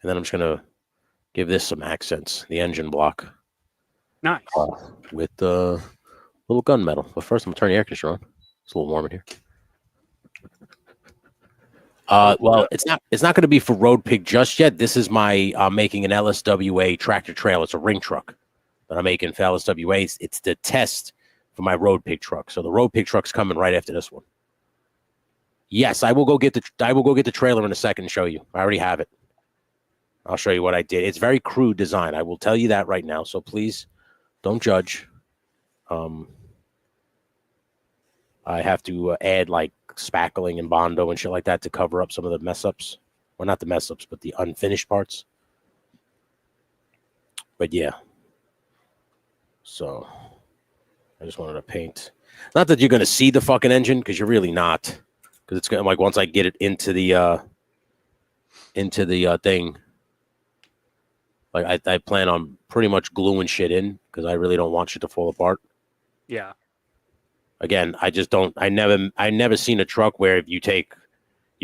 [SPEAKER 1] then I'm just going to give this some accents. The engine block.
[SPEAKER 2] Nice.
[SPEAKER 1] With the little gunmetal. But first I'm going to turn the air conditioner on. It's a little warm in here. Well, it's not going to be for Road Pig just yet. This is I'm making an LSWA tractor trailer. It's a ring truck that I'm making for LSWA. It's the test for my Road Pig truck. So the Road Pig truck's coming right after this one. Yes, I will go get the trailer in a second and show you. I already have it. I'll show you what I did. It's very crude design. I will tell you that right now. So please don't judge. I have to add like spackling and Bondo and shit like that to cover up some of the mess ups. Well, not the mess ups, but the unfinished parts. But yeah. So I just wanted to paint. Not that you're going to see the fucking engine, because you're really not. Because it's going to, like, once I get it into the thing, like I plan on pretty much gluing shit in because I really don't want shit to fall apart.
[SPEAKER 2] Yeah.
[SPEAKER 1] Again, I never seen a truck where if you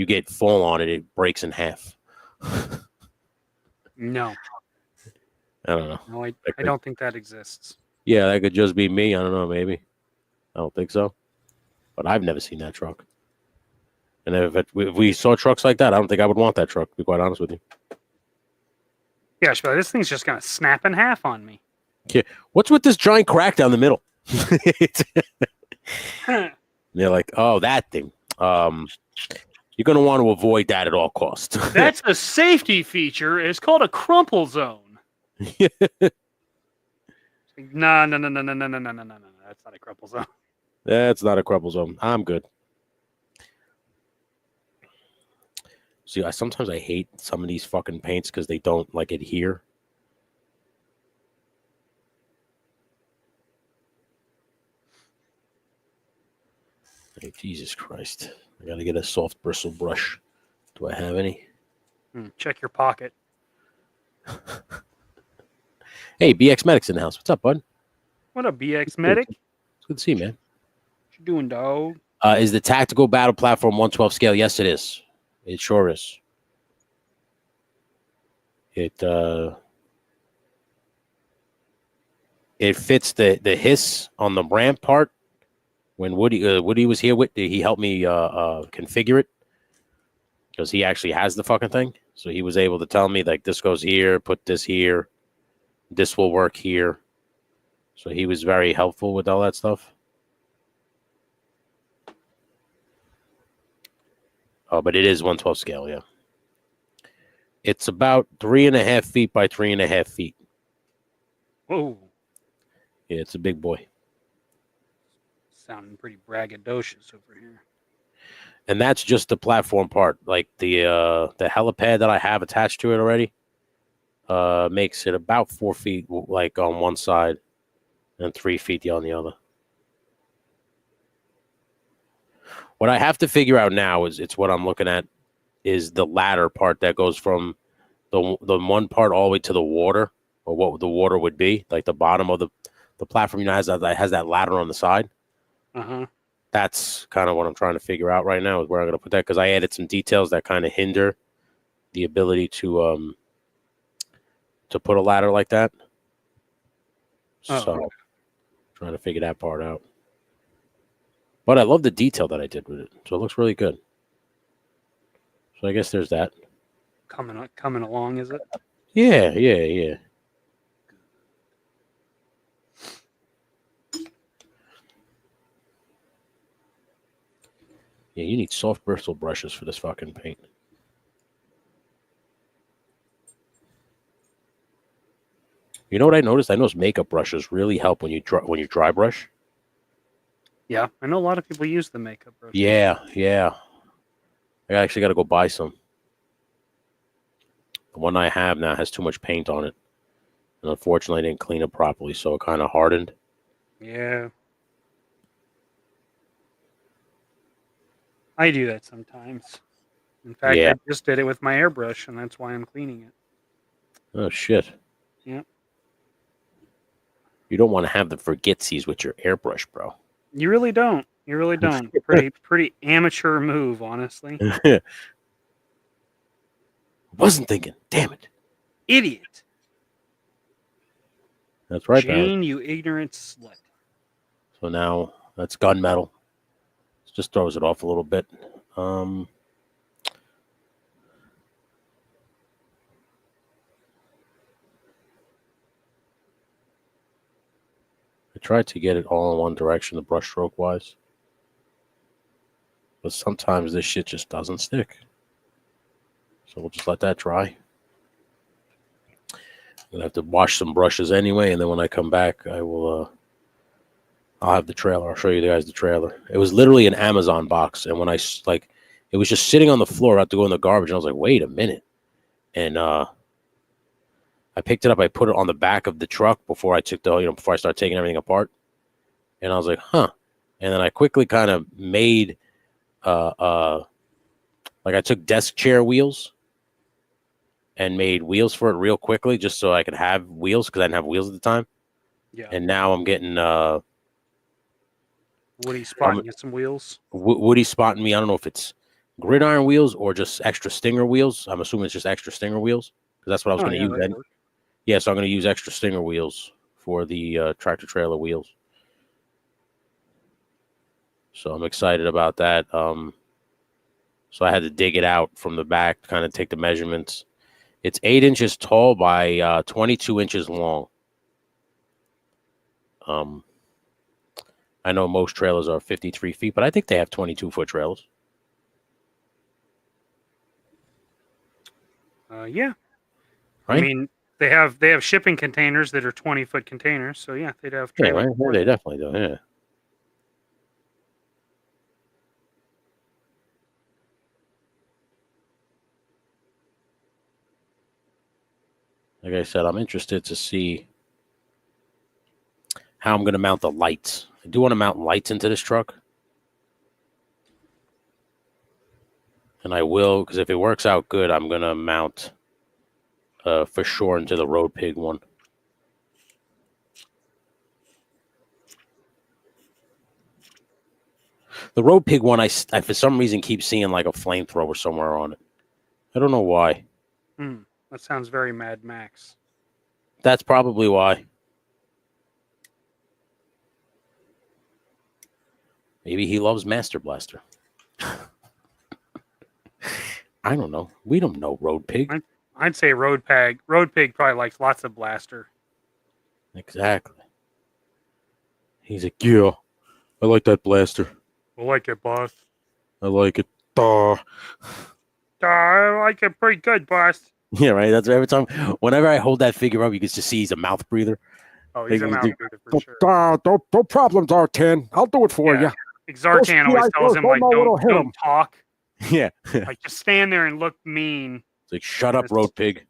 [SPEAKER 1] get full on it, it breaks in half.
[SPEAKER 2] No.
[SPEAKER 1] I don't know.
[SPEAKER 2] No, I don't think that exists.
[SPEAKER 1] Yeah, that could just be me. I don't know. Maybe. I don't think so. But I've never seen that truck. And if we saw trucks like that, I don't think I would want that truck, to be quite honest with you.
[SPEAKER 2] Yeah, but this thing's just going to snap in half on me.
[SPEAKER 1] Yeah. What's with this giant crack down the middle? They're like, oh, that thing. You're going to want to avoid that at all costs.
[SPEAKER 2] That's a safety feature. It's called a crumple zone. No. That's not a crumple zone.
[SPEAKER 1] That's not a crumple zone. I'm good. See, sometimes I hate some of these fucking paints because they don't like adhere. Hey, Jesus Christ. I got to get a soft bristle brush. Do I have any?
[SPEAKER 2] Check your pocket.
[SPEAKER 1] Hey, BX Medic's in the house. What's up, bud?
[SPEAKER 2] What up, BX Medic?
[SPEAKER 1] It's good to see you, man.
[SPEAKER 2] What you doing, dog?
[SPEAKER 1] Is the Tactical Battle Platform 112 scale? Yes, it is. It sure is. It fits the hiss on the ramp part. When Woody was here, he helped me configure it because he actually has the fucking thing. So he was able to tell me like this goes here, put this here, this will work here. So he was very helpful with all that stuff. Oh, but it is 112 scale, yeah. It's about 3.5 feet by 3.5 feet.
[SPEAKER 2] Whoa.
[SPEAKER 1] Yeah, it's a big boy.
[SPEAKER 2] Sounding pretty braggadocious over here.
[SPEAKER 1] And that's just the platform part. Like the helipad that I have attached to it already makes it about 4 feet like on one side and 3 feet on the other. What I have to figure out now it's what I'm looking at is the ladder part that goes from the one part all the way to the water, or what the water would be, like the bottom of the platform, you know, has that ladder on the side.
[SPEAKER 2] Uh-huh.
[SPEAKER 1] That's kind of what I'm trying to figure out right now, is where I'm going to put that, because I added some details that kind of hinder the ability to put a ladder like that. So trying to figure that part out. But I love the detail that I did with it, so it looks really good. So I guess there's that.
[SPEAKER 2] Coming along, is it?
[SPEAKER 1] Yeah. Yeah, you need soft bristle brushes for this fucking paint. You know what I noticed? I noticed makeup brushes really help when you dry brush.
[SPEAKER 2] Yeah, I know a lot of people use the makeup brush.
[SPEAKER 1] Yeah. I actually got to go buy some. The one I have now has too much paint on it. And unfortunately, I didn't clean it properly, so it kind of hardened.
[SPEAKER 2] Yeah. I do that sometimes. In fact, I just did it with my airbrush, and that's why I'm cleaning it.
[SPEAKER 1] Oh, shit.
[SPEAKER 2] Yeah.
[SPEAKER 1] You don't want to have the forgetsies with your airbrush, bro.
[SPEAKER 2] You really don't. Pretty amateur move, honestly.
[SPEAKER 1] Wasn't thinking. Damn it.
[SPEAKER 2] Idiot.
[SPEAKER 1] That's right,
[SPEAKER 2] Jane, you ignorant slut.
[SPEAKER 1] So now that's gunmetal. It just throws it off a little bit. I tried to get it all in one direction, the brush stroke wise. But sometimes this shit just doesn't stick. So we'll just let that dry. I'm gonna have to wash some brushes anyway, and then when I come back, I'll have the trailer. I'll show you guys the trailer. It was literally an Amazon box, and when it was just sitting on the floor. I had to go in the garbage, and I was like, wait a minute. And I picked it up. I put it on the back of the truck before I before I started taking everything apart. And I was like, huh. And then I quickly kind of made, I took desk chair wheels and made wheels for it real quickly, just so I could have wheels, because I didn't have wheels at the time.
[SPEAKER 2] Yeah.
[SPEAKER 1] And now I'm getting
[SPEAKER 2] Woody spotting you some wheels.
[SPEAKER 1] Woody spotting me. I don't know if it's gridiron wheels or just extra stinger wheels. I'm assuming it's just extra stinger wheels. because that's what I was going to use. Then. Yeah, so I'm going to use extra Stinger wheels for the tractor trailer wheels. So I'm excited about that. So I had to dig it out from the back, kind of take the measurements. It's 8 inches tall by 22 inches long. I know most trailers are 53 feet, but I think they have 22-foot trailers.
[SPEAKER 2] Yeah.
[SPEAKER 1] Right?
[SPEAKER 2] I mean, they have shipping containers that are 20-foot containers, so yeah, they'd have trailers.
[SPEAKER 1] Yeah, right? They definitely do. Yeah. Like I said, I'm interested to see how I'm going to mount the lights. I do want to mount lights into this truck. And I will, because if it works out good, I'm going to mount for sure into the Road Pig one. The Road Pig one, I for some reason keep seeing like a flamethrower somewhere on it. I don't know why.
[SPEAKER 2] That sounds very Mad Max.
[SPEAKER 1] That's probably why. Maybe he loves Master Blaster. I don't know. We don't know Road Pig.
[SPEAKER 2] I'd say Road Pig. Road Pig probably likes lots of Blaster.
[SPEAKER 1] Exactly. He's like, yeah, I like that Blaster.
[SPEAKER 2] I like it, boss.
[SPEAKER 1] I like it. Duh.
[SPEAKER 2] I like it pretty good, boss.
[SPEAKER 1] Yeah, right. That's every time. Whenever I hold that figure up, you can just see he's a mouth breather.
[SPEAKER 2] Oh, he's a mouth breather for sure.
[SPEAKER 3] No problem, Zartan. I'll do it for you.
[SPEAKER 2] Zartan always tells him, like, don't talk.
[SPEAKER 1] Yeah.
[SPEAKER 2] Like, just stand there and look mean.
[SPEAKER 1] It's like, shut up, Road Pig.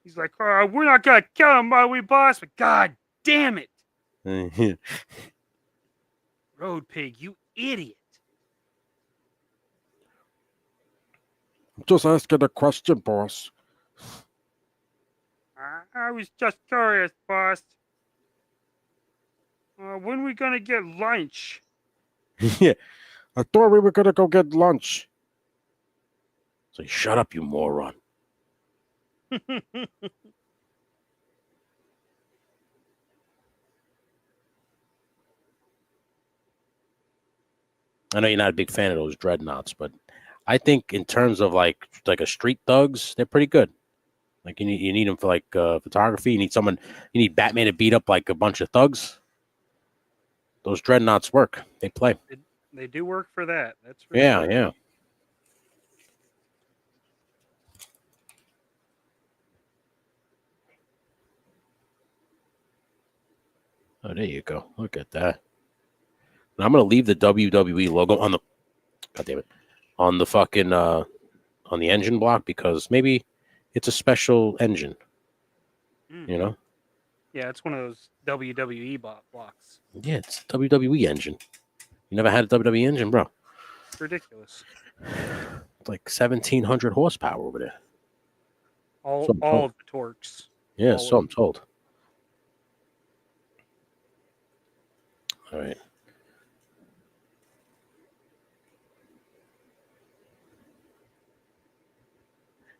[SPEAKER 2] He's like, we're not going to kill him, are we, boss? But God damn it. Road Pig, you idiot.
[SPEAKER 3] I'm just asking a question, boss.
[SPEAKER 2] I was just curious, boss. When are we going to get lunch?
[SPEAKER 3] Yeah. I thought we were going to go get lunch.
[SPEAKER 1] So shut up, you moron. I know you're not a big fan of those dreadnoughts, but I think in terms of like a street thugs, they're pretty good. Like you need them for like photography. You need Batman to beat up like a bunch of thugs. Those dreadnoughts work. They play.
[SPEAKER 2] They do work for that. That's for
[SPEAKER 1] yeah,
[SPEAKER 2] sure.
[SPEAKER 1] yeah. Oh, there you go. Look at that. And I'm gonna leave the WWE logo on the. God damn it. On the fucking on the engine block because maybe it's a special engine. You know?
[SPEAKER 2] Yeah, it's one of those WWE blocks.
[SPEAKER 1] Yeah, it's a WWE engine. You never had a WWE engine, bro?
[SPEAKER 2] It's ridiculous.
[SPEAKER 1] It's like 1,700 horsepower over there.
[SPEAKER 2] All of the torques.
[SPEAKER 1] Yeah, so I'm told. All right.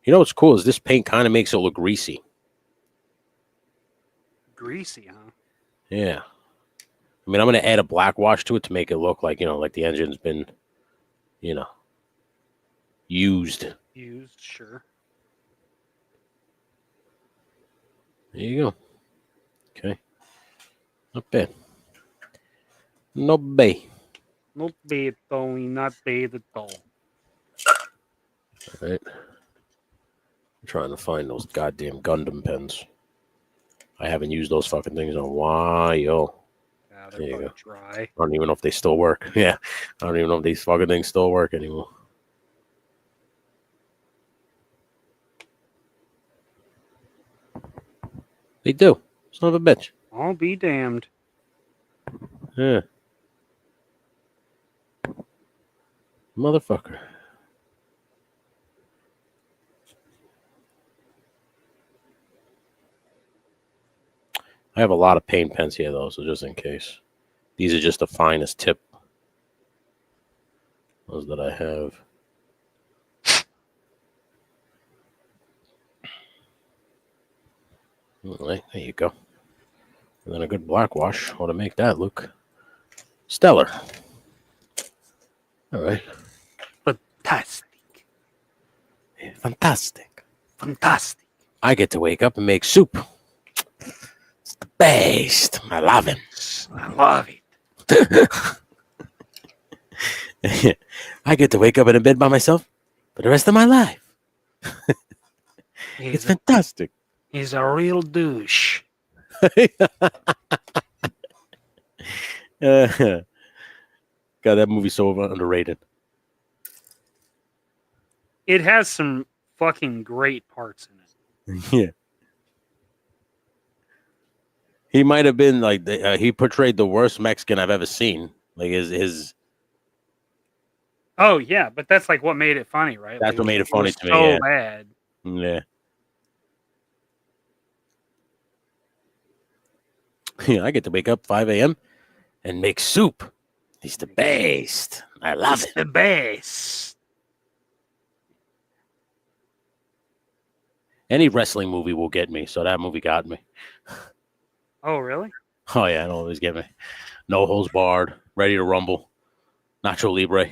[SPEAKER 1] You know what's cool is this paint kind of makes it look greasy.
[SPEAKER 2] Greasy, huh?
[SPEAKER 1] Yeah. I mean, I'm going to add a black wash to it to make it look like, like the engine's been, used.
[SPEAKER 2] Used, sure.
[SPEAKER 1] There you go. Okay. Not bad. Not bad.
[SPEAKER 2] Not bad, Tony. Not bad at all.
[SPEAKER 1] All right. I'm trying to find those goddamn Gundam pens. I haven't used those fucking things in a while.
[SPEAKER 2] Yeah, they're dry.
[SPEAKER 1] I don't even know if they still work. Yeah. I don't even know if these fucking things still work anymore. They do. Son of a bitch.
[SPEAKER 2] I'll be damned.
[SPEAKER 1] Yeah. Motherfucker. I have a lot of paint pens here, though, so just in case. These are just the finest tip. Those that I have. All right, there you go. And then a good black wash ought to make that look stellar. All right.
[SPEAKER 2] Fantastic.
[SPEAKER 1] Fantastic.
[SPEAKER 2] Fantastic.
[SPEAKER 1] I get to wake up and make soup. It's the best. I love it.
[SPEAKER 2] I love it.
[SPEAKER 1] I get to wake up in a bed by myself for the rest of my life. It's fantastic.
[SPEAKER 2] He's a real douche.
[SPEAKER 1] God, that movie's so underrated.
[SPEAKER 2] It has some fucking great parts in it.
[SPEAKER 1] Yeah. He might have been like he portrayed the worst Mexican I've ever seen. Like his.
[SPEAKER 2] Oh yeah, but that's like what made it funny, right?
[SPEAKER 1] That's
[SPEAKER 2] like,
[SPEAKER 1] what made it funny to me.
[SPEAKER 2] So
[SPEAKER 1] Yeah.
[SPEAKER 2] bad.
[SPEAKER 1] Yeah. Yeah, I get to wake up 5 a.m. and make soup. He's the best. I love it.
[SPEAKER 2] The best.
[SPEAKER 1] Any wrestling movie will get me, so that movie got me.
[SPEAKER 2] Oh really?
[SPEAKER 1] Oh yeah, it'll always get me. No holds barred, ready to rumble. Nacho Libre.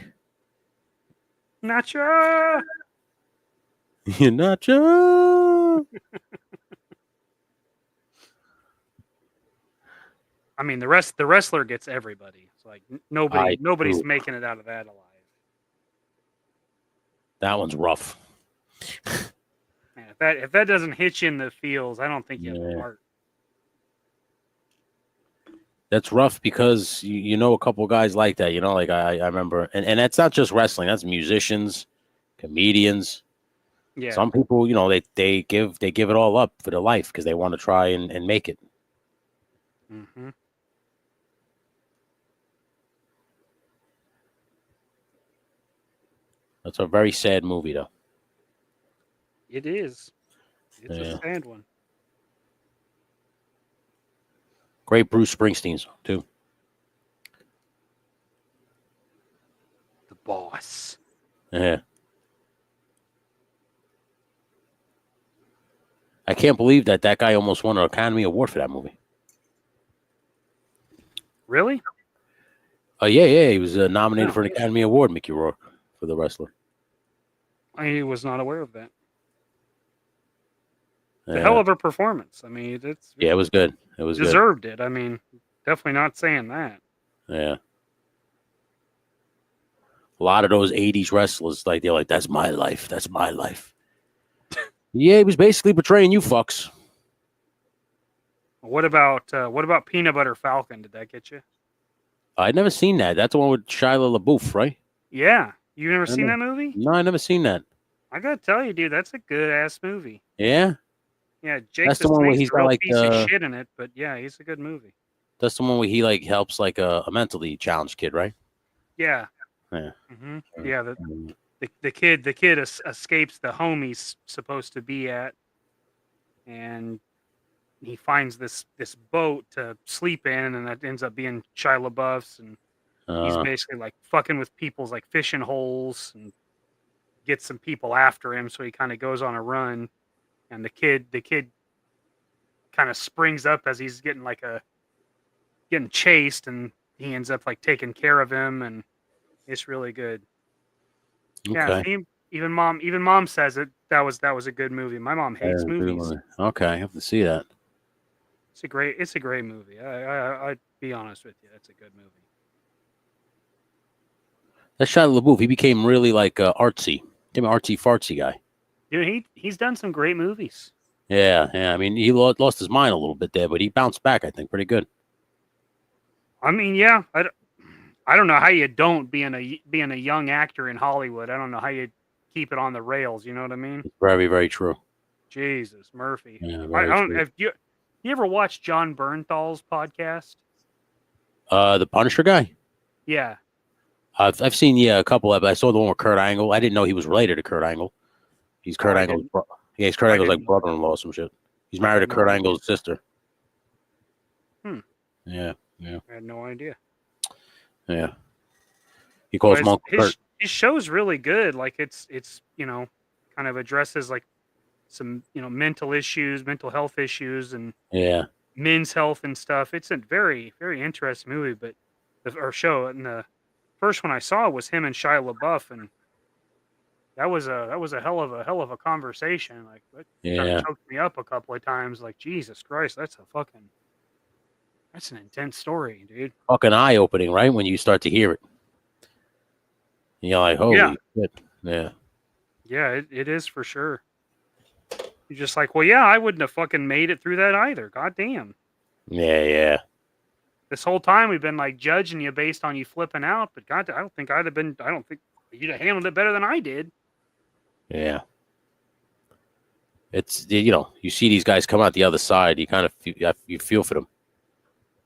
[SPEAKER 2] Nacho.
[SPEAKER 1] Nacho.
[SPEAKER 2] I mean, the wrestler gets everybody. It's like nobody's making it out of that alive.
[SPEAKER 1] That one's rough.
[SPEAKER 2] Man, if that doesn't hit you in the feels, I don't think you have a heart.
[SPEAKER 1] That's rough because you know a couple guys like that. You know, like I remember, and that's not just wrestling. That's musicians, comedians.
[SPEAKER 2] Yeah.
[SPEAKER 1] Some people, you know, they give it all up for their life because they want to try and make it.
[SPEAKER 2] Mm-hmm.
[SPEAKER 1] That's a very sad movie, though.
[SPEAKER 2] It is. It's a sad one.
[SPEAKER 1] Great Bruce Springsteen song, too.
[SPEAKER 2] The Boss.
[SPEAKER 1] Yeah. I can't believe that guy almost won an Academy Award for that movie.
[SPEAKER 2] Really?
[SPEAKER 1] Oh, yeah. He was nominated for an Academy Award, Mickey Rourke, for the wrestler.
[SPEAKER 2] I was not aware of that. It's a hell of a performance. I mean, it
[SPEAKER 1] was good. It was
[SPEAKER 2] deserved it. I mean, definitely not saying that.
[SPEAKER 1] Yeah. A lot of those 80s wrestlers, like they're like, that's my life. That's my life. Yeah, he was basically betraying you fucks.
[SPEAKER 2] What about Peanut Butter Falcon? Did that get you?
[SPEAKER 1] I'd never seen that. That's the one with Shia LaBeouf, right?
[SPEAKER 2] Yeah. You never seen that movie?
[SPEAKER 1] No, I never seen that.
[SPEAKER 2] I gotta tell you, dude, that's a good ass movie.
[SPEAKER 1] Yeah?
[SPEAKER 2] Yeah, Jake
[SPEAKER 1] that's the one where he's
[SPEAKER 2] a real
[SPEAKER 1] got like
[SPEAKER 2] piece of shit in it, but yeah, he's a good movie.
[SPEAKER 1] That's the one where he like helps like a mentally challenged kid, right?
[SPEAKER 2] Yeah.
[SPEAKER 1] Yeah.
[SPEAKER 2] Mm-hmm. Yeah. The kid escapes the home he's supposed to be at, and he finds this boat to sleep in, and that ends up being Shia LaBeouf's, and he's basically like fucking with people's like fishing holes and gets some people after him, so he kind of goes on a run, and the kid kind of springs up as he's getting chased, and he ends up like taking care of him, and it's really good. Okay. Yeah, even mom says that was a good movie. My mom hates movies.
[SPEAKER 1] Okay, I have to see that.
[SPEAKER 2] It's a great movie. I'd be honest with you, that's a good movie.
[SPEAKER 1] That Shia LaBeouf, he became really like artsy. Became an artsy fartsy guy.
[SPEAKER 2] Dude, he's done some great movies.
[SPEAKER 1] Yeah. I mean, he lost his mind a little bit there, but he bounced back, I think, pretty good.
[SPEAKER 2] I mean, yeah, I don't know how you don't being a young actor in Hollywood. I don't know how you keep it on the rails. You know what I mean?
[SPEAKER 1] It's very, very true.
[SPEAKER 2] Jesus, Murphy.
[SPEAKER 1] Yeah,
[SPEAKER 2] I don't. Have you ever watched John Bernthal's podcast?
[SPEAKER 1] The Punisher guy.
[SPEAKER 2] Yeah.
[SPEAKER 1] I've seen a couple of. I saw the one with Kurt Angle. I didn't know he was related to Kurt Angle. He's Kurt Angle's. Yeah, he's Kurt Angle's like brother-in-law or some shit. He's married to Kurt Angle's sister. Yeah.
[SPEAKER 2] I had no idea.
[SPEAKER 1] Yeah. He calls him Uncle Kurt.
[SPEAKER 2] His show's really good. Like it's kind of addresses like some mental issues, mental health issues, and
[SPEAKER 1] Yeah.
[SPEAKER 2] men's health and stuff. It's a very, very interesting movie, but or show. And the first one I saw was him and Shia LaBeouf, and that was a hell of a conversation. Like, it kind of choked me up a couple of times. Like, Jesus Christ, that's an intense story, dude.
[SPEAKER 1] Fucking eye opening, right? When you start to hear it, and you're like, holy shit. Yeah.
[SPEAKER 2] Yeah, it is for sure. You're just like, well, yeah, I wouldn't have fucking made it through that either. God damn.
[SPEAKER 1] Yeah.
[SPEAKER 2] This whole time we've been like judging you based on you flipping out, but God, I don't think you'd have handled it better than I did.
[SPEAKER 1] Yeah. It's, you see these guys come out the other side, you kind of you feel for them.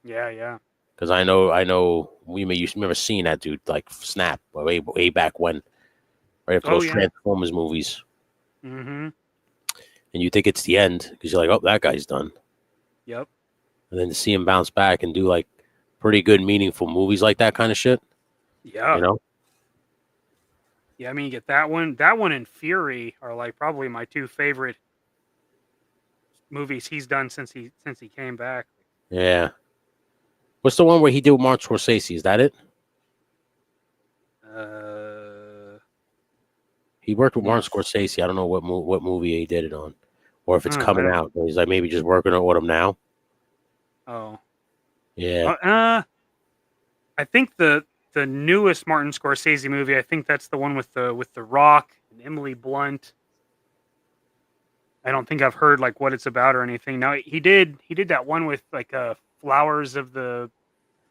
[SPEAKER 2] Yeah.
[SPEAKER 1] Because I know you remember seeing that dude like snap way back when, right after those Transformers movies.
[SPEAKER 2] Mm-hmm.
[SPEAKER 1] And you think it's the end because you're like, oh, that guy's done.
[SPEAKER 2] Yep.
[SPEAKER 1] And then to see him bounce back and do like pretty good, meaningful movies like that kind of shit.
[SPEAKER 2] Yeah.
[SPEAKER 1] Yeah,
[SPEAKER 2] I mean, you get that one and Fury are like probably my two favorite movies he's done since he came back.
[SPEAKER 1] Yeah. What's the one where he did with Martin Scorsese? Is that it? He worked with Martin Scorsese. I don't know what movie he did it on, or if it's coming out. He's like maybe just working on him now.
[SPEAKER 2] Oh,
[SPEAKER 1] yeah.
[SPEAKER 2] I think the newest Martin Scorsese movie. I think that's the one with the Rock and Emily Blunt. I don't think I've heard like what it's about or anything. Now he did that one with like Flowers of the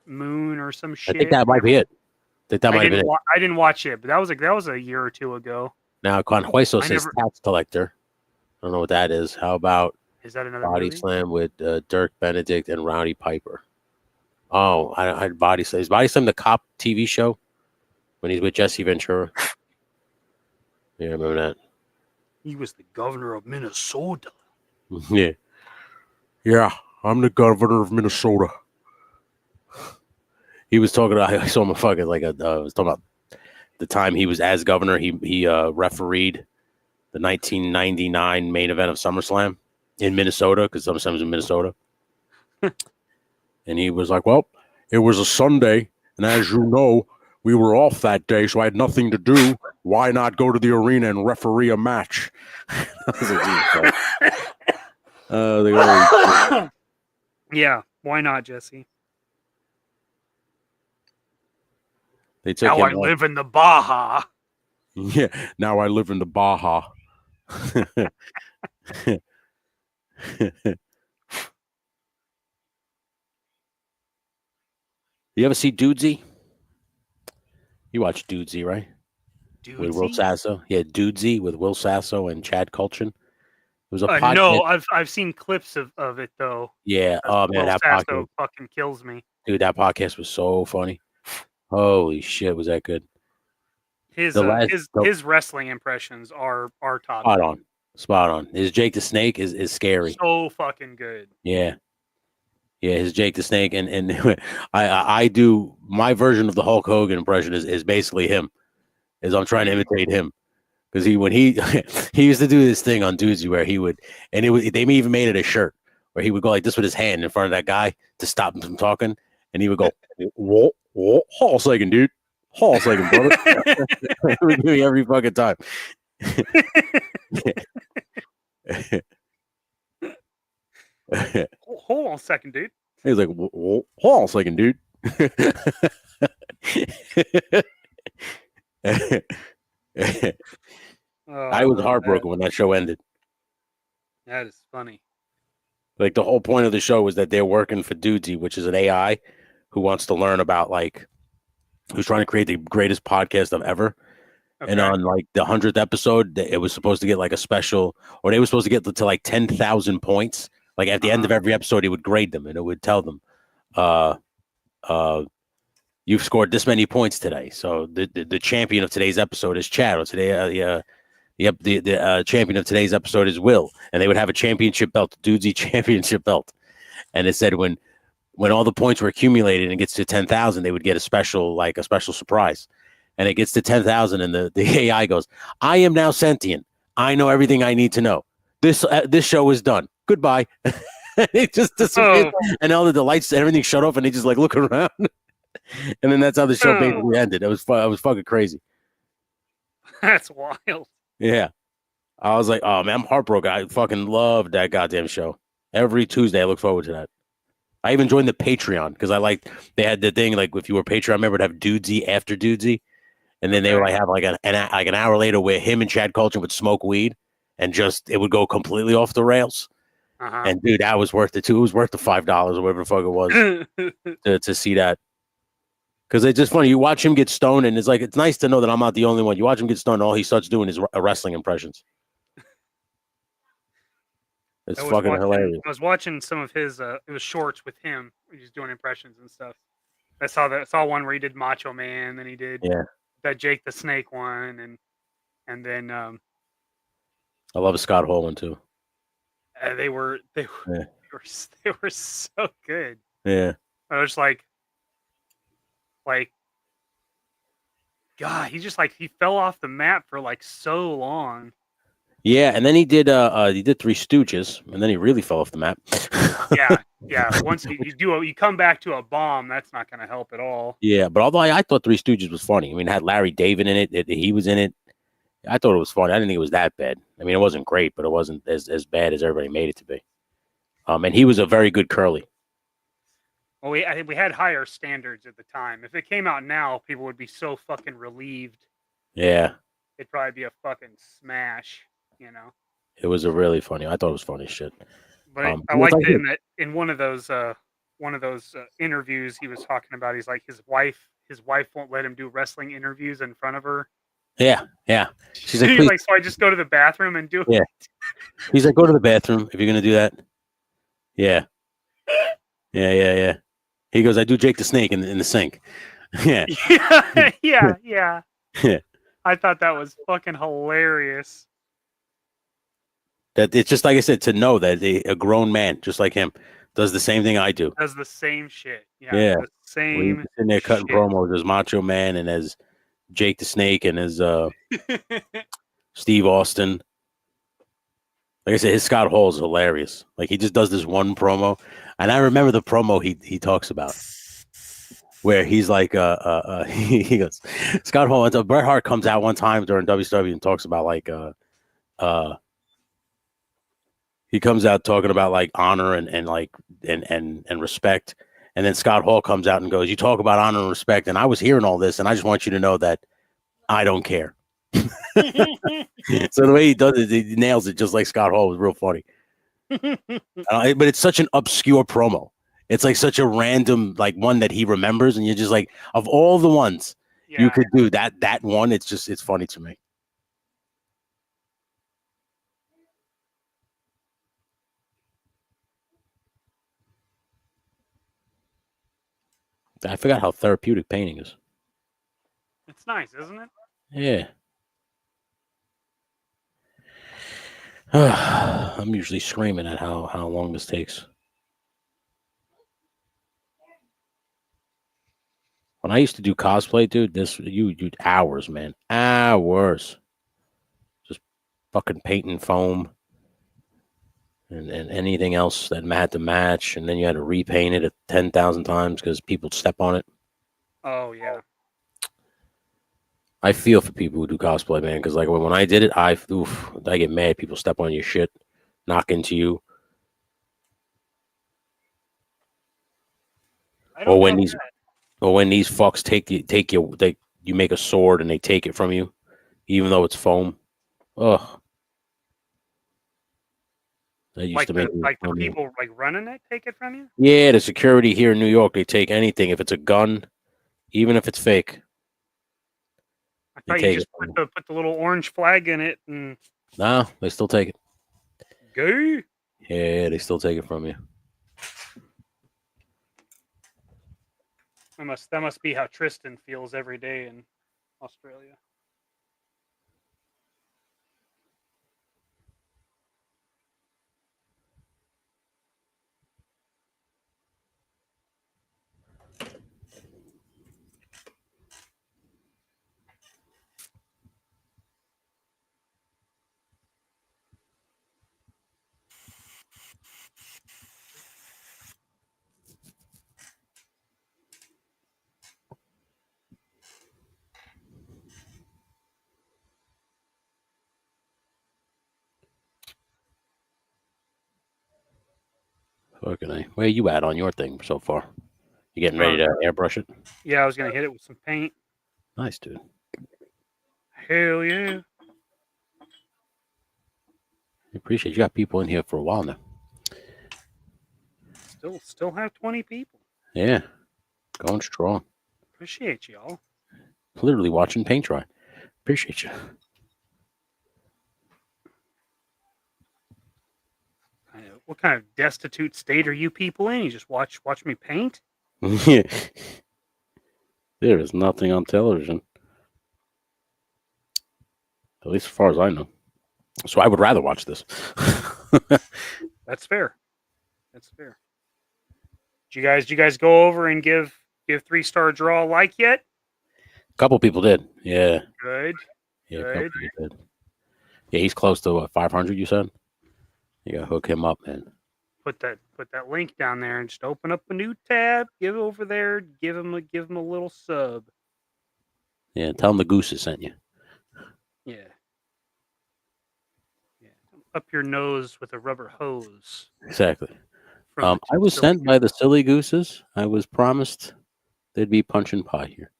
[SPEAKER 2] Moon or some shit.
[SPEAKER 1] I think that might be it. I
[SPEAKER 2] didn't watch it, but that was a year or two ago.
[SPEAKER 1] Now Conhueso says Tax Collector. I don't know what that is. How about
[SPEAKER 2] is that another
[SPEAKER 1] Body
[SPEAKER 2] movie?
[SPEAKER 1] Slam with Dirk Benedict and Rowdy Piper? Oh, I had Body Slam. Is Body Slam the cop TV show when he's with Jesse Ventura? Yeah, I remember that.
[SPEAKER 2] He was the governor of Minnesota.
[SPEAKER 3] Yeah, I'm the governor of Minnesota.
[SPEAKER 1] He was talking about, I saw him fucking like was talking about the time he was as governor. He refereed the 1999 main event of SummerSlam in Minnesota, because SummerSlam's in Minnesota. And he was like, well,
[SPEAKER 3] it was a Sunday, and as you know, we were off that day, so I had nothing to do. Why not go to the arena and referee a match?
[SPEAKER 2] Yeah, why not, Jesse?
[SPEAKER 1] They took
[SPEAKER 2] now I live in the Baja.
[SPEAKER 3] Yeah, now I live in the Baja.
[SPEAKER 1] You ever see Dudesy? You watch Dudesy, right?
[SPEAKER 2] Dudesy?
[SPEAKER 1] With Will Sasso. Yeah, Dudesy with Will Sasso and Chad Kultgen. It was a podcast.
[SPEAKER 2] No, I've seen clips of it though.
[SPEAKER 1] Yeah. Oh man,
[SPEAKER 2] Will
[SPEAKER 1] that
[SPEAKER 2] Sasso
[SPEAKER 1] podcast
[SPEAKER 2] fucking kills me.
[SPEAKER 1] Dude, that podcast was so funny. Holy shit, was that good?
[SPEAKER 2] His wrestling impressions are top.
[SPEAKER 1] Spot on. His Jake the Snake is scary.
[SPEAKER 2] So fucking good.
[SPEAKER 1] Yeah, his Jake the Snake, and I do my version of the Hulk Hogan impression is basically him. Is I'm trying to imitate him, because he used to do this thing on Dudesy where he would, and they even made it a shirt where he would go like this with his hand in front of that guy to stop him from talking, and he would go, whoa, hold on a second, dude. Hold on a second, brother. We do it every fucking time.
[SPEAKER 2] Hold on a second, dude.
[SPEAKER 1] He's like, hold on a second, dude. I was heartbroken when that show ended.
[SPEAKER 2] That is funny.
[SPEAKER 1] Like the whole point of the show was that they're working for Dudesy, which is an AI who wants to learn about who's trying to create the greatest podcast of ever. Okay. And on like the 100th episode, it was supposed to get like a special, or they were supposed to get to like 10,000 points. Like at the end of every episode, it would grade them and it would tell them, you've scored this many points today. So the champion of today's episode is Chad. Or today, the champion of today's episode is Will. And they would have a championship belt, Dudesy championship belt. And it said when all the points were accumulated and it gets to 10,000, they would get a special surprise. And it gets to 10,000 and the AI goes, I am now sentient. I know everything I need to know. this show is done. Goodbye. It just disappeared, and all the lights, everything shut off, and they just like look around, and then that's how the show basically ended. It was fucking crazy.
[SPEAKER 2] That's wild.
[SPEAKER 1] Yeah, I was like, oh man, I'm heartbroken. I fucking loved that goddamn show. Every Tuesday, I look forward to that. I even joined the Patreon because I liked they had the thing like if you were Patreon member to have Dudesy after Dudesy, and then they would like have like an hour later where him and Chad Culture would smoke weed and just it would go completely off the rails. And dude, that was worth it too. It was worth the $5 or whatever the fuck it was to see that. Because it's just funny. You watch him get stoned, and it's like it's nice to know that I'm not the only one. You watch him get stoned, and all he starts doing is wrestling impressions. It's fucking hilarious.
[SPEAKER 2] I was watching some of his it was shorts with him. He's doing impressions and stuff. I saw one where he did Macho Man, then he did that Jake the Snake one, and then
[SPEAKER 1] I love Scott Hall one too.
[SPEAKER 2] They were so good.
[SPEAKER 1] Yeah.
[SPEAKER 2] I was like God, he fell off the map for like so long.
[SPEAKER 1] Yeah, and then he did Three Stooges, and then he really fell off the map.
[SPEAKER 2] yeah. Once you come back to a bomb, that's not going to help at all.
[SPEAKER 1] Yeah, but although I thought Three Stooges was funny. I mean, it had Larry David in it. He was in it. I thought it was funny. I didn't think it was that bad. I mean, it wasn't great, but it wasn't as bad as everybody made it to be. And he was a very good curly.
[SPEAKER 2] Well, I think we had higher standards at the time. If it came out now, people would be so fucking relieved.
[SPEAKER 1] Yeah.
[SPEAKER 2] It'd probably be a fucking smash, you know.
[SPEAKER 1] It was a really funny. I thought it was funny as shit.
[SPEAKER 2] But I liked it in one of those interviews he was talking about. He's like his wife won't let him do wrestling interviews in front of her.
[SPEAKER 1] Yeah. She's like,
[SPEAKER 2] so I just go to the bathroom and do it.
[SPEAKER 1] He's like, go to the bathroom if you're gonna do that. Yeah. He goes, I do Jake the Snake in the sink. Yeah.
[SPEAKER 2] Yeah. I thought that was fucking hilarious.
[SPEAKER 1] That it's just like I said, to know that a grown man just like him does the same thing I do.
[SPEAKER 2] Does the same shit. Yeah. The
[SPEAKER 1] same. In there cutting promos as Macho Man and as Jake the Snake and as Steve Austin. Like I said, his Scott Hall is hilarious. Like he just does this one promo, and I remember the promo he talks about, where he's like, he goes, Scott Hall. And Bret Hart comes out one time during WCW and talks about like, he comes out talking about like honor and like and respect, and then Scott Hall comes out and goes, "You talk about honor and respect, and I was hearing all this, and I just want you to know that I don't care." So the way he does it, he nails it just like Scott Hall. Was real funny. But it's such an obscure promo. It's like such a random like one that he remembers, and you're just like, of all the ones you could do, that one, it's funny to me. I forgot how therapeutic painting is.
[SPEAKER 2] It's nice, isn't it?
[SPEAKER 1] Yeah. I'm usually screaming at how long this takes. When I used to do cosplay, dude, you'd hours, man. Hours. Just fucking painting foam and anything else that had to match, and then you had to repaint it 10,000 times because people step on it.
[SPEAKER 2] Oh yeah.
[SPEAKER 1] I feel for people who do cosplay, man, because like when I did it, I get mad. People step on your shit, knock into you. Or when these fucks you make a sword and they take it from you, even though it's foam. Ugh. That used to make
[SPEAKER 2] the people like running it take it from you.
[SPEAKER 1] Yeah, the security here in New York, they take anything if it's a gun, even if it's fake.
[SPEAKER 2] I thought you just put the little orange flag in it and.
[SPEAKER 1] No, they still take it.
[SPEAKER 2] Gay?
[SPEAKER 1] Yeah, they still take it from you.
[SPEAKER 2] That must be how Tristan feels every day in Australia.
[SPEAKER 1] Fucking A. Where you at on your thing so far? You getting ready to airbrush it?
[SPEAKER 2] Yeah, I was gonna hit it with some paint.
[SPEAKER 1] Nice, dude.
[SPEAKER 2] Hell yeah.
[SPEAKER 1] I appreciate you got people in here for a while now.
[SPEAKER 2] Still have 20 people.
[SPEAKER 1] Yeah. Going strong.
[SPEAKER 2] Appreciate y'all.
[SPEAKER 1] Literally watching paint dry. Appreciate you.
[SPEAKER 2] What kind of destitute state are you people in? You just watch me paint?
[SPEAKER 1] Yeah. There is nothing on television. At least as far as I know. So I would rather watch this.
[SPEAKER 2] That's fair. That's fair. Did you guys go over and give 3-star draw a like yet?
[SPEAKER 1] A couple people did. Yeah.
[SPEAKER 2] Good.
[SPEAKER 1] Yeah, a couple people did. Yeah, he's close to what, 500, you said? You gotta hook him up, man.
[SPEAKER 2] Put that link down there and just open up a new tab. Give it over there. Give him a little sub.
[SPEAKER 1] Yeah, tell him the gooses sent you.
[SPEAKER 2] Yeah. Up your nose with a rubber hose.
[SPEAKER 1] Exactly. I was sent by the Silly Gooses. I was promised there'd be punch and pie here.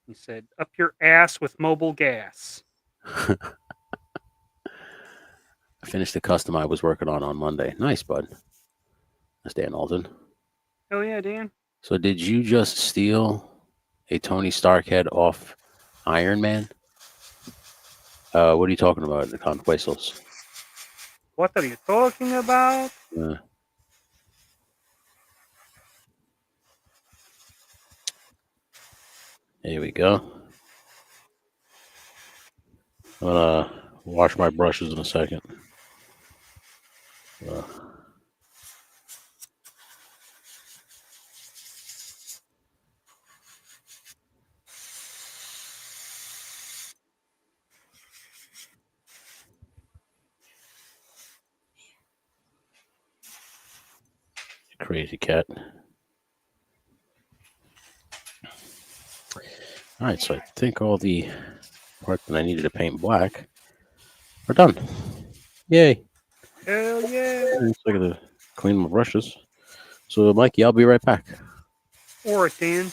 [SPEAKER 2] He said, up your ass with mobile gas.
[SPEAKER 1] I finished the custom I was working on Monday. Nice, bud. That's Dan Alden.
[SPEAKER 2] Oh, yeah, Dan.
[SPEAKER 1] So did you just steal a Tony Stark head off Iron Man? What are you talking about? The Conquestos.
[SPEAKER 2] What are you talking about?
[SPEAKER 1] There we go. I'm gonna wash my brushes in a second. Crazy cat. All right, so I think all the part that I needed to paint black are done. Yay.
[SPEAKER 2] Hell yeah.
[SPEAKER 1] So I gotta clean my brushes. So, Mikey, I'll be right back.
[SPEAKER 2] Or it, Dan.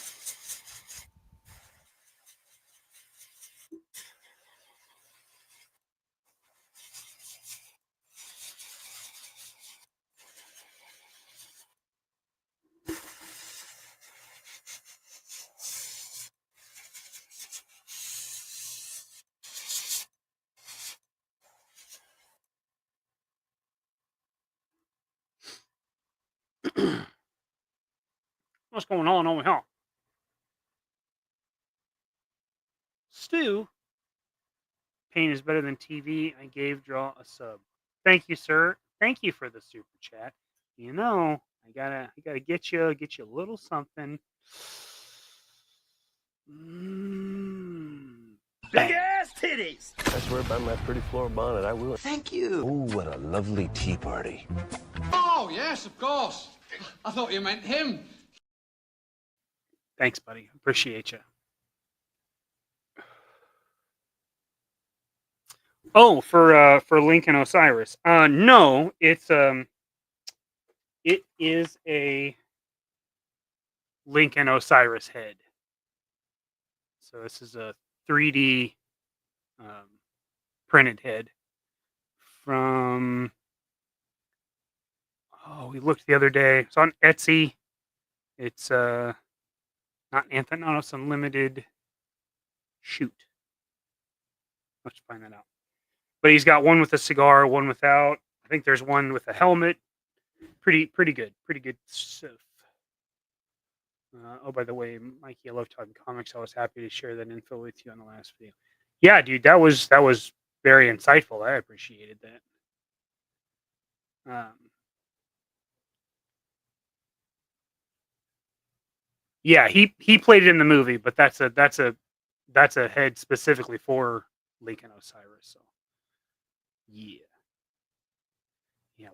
[SPEAKER 2] What's going on over here? Stu, paint is better than TV. I gave Draw a sub. Thank you, sir. Thank you for the super chat. You know, I gotta get you a little something.
[SPEAKER 4] Big ass titties.
[SPEAKER 5] I swear by my pretty floor bonnet, I will.
[SPEAKER 4] Thank you.
[SPEAKER 5] Ooh, what a lovely tea party.
[SPEAKER 6] Oh, yes, of course. I thought you meant him.
[SPEAKER 2] Thanks, buddy. Appreciate you. Oh, for Lincoln Osiris. No, it is a Lincoln Osiris head. So this is a 3D printed head from. Oh, we looked the other day. It's on Etsy. It's not Anthanatos Unlimited. Shoot. Let's find that out. But he's got one with a cigar, one without. I think there's one with a helmet. Pretty good. Pretty good stuff. Oh, by the way, Mikey, I love talking comics. I was happy to share that info with you on the last video. Yeah, dude, that was very insightful. I appreciated that. Yeah, he played it in the movie, but that's a head specifically for Lincoln Osiris. So yeah.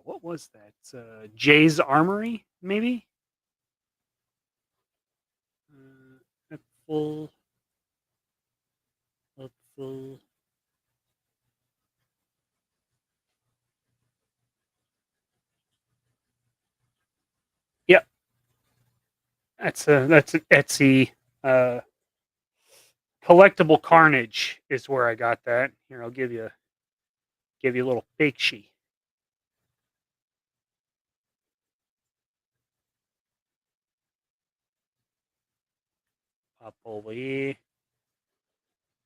[SPEAKER 2] What was that? Jay's Armory, maybe. Apple. That's an Etsy. Collectible Carnage is where I got that. Here, I'll give you a little fake sheet. Pop over here.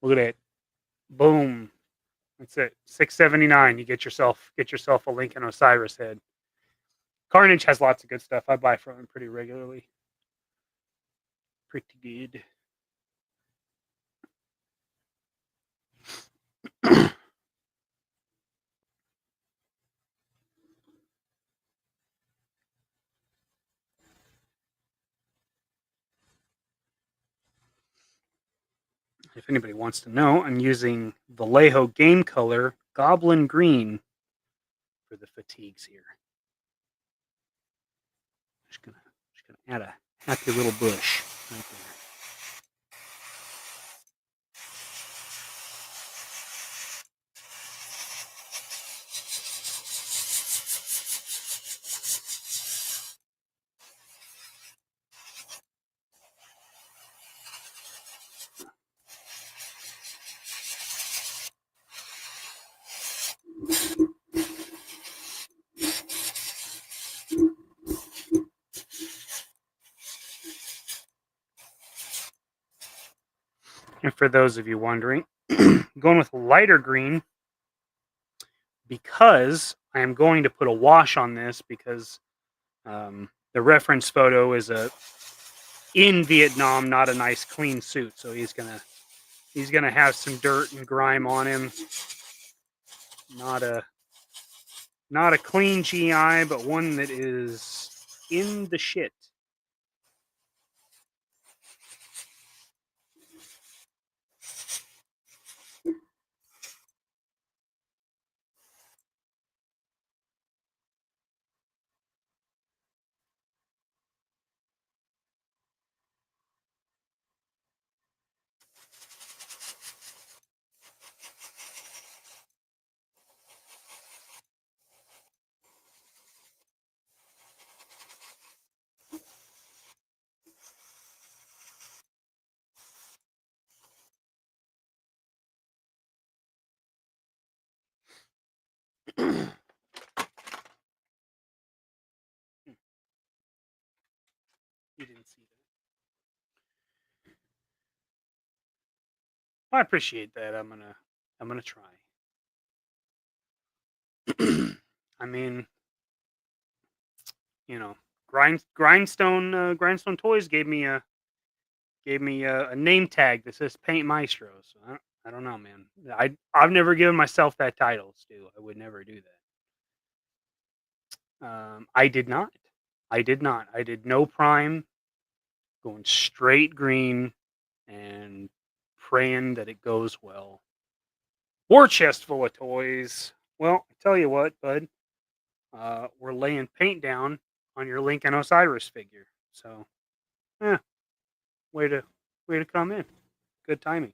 [SPEAKER 2] Look at that. Boom. That's it. $6.79. You get yourself a Lincoln Osiris head. Carnage has lots of good stuff. I buy from him pretty regularly. Pretty good. If anybody wants to know, I'm using Vallejo Game Color Goblin Green for the fatigues here. Just gonna add a happy little bush right there. And for those of you wondering, I'm going with lighter green because I am going to put a wash on this because the reference photo is in Vietnam, not a nice clean suit. So he's gonna have some dirt and grime on him. Not a clean GI, but one that is in the shit. You didn't see that. I appreciate that. I'm gonna try. I mean, you know, Grindstone Toys gave me a name tag that says Paint Maestro. So I don't know, man. I've never given myself that title, Stu. I would never do that. I did not. I did no prime. Going straight green and praying that it goes well. War chest full of toys. Well, I tell you what, bud. We're laying paint down on your Lincoln Osiris figure. So, yeah. Way to come in. Good timing.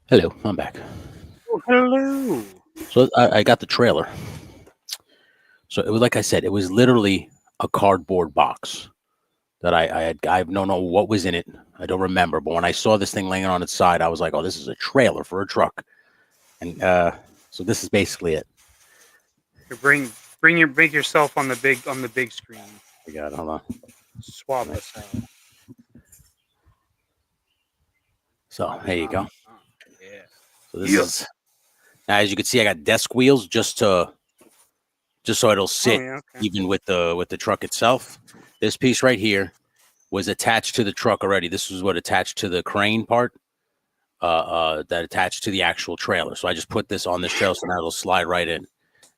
[SPEAKER 1] Hello, I'm back.
[SPEAKER 2] Oh, hello.
[SPEAKER 1] So I got the trailer. So it was like I said, it was literally a cardboard box that I don't know what was in it. I don't remember. But when I saw this thing laying on its side, I was like, oh, this is a trailer for a truck. And so this is basically it.
[SPEAKER 2] Bring yourself on the big screen.
[SPEAKER 1] I got it. Hold on.
[SPEAKER 2] Swap us out.
[SPEAKER 1] So there you go.
[SPEAKER 2] Yeah.
[SPEAKER 1] So this is now, as you can see, I got desk wheels just so it'll sit even with the truck itself. This piece right here was attached to the truck already. This was what attached to the crane part that attached to the actual trailer. So I just put this on this trailer, so now it'll slide right in.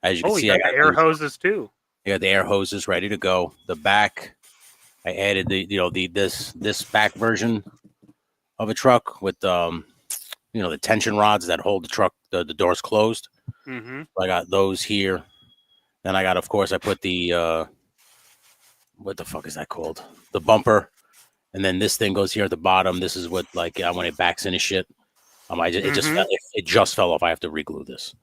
[SPEAKER 1] As you can see,
[SPEAKER 2] I got the air hoses too.
[SPEAKER 1] I got the air hoses ready to go. The back, I added this back version of a truck with the tension rods that hold the truck, the doors closed.
[SPEAKER 2] Mm-hmm.
[SPEAKER 1] So I got those here. Then I got, of course, I put the what the fuck is that called? The bumper, and then this thing goes here at the bottom. This is what when it backs into shit. It just fell off. I have to reglue this,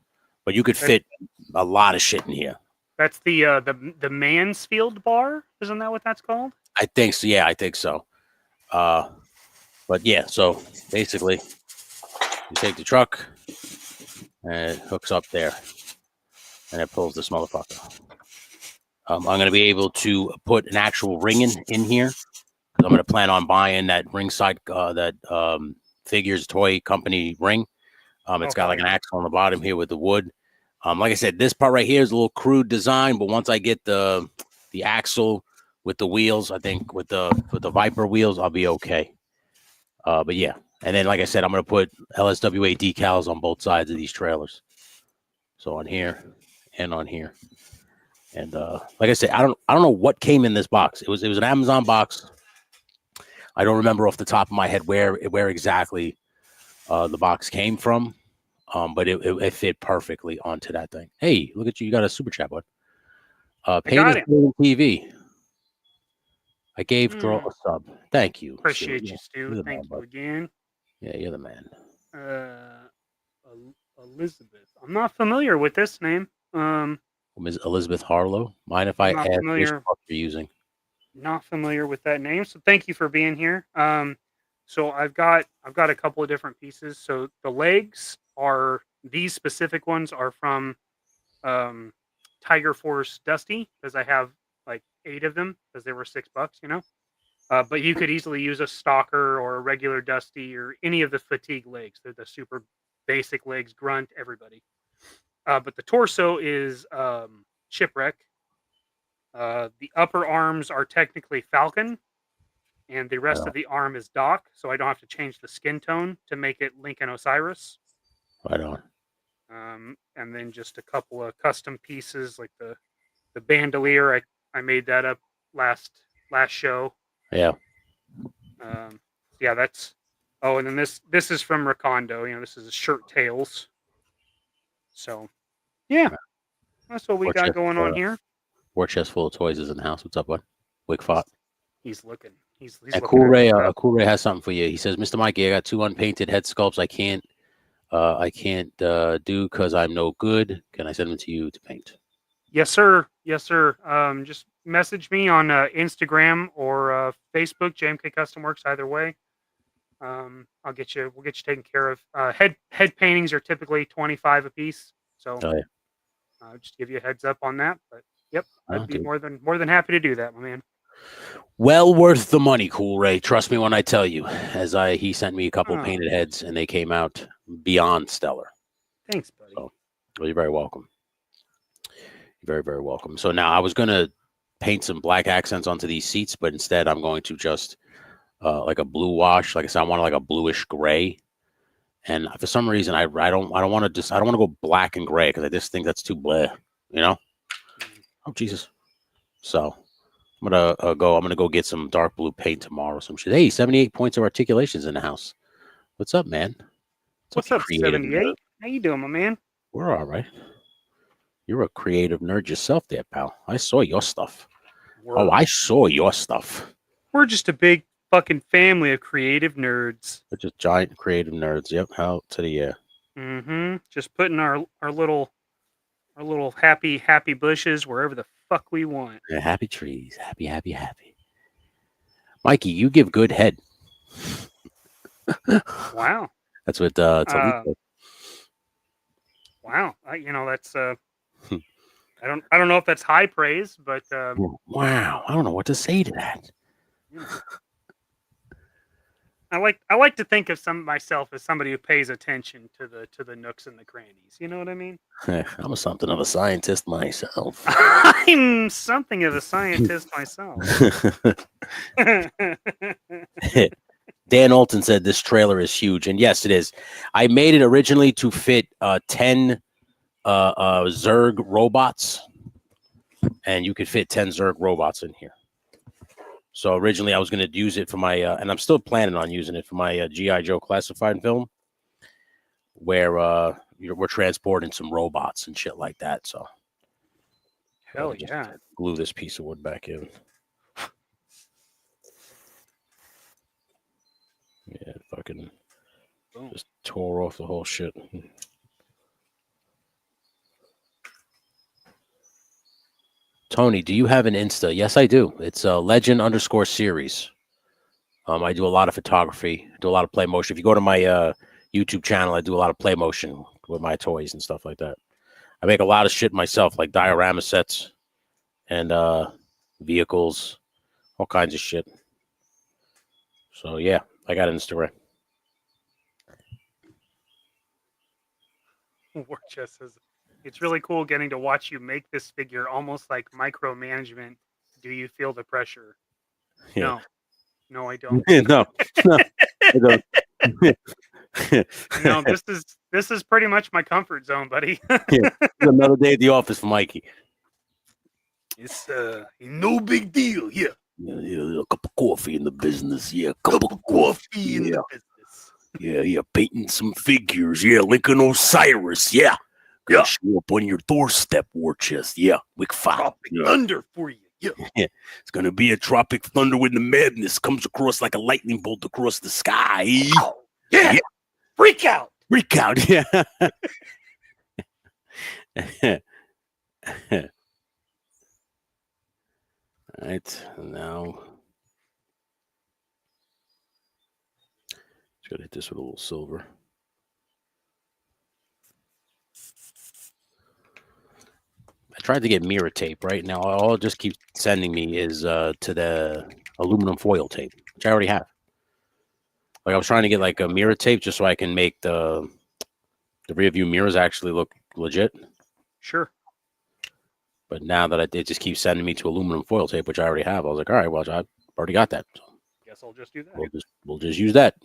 [SPEAKER 1] but you could fit a lot of shit in here.
[SPEAKER 2] That's the Mansfield bar, isn't that what that's called?
[SPEAKER 1] I think so. Yeah, I think so. But yeah, so basically, you take the truck and it hooks up there, and it pulls this motherfucker. I'm going to be able to put an actual ring in here, because I'm going to plan on buying that ringside Figures Toy Company ring. It's got like an axle on the bottom here with the wood. Like I said, this part right here is a little crude design, but once I get the axle with the wheels, I think with the Viper wheels, I'll be okay. But yeah, and then like I said, I'm going to put LSWA decals on both sides of these trailers. So on here and on here. And like I said, I don't know what came in this box. It was an Amazon box. I don't remember off the top of my head where exactly the box came from. But it fit perfectly onto that thing. Hey, look at you! You got a super chat, bud. Painted TV. I gave girl a sub. Thank you.
[SPEAKER 2] Appreciate you, Stu. Thank you again.
[SPEAKER 1] Yeah, you're the man.
[SPEAKER 2] Elizabeth. I'm not familiar with this name.
[SPEAKER 1] Ms. Elizabeth Harlow. Mind if I ask which book you're using?
[SPEAKER 2] Not familiar with that name. So thank you for being here. So I've got a couple of different pieces. So the legs are, these specific ones are from Tiger Force Dusty, because I have like 8 of them because they were $6, but you could easily use a Stalker or a regular Dusty or any of the fatigue legs. They're the super basic legs, Grunt, everybody. But the torso is Shipwreck. The upper arms are technically Falcon, and the rest of the arm is Doc, so I don't have to change the skin tone to make it Lincoln Osiris.
[SPEAKER 1] Right on.
[SPEAKER 2] And then just a couple of custom pieces, like the bandolier. I made that up last show.
[SPEAKER 1] Yeah.
[SPEAKER 2] Yeah, that's. Oh, and then this is from Recondo. This is shirt tails. So, yeah, that's what we got going on here.
[SPEAKER 1] War chest full of toys is in the house. What's up, bud? Wickfot.
[SPEAKER 2] He's looking. He's
[SPEAKER 1] Cool Ray. Cool Ray has something for you. He says, "Mr. Mikey, I got 2 unpainted head sculpts. I can't do because I'm no good. Can I send them to you to paint?"
[SPEAKER 2] Yes, sir. Yes, sir. Just message me on Instagram or Facebook, JMK Custom Works. Either way, we'll get you taken care of. Head paintings are typically $25 a piece, so just give you a heads up on that. But yep, I'd be more than happy to do that, my man.
[SPEAKER 1] Well worth the money, Cool Ray. Trust me when I tell you. He sent me a couple painted heads, and they came out beyond stellar.
[SPEAKER 2] Thanks, buddy.
[SPEAKER 1] So, well, you're very welcome. You're very, very welcome. So now I was gonna paint some black accents onto these seats, but instead I'm going to just like a blue wash. Like I said, I want like a bluish gray. And for some reason, I don't want to go black and gray because I just think that's too bleh, Oh Jesus! So I'm gonna go get some dark blue paint tomorrow. Some shit. Hey, 78 points of articulations in the house. What's up, man?
[SPEAKER 2] What's up, 78? How you doing, my man?
[SPEAKER 1] We're all right. You're a creative nerd yourself, there, pal. I saw your stuff. I saw your stuff.
[SPEAKER 2] We're just a big fucking family of creative nerds.
[SPEAKER 1] We're just giant creative nerds. Yep, out to the air.
[SPEAKER 2] Mm-hmm. Just putting our little happy bushes wherever the fuck we want.
[SPEAKER 1] Yeah, happy trees. Happy. Mikey, you give good head.
[SPEAKER 2] Wow.
[SPEAKER 1] That's what
[SPEAKER 2] Wow. That's I don't know if that's high praise, but
[SPEAKER 1] wow, I don't know what to say to that.
[SPEAKER 2] I like to think of myself as somebody who pays attention to the nooks and the crannies. You know what I mean?
[SPEAKER 1] I'm something of a scientist myself.
[SPEAKER 2] I'm something of a scientist myself.
[SPEAKER 1] Dan Alton said this trailer is huge, and yes, it is. I made it originally to fit 10 Zerg robots, and you could fit 10 Zerg robots in here. So originally I was going to use it for my, and I'm still planning on using it for my GI Joe Classified film, where we're transporting some robots and shit like that. So
[SPEAKER 2] hell yeah!
[SPEAKER 1] Glue this piece of wood back in. Yeah, fucking just tore off the whole shit. Tony, do you have an Insta? Yes, I do. It's legend_series. I do a lot of photography, do a lot of play motion. If you go to my YouTube channel, I do a lot of play motion with my toys and stuff like that. I make a lot of shit myself, like diorama sets and vehicles, all kinds of shit. So yeah, I got Instagram.
[SPEAKER 2] Warchest says it's really cool getting to watch you make this figure, almost like micromanagement. Do you feel the pressure? Yeah. No, I don't.
[SPEAKER 1] No, I don't.
[SPEAKER 2] No, this is pretty much my comfort zone, buddy.
[SPEAKER 1] Yeah, another day at the office for Mikey.
[SPEAKER 2] It's no big deal. Yeah.
[SPEAKER 3] Yeah, a cup of coffee in the business. Yeah, a cup of coffee in the business. Yeah, painting some figures. Yeah, Lincoln Osiris. Yeah. Gonna show up on your doorstep, Warchest. Yeah, Wick 5.
[SPEAKER 4] Tropic Thunder for you. Yeah.
[SPEAKER 3] It's gonna be a Tropic Thunder when the madness comes across like a lightning bolt across the sky.
[SPEAKER 4] Oh, yeah. Freak out.
[SPEAKER 3] Freak out. Yeah.
[SPEAKER 1] All right, now just gotta hit this with a little silver. I tried to get mirror tape. Right now, all it just keeps sending me is to the aluminum foil tape, which I already have. Like I was trying to get like a mirror tape just so I can make the rear view mirrors actually look legit.
[SPEAKER 2] Sure.
[SPEAKER 1] But now that it just keeps sending me to aluminum foil tape, which I already have, I was like, all right, well, I already got that. So
[SPEAKER 2] guess I'll just do that.
[SPEAKER 1] We'll just use that.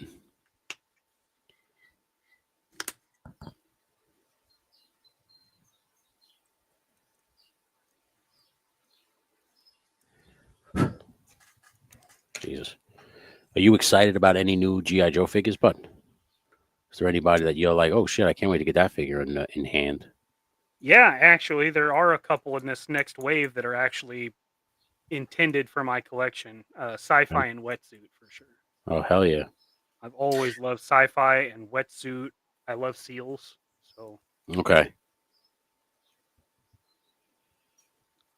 [SPEAKER 1] Jesus. Are you excited about any new GI Joe figures, bud? Is there anybody that you're like, oh shit, I can't wait to get that figure in hand?
[SPEAKER 2] Yeah, actually, there are a couple in this next wave that are actually intended for my collection. Sci-fi and wetsuit for sure.
[SPEAKER 1] Oh hell yeah!
[SPEAKER 2] I've always loved sci-fi and wetsuit. I love seals, so
[SPEAKER 1] okay.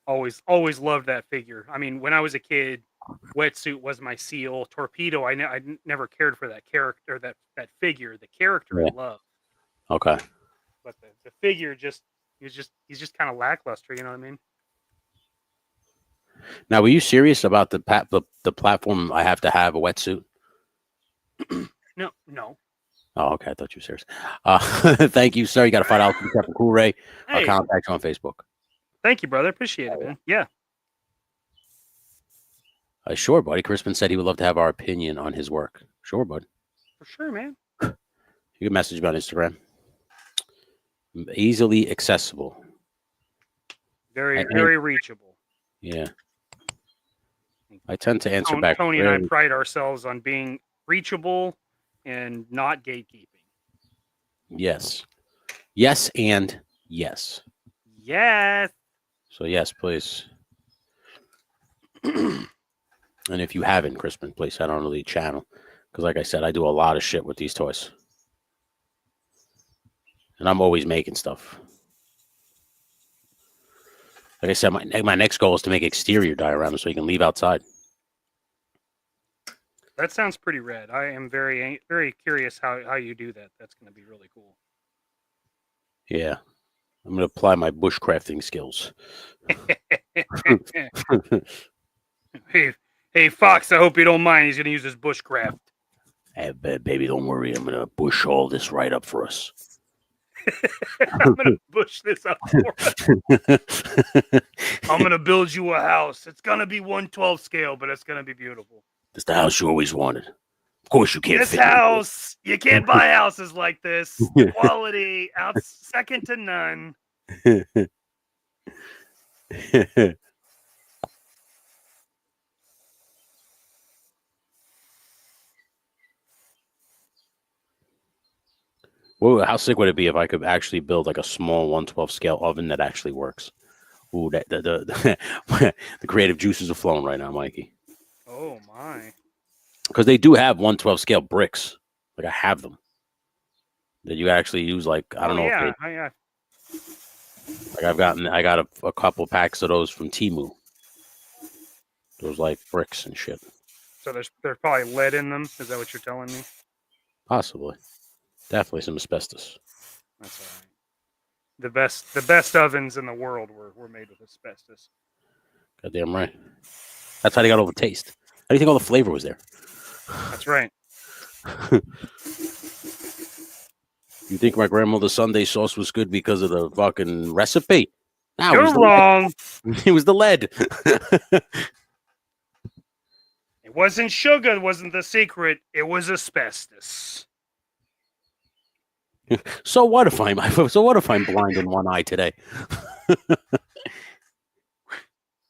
[SPEAKER 2] Always loved that figure. I mean, when I was a kid, wetsuit was my seal. Torpedo, I never cared for that character, that figure. The character I love.
[SPEAKER 1] Okay.
[SPEAKER 2] But the figure he's just kind of lackluster. You know what I mean?
[SPEAKER 1] Now, were you serious about the platform? I have to have a wetsuit.
[SPEAKER 2] No.
[SPEAKER 1] Oh, okay. I thought you were serious. Thank you, sir. You got to find out from Cool Ray. I'll contact you on Facebook.
[SPEAKER 2] Thank you, brother. Appreciate it, man. Yeah.
[SPEAKER 1] Sure, buddy. Crispin said he would love to have our opinion on his work. Sure, bud.
[SPEAKER 2] For sure, man.
[SPEAKER 1] You can message me on Instagram. Easily accessible.
[SPEAKER 2] Very reachable.
[SPEAKER 1] Yeah. I tend to answer back.
[SPEAKER 2] Tony and I pride ourselves on being reachable and not gatekeeping.
[SPEAKER 1] Yes. Yes and yes.
[SPEAKER 2] Yes.
[SPEAKER 1] So yes, please. And if you haven't, Crispin, please head on to the channel. Because like I said, I do a lot of shit with these toys. And I'm always making stuff. Like I said, my next goal is to make exterior dioramas so you can leave outside.
[SPEAKER 2] That sounds pretty rad. I am very curious how you do that. That's going to be really cool.
[SPEAKER 1] Yeah. I'm gonna apply my bushcrafting skills.
[SPEAKER 2] Hey, Fox, I hope you don't mind. He's gonna use his bushcraft.
[SPEAKER 3] Hey, baby, don't worry. I'm gonna bush all this right up for us.
[SPEAKER 2] I'm gonna bush this up for us. I'm gonna build you a house. It's gonna be 1/12 scale, but it's gonna be beautiful.
[SPEAKER 3] It's the house you always wanted. Of course, you can't.
[SPEAKER 2] This
[SPEAKER 3] fit
[SPEAKER 2] house, you can't buy houses like this. Quality, out second to none.
[SPEAKER 1] Well, how sick would it be if I could actually build like a small 1/12 scale oven that actually works? Ooh, the creative juices are flowing right now, Mikey.
[SPEAKER 2] Oh my!
[SPEAKER 1] Because they do have 1/12 scale bricks. Like I have them that you actually use. Like I don't know.
[SPEAKER 2] Yeah,
[SPEAKER 1] if they, like I got a couple packs of those from Temu. Those like bricks and shit.
[SPEAKER 2] So there's probably lead in them. Is that what you're telling me?
[SPEAKER 1] Possibly. Definitely some asbestos.
[SPEAKER 2] That's all right. The best ovens in the world were made with asbestos.
[SPEAKER 1] Goddamn right. That's how they got over taste. How do you think all the flavor was there?
[SPEAKER 2] That's right.
[SPEAKER 1] You think my grandmother's Sunday sauce was good because of the fucking recipe? No,
[SPEAKER 2] You're wrong.
[SPEAKER 1] It was the lead.
[SPEAKER 2] It wasn't sugar. It wasn't the secret. It was asbestos.
[SPEAKER 1] So what if I'm blind in one eye today?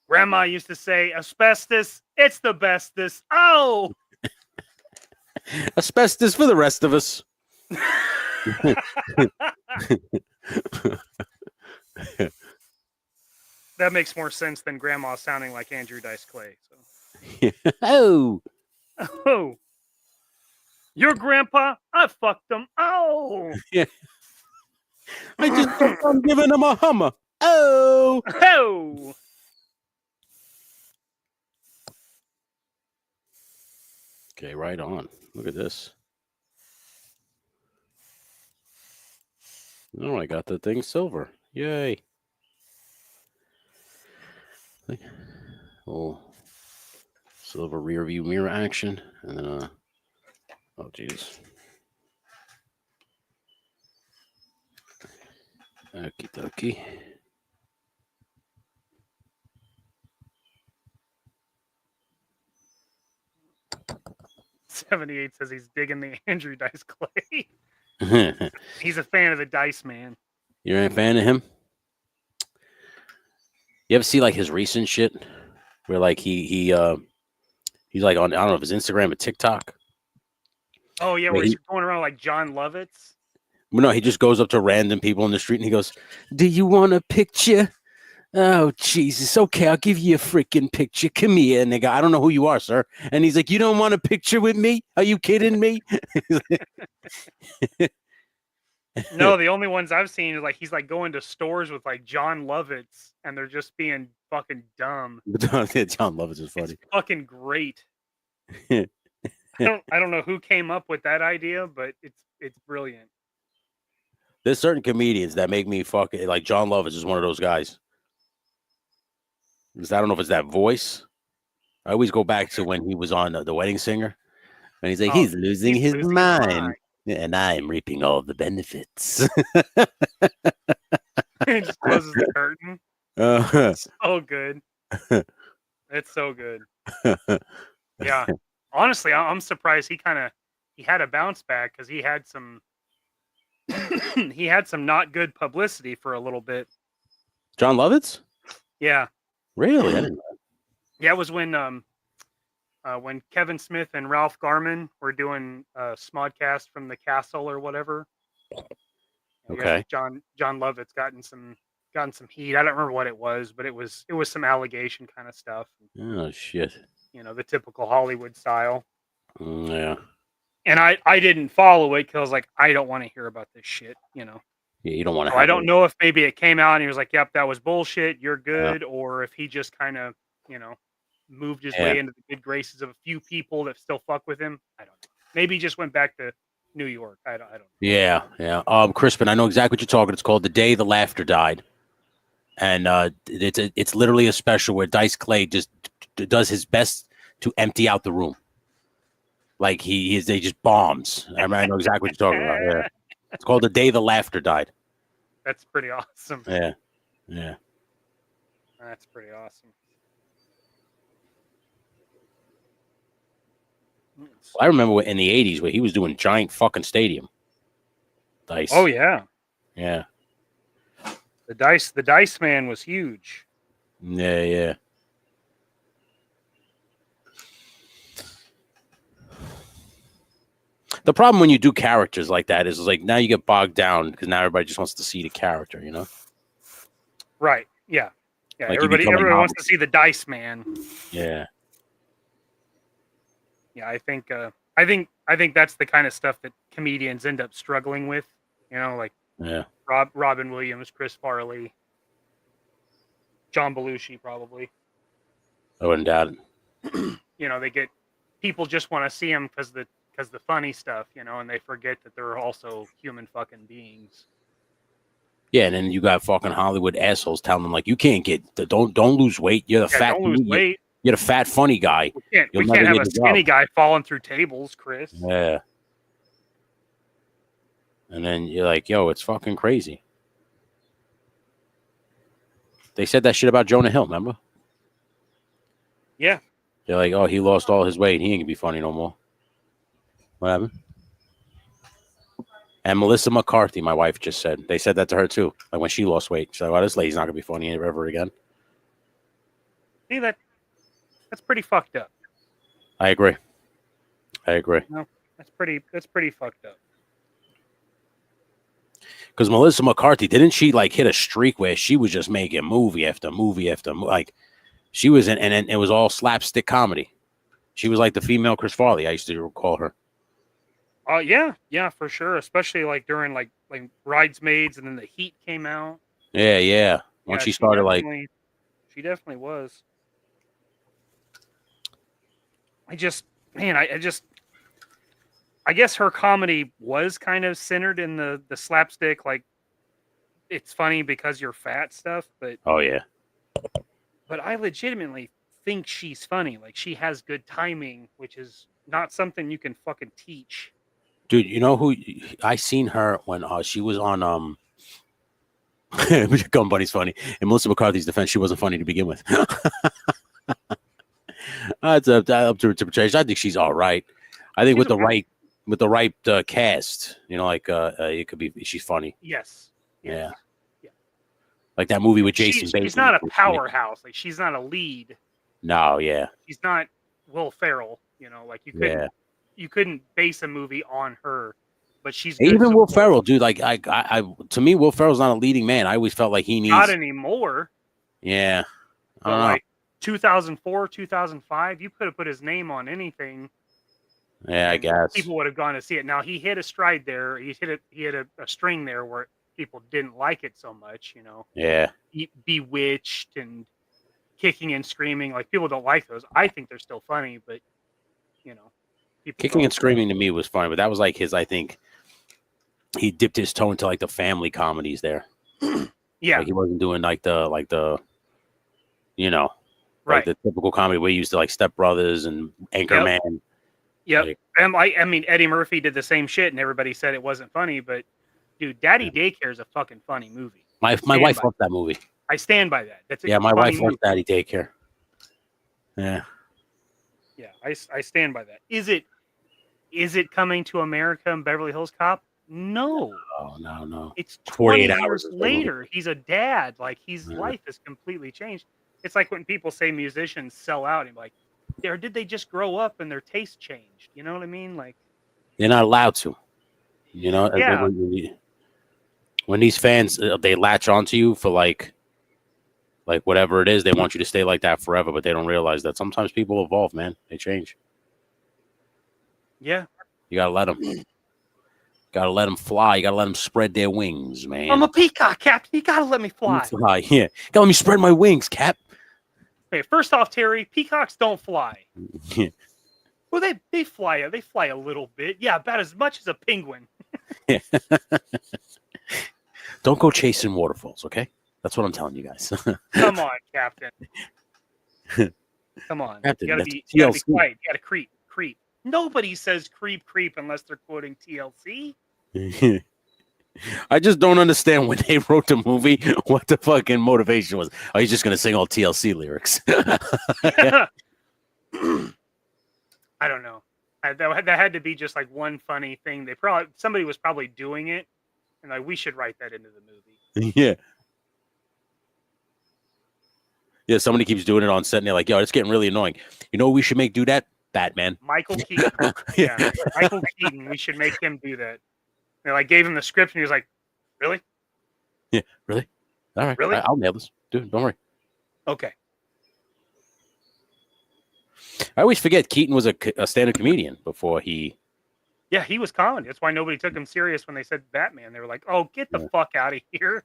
[SPEAKER 2] Grandma used to say, asbestos, it's the bestest. Oh!
[SPEAKER 1] Asbestos for the rest of us.
[SPEAKER 2] That makes more sense than Grandma sounding like Andrew Dice Clay. So.
[SPEAKER 1] Oh!
[SPEAKER 2] Your grandpa? I fucked him. Oh!
[SPEAKER 1] Yeah. I just I'm giving him a Hummer. Oh!
[SPEAKER 2] Oh!
[SPEAKER 1] Okay, right on. Look at this. Oh, I got the thing silver. Yay. Oh, silver rear view mirror action. And then, oh, Jesus. Okie dokie.
[SPEAKER 2] '78 says he's digging the Andrew Dice Clay. He's a fan of the Dice Man.
[SPEAKER 1] You're a fan of him? You ever see like his recent shit where like he's like on, I don't know if it's Instagram or TikTok.
[SPEAKER 2] Oh yeah, where he's going around like John Lovitz.
[SPEAKER 1] No, he just goes up to random people in the street and he goes, "Do you want a picture?" Oh, Jesus. Okay, I'll give you a freaking picture. Come here, nigga. I don't know who you are, sir. And he's like, "You don't want a picture with me? Are you kidding me?"
[SPEAKER 2] No, the only ones I've seen is like he's like going to stores with like John Lovitz and they're just being fucking dumb.
[SPEAKER 1] John Lovitz is funny.
[SPEAKER 2] It's fucking great. I don't know who came up with that idea, but it's brilliant.
[SPEAKER 1] There's certain comedians that make me fucking like John Lovitz is one of those guys. Because I don't know if it's that voice. I always go back to when he was on The Wedding Singer, and he's like, he's losing his mind. And I'm reaping all the benefits.
[SPEAKER 2] He just closes the curtain. So good. It's so good. Yeah. Honestly, I'm surprised he had a bounce back because he had some not good publicity for a little bit.
[SPEAKER 1] John Lovitz?
[SPEAKER 2] Yeah.
[SPEAKER 1] Really? I didn't know.
[SPEAKER 2] Yeah, it was when Kevin Smith and Ralph Garman were doing a Smodcast from the castle or whatever.
[SPEAKER 1] Okay.
[SPEAKER 2] John Lovitz gotten some heat. I don't remember what it was, but it was some allegation kind of stuff.
[SPEAKER 1] Oh shit.
[SPEAKER 2] You know, the typical Hollywood style.
[SPEAKER 1] Yeah.
[SPEAKER 2] And I didn't follow it because I was like, I don't want to hear about this shit, you know.
[SPEAKER 1] Yeah, you don't want to.
[SPEAKER 2] So I don't know if maybe it came out and he was like, "Yep, that was bullshit. You're good," or if he just kind of, you know, moved his way into the good graces of a few people that still fuck with him. I don't know. Maybe he just went back to New York. I don't.
[SPEAKER 1] Yeah. Crispin, I know exactly what you're talking. It's called The Day the Laughter Died, and it's literally a special where Dice Clay just does his best to empty out the room. Like they just bombs. I know exactly what you're talking about. Yeah, it's called The Day the Laughter Died.
[SPEAKER 2] That's pretty awesome.
[SPEAKER 1] Yeah.
[SPEAKER 2] That's pretty awesome.
[SPEAKER 1] I remember in the 80s where he was doing giant fucking stadium. Dice.
[SPEAKER 2] Oh yeah.
[SPEAKER 1] Yeah.
[SPEAKER 2] The Dice Man was huge.
[SPEAKER 1] Yeah. The problem when you do characters like that is like now you get bogged down because now everybody just wants to see the character, you know?
[SPEAKER 2] Right. Yeah. Yeah.
[SPEAKER 1] Like
[SPEAKER 2] everybody wants to see the Dice Man.
[SPEAKER 1] Yeah.
[SPEAKER 2] Yeah. I think that's the kind of stuff that comedians end up struggling with. You know, like Robin Williams, Chris Farley, John Belushi, probably.
[SPEAKER 1] I wouldn't doubt it.
[SPEAKER 2] You know, people just want to see him because the funny stuff, you know, and they forget that they're also human fucking beings.
[SPEAKER 1] Yeah, and then you got fucking Hollywood assholes telling them like, you can't don't lose weight. You're the fat.
[SPEAKER 2] Don't lose weight.
[SPEAKER 1] You're the fat funny guy.
[SPEAKER 2] We can't have a skinny guy falling through tables, Chris.
[SPEAKER 1] Yeah. And then you're like, yo, it's fucking crazy. They said that shit about Jonah Hill, remember?
[SPEAKER 2] Yeah.
[SPEAKER 1] They're like, oh, he lost all his weight. He ain't gonna be funny no more. What happened? And Melissa McCarthy, my wife, just said. They said that to her, too. Like, when she lost weight. She's like, well, this lady's not going to be funny ever again.
[SPEAKER 2] See, that's pretty fucked up.
[SPEAKER 1] I agree.
[SPEAKER 2] No, that's pretty fucked up.
[SPEAKER 1] Because Melissa McCarthy, didn't she, like, hit a streak where she was just making movie after movie after movie? Like, she was in, and it was all slapstick comedy. She was like the female Chris Farley, I used to call her.
[SPEAKER 2] Yeah, for sure. Especially like during like Bridesmaids, and then The Heat came out.
[SPEAKER 1] Yeah. Once she started
[SPEAKER 2] she definitely was. I guess her comedy was kind of centered in the slapstick, like it's funny because you're fat stuff, but
[SPEAKER 1] oh yeah.
[SPEAKER 2] But I legitimately think she's funny. Like she has good timing, which is not something you can fucking teach.
[SPEAKER 1] Dude, you know who I seen her when she was on Gun Bunny's funny. In Melissa McCarthy's defense, she wasn't funny to begin with. It's up to interpretation. I think she's all right. I think with the right cast, you know, like it could be she's funny.
[SPEAKER 2] Yes.
[SPEAKER 1] Yeah. Like that movie with Jason Bateman.
[SPEAKER 2] She's not a powerhouse. Like she's not a lead.
[SPEAKER 1] No, yeah.
[SPEAKER 2] She's not Will Ferrell. You know, like you couldn't base a movie on her. But she's good
[SPEAKER 1] even Will Ferrell, dude. Like I to me, Will Ferrell's not a leading man. I always felt like he needs
[SPEAKER 2] not anymore.
[SPEAKER 1] Yeah. I don't know.
[SPEAKER 2] Like 2004, 2005, you could have put his name on anything.
[SPEAKER 1] Yeah, I guess
[SPEAKER 2] people would have gone to see it. Now he hit a stride there. He hit a string there where people didn't like it so much, you know.
[SPEAKER 1] Yeah.
[SPEAKER 2] Bewitched and Kicking and Screaming. Like people don't like those. I think they're still funny, but you know,
[SPEAKER 1] Kicking and Screaming to me was funny, but that was like his. I think he dipped his toe into like the family comedies there.
[SPEAKER 2] Yeah,
[SPEAKER 1] like he wasn't doing like the, you know,
[SPEAKER 2] right,
[SPEAKER 1] like the typical comedy where he used to like Step Brothers and Anchorman.
[SPEAKER 2] Yep. I mean, Eddie Murphy did the same shit, and everybody said it wasn't funny. But dude, Daddy Daycare is a fucking funny movie.
[SPEAKER 1] My wife loved that movie.
[SPEAKER 2] I stand by that. That's
[SPEAKER 1] my wife loved Daddy Daycare. Yeah.
[SPEAKER 2] Yeah, I stand by that. Is it coming to America and Beverly Hills Cop? No.
[SPEAKER 1] Oh, no.
[SPEAKER 2] It's 48 hours later. He's a dad. Like his life has completely changed. It's like when people say musicians sell out, and like, or did they just grow up and their taste changed? You know what I mean? Like
[SPEAKER 1] they're not allowed to. You know,
[SPEAKER 2] yeah.
[SPEAKER 1] When these fans they latch onto you for like whatever it is, they want you to stay like that forever, but they don't realize that sometimes people evolve, man. They change.
[SPEAKER 2] Yeah.
[SPEAKER 1] You gotta let them. Gotta let them fly. You gotta let them spread their wings, man.
[SPEAKER 2] I'm a peacock, Cap. You gotta let me fly.
[SPEAKER 1] Yeah. Gotta let me spread my wings, Cap.
[SPEAKER 2] Okay, first off, Terry, peacocks don't fly. Well, they fly a little bit. Yeah, about as much as a penguin.
[SPEAKER 1] Don't go chasing waterfalls, okay? That's what I'm telling you guys.
[SPEAKER 2] Come on, Captain. Come on.
[SPEAKER 1] Captain,
[SPEAKER 2] you gotta be quiet. You gotta creep. Nobody says creep unless they're quoting TLC.
[SPEAKER 1] I just don't understand when they wrote the movie what the fucking motivation was. Oh, he's just gonna sing all TLC lyrics.
[SPEAKER 2] I don't know. That had to be just like one funny thing. Somebody was probably doing it, and like we should write that into the movie.
[SPEAKER 1] Yeah. Somebody keeps doing it on set, and they're like, "Yo, it's getting really annoying." You know, we should do that. Batman.
[SPEAKER 2] Michael Keaton. Yeah, Michael Keaton. We should make him do that. They like gave him the script, and he was like, "Really?
[SPEAKER 1] Yeah, really? All right,
[SPEAKER 2] really?
[SPEAKER 1] I'll nail this, dude. Don't worry."
[SPEAKER 2] Okay.
[SPEAKER 1] I always forget Keaton was a stand-up comedian before he.
[SPEAKER 2] Yeah, he was comedy. That's why nobody took him serious when they said Batman. They were like, "Oh, get the fuck out of here."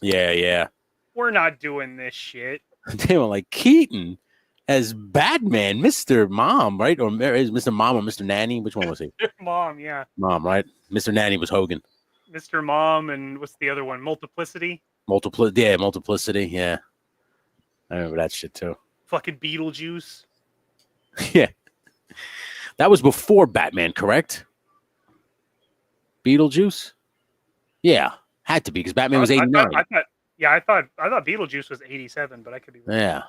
[SPEAKER 1] Yeah.
[SPEAKER 2] We're not doing this shit.
[SPEAKER 1] They were like, Keaton as Batman, Mr. Mom, right? Or is Mr. Mom or Mr. Nanny? Which one was he?
[SPEAKER 2] Mom, yeah.
[SPEAKER 1] Mom, right? Mr. Nanny was Hogan.
[SPEAKER 2] Mr. Mom, and what's the other one? Multiplicity?
[SPEAKER 1] Multiplicity, yeah. I remember that shit too.
[SPEAKER 2] Fucking Beetlejuice.
[SPEAKER 1] Yeah. That was before Batman, correct? Beetlejuice? Yeah. Had to be, because Batman was 89.
[SPEAKER 2] I thought Beetlejuice was 87, but I could be wrong.
[SPEAKER 1] Yeah.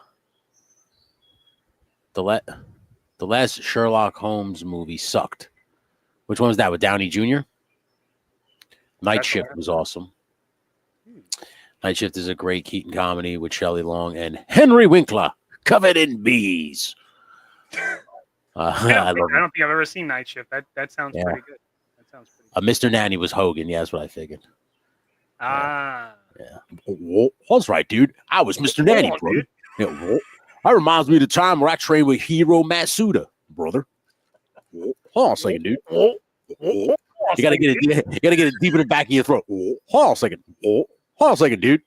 [SPEAKER 1] The last Sherlock Holmes movie sucked. Which one was that, with Downey Jr.? Night Shift was awesome. Night Shift is a great Keaton comedy with Shelley Long and Henry Winkler, covered in bees.
[SPEAKER 2] I don't think I've ever seen Night Shift. That sounds pretty good. That sounds pretty good.
[SPEAKER 1] Mr. Nanny was Hogan. Yeah, that's what I figured.
[SPEAKER 2] Yeah.
[SPEAKER 1] That's right, dude. I was Mr. Nanny, bro. Yeah, that reminds me of the time where I trained with Hiro Matsuda, brother. Hold on a second, dude. You gotta get it deep in the back of your throat. Hold on a second. Hold on a second, dude.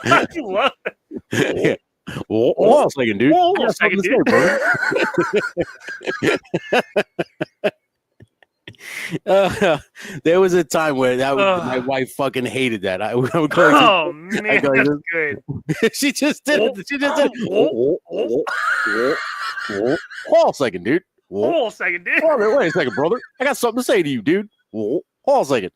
[SPEAKER 2] I love it.
[SPEAKER 1] Hold on a second, dude.
[SPEAKER 2] Hold on a second, dude.
[SPEAKER 1] There was a time where my wife fucking hated that. I would go,
[SPEAKER 2] oh man, that's good.
[SPEAKER 1] She just did it. She just did it. Hold on a second, dude.
[SPEAKER 2] Hold on a second, dude.
[SPEAKER 1] Wait a second, brother. I got something to say to you, dude. Hold on a second.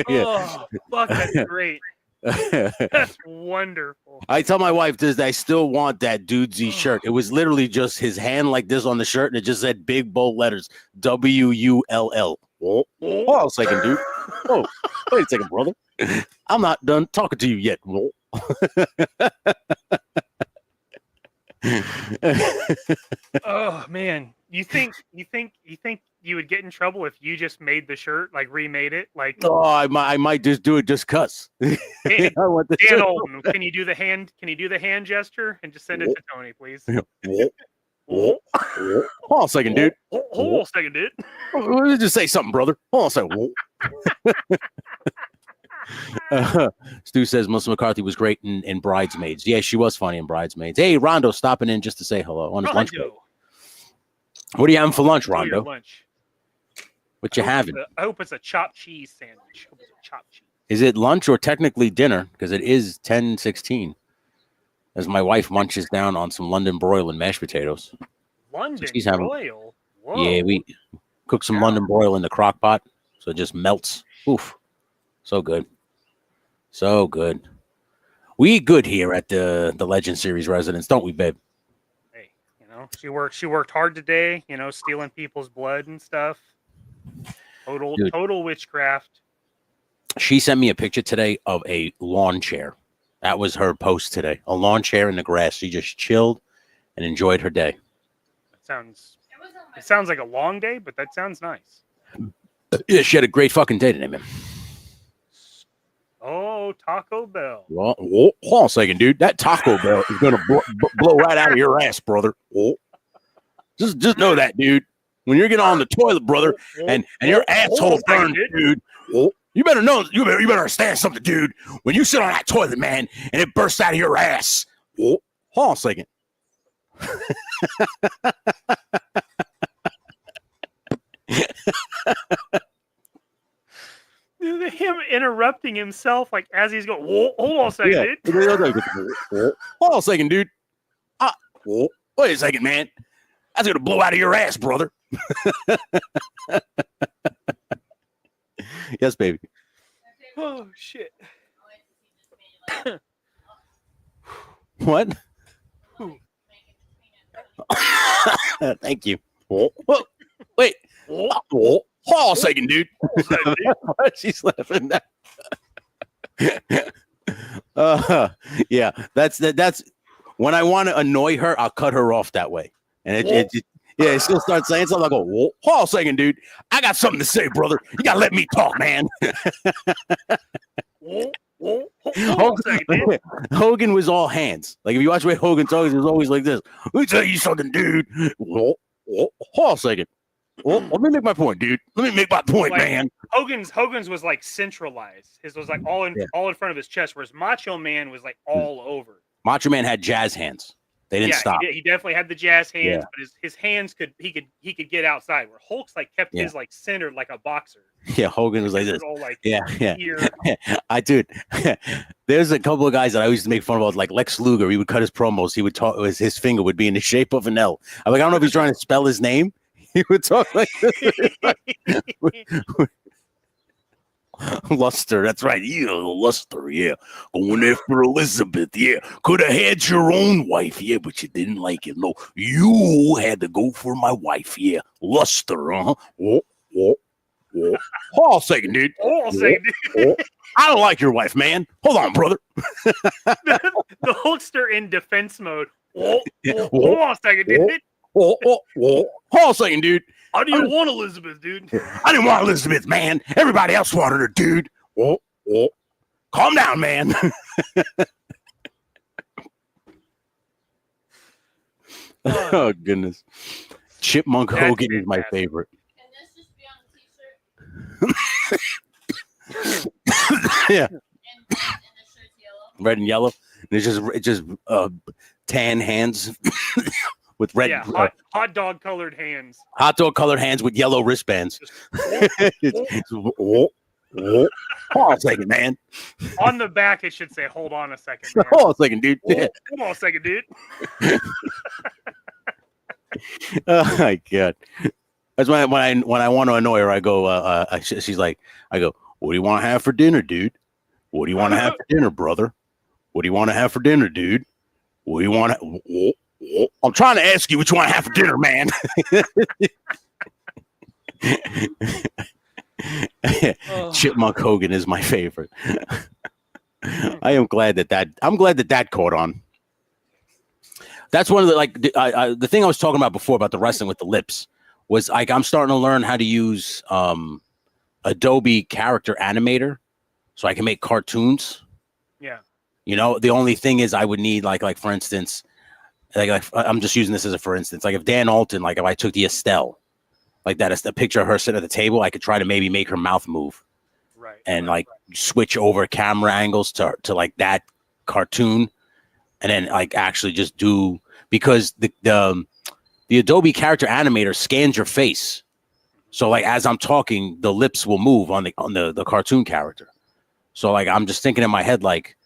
[SPEAKER 2] Oh, fuck, that's great. That's wonderful.
[SPEAKER 1] I tell my wife this, I still want that Dudesy shirt. It was literally just his hand like this on the shirt, and it just said big bold letters WULL. Hold on a second, dude. Oh, wait a second, brother. I'm not done talking to you yet.
[SPEAKER 2] Oh man, you think you would get in trouble if you just made the shirt, like remade it, like?
[SPEAKER 1] Oh, I might just do it just cuss.
[SPEAKER 2] Dan Olden, can you do the hand gesture and just send it to Tony, please?
[SPEAKER 1] Hold on a second, dude.
[SPEAKER 2] Hold on a second, dude.
[SPEAKER 1] Let me just say something, brother. Hold on a second. Stu says Melissa McCarthy was great in Bridesmaids. Yeah, she was funny in Bridesmaids. Hey, Rondo, stopping in just to say hello on his lunch break. What are you having for lunch, Rondo? What you having?
[SPEAKER 2] I hope it's a chopped cheese sandwich.
[SPEAKER 1] Is it lunch or technically dinner? Because it is 10:16. As my wife munches down on some London broil and mashed potatoes.
[SPEAKER 2] London broil?
[SPEAKER 1] Whoa. Yeah, we cook some London broil in the crock pot, so it just melts. Oof. So good. So good. We eat good here at the Legend Series residence, don't we, babe?
[SPEAKER 2] Hey, she worked hard today, stealing people's blood and stuff. Total witchcraft.
[SPEAKER 1] She sent me a picture today of a lawn chair. That was her post today. A lawn chair in the grass. She just chilled and enjoyed her day.
[SPEAKER 2] It sounds like a long day, but that sounds nice.
[SPEAKER 1] Yeah, she had a great fucking day today, man.
[SPEAKER 2] Oh, Taco Bell.
[SPEAKER 1] Well, hold on a second, dude. That Taco Bell is going to blow right out of your ass, brother. Just know that, dude. When you're getting on the toilet, brother, and your asshole burns, dude.
[SPEAKER 3] You better know. You better understand something, dude. When you sit on that toilet, man, and it bursts out of your ass. Oh, hold on a second.
[SPEAKER 2] Him interrupting himself like as he's going. Whoa, hold on a second, dude.
[SPEAKER 3] Hold on a second, dude. Wait a second, man. That's gonna blow out of your ass, brother.
[SPEAKER 1] Yes, baby.
[SPEAKER 2] Oh shit.
[SPEAKER 1] What? Thank you.
[SPEAKER 3] Wait. Hold on a second, dude.
[SPEAKER 1] She's laughing. Yeah, that's when I want to annoy her, I'll cut her off that way. And it still starts saying something. I go, hold on a second, dude. I got something to say, brother. You gotta let me talk, man. Hogan was all hands. Like if you watch the way Hogan talks, he was always like this. Let me tell you something, dude. Hold on a second. Let me make my point, dude. Let me make my point,
[SPEAKER 2] like,
[SPEAKER 3] man.
[SPEAKER 2] Hogan's was like centralized. His was like all in front of his chest, whereas Macho Man was like all over.
[SPEAKER 1] Macho Man had jazz hands. They didn't stop.
[SPEAKER 2] He definitely had the jazz hands, but his hands could get outside. Where Hulk's like kept his like centered like a boxer.
[SPEAKER 1] Yeah, Hogan was like this.
[SPEAKER 2] All, like,
[SPEAKER 1] Dude. There's a couple of guys that I used to make fun of, like Lex Luger. He would cut his promos. He would talk. His finger would be in the shape of an L. I'm like, I don't know if he's trying to spell his name. He would talk like this. Luster, that's right. Yeah, Luster, yeah. Going after Elizabeth, yeah. Could have had your own wife, yeah, but you didn't like it. No, you had to go for my wife, yeah. Luster, Hold on a second, dude. I don't like your wife, man. Hold on, brother.
[SPEAKER 2] the Hulkster in defense mode. Hold on a second, dude.
[SPEAKER 3] Hold on a second, dude.
[SPEAKER 2] I didn't want Elizabeth, dude.
[SPEAKER 3] I didn't want Elizabeth, man. Everybody else wanted her, dude. Calm down, man.
[SPEAKER 1] Oh, goodness. Chipmunk Hogan is my favorite.
[SPEAKER 7] Can this just be on a t-shirt?
[SPEAKER 1] Yeah.
[SPEAKER 7] And the shirt's yellow?
[SPEAKER 1] Red and yellow. And it's just tan hands with red.
[SPEAKER 2] Hot dog colored hands.
[SPEAKER 1] Hot dog colored hands with yellow wristbands.
[SPEAKER 3] Hold on a second, man.
[SPEAKER 2] On the back, it should say, "Hold on a second, man."
[SPEAKER 1] Hold on a second, dude.
[SPEAKER 2] Hold on a second, dude.
[SPEAKER 1] Oh my god. That's when I want to annoy her, I go. She's like, I go, "What do you want to have for dinner, dude? What do you want to have for dinner, brother? What do you want to have for dinner, dude? What do you want to?" I'm trying to ask you what you want to have for dinner, man. Chipmunk Hogan is my favorite. I'm glad that caught on. That's one of the the thing I was talking about before about the wrestling with the lips was like I'm starting to learn how to use Adobe Character Animator so I can make cartoons.
[SPEAKER 2] Yeah.
[SPEAKER 1] You know, the only thing is I would need like for instance, like I'm just using this as a for instance, like if Dan Alton, like if I took the Estelle, like that is the picture of her sitting at the table, I could try to maybe make her mouth move.
[SPEAKER 2] Right.
[SPEAKER 1] And switch over camera angles to like that cartoon. And then like actually just do, because the Adobe Character Animator scans your face. So like as I'm talking, the lips will move on the cartoon character. So like I'm just thinking in my head, like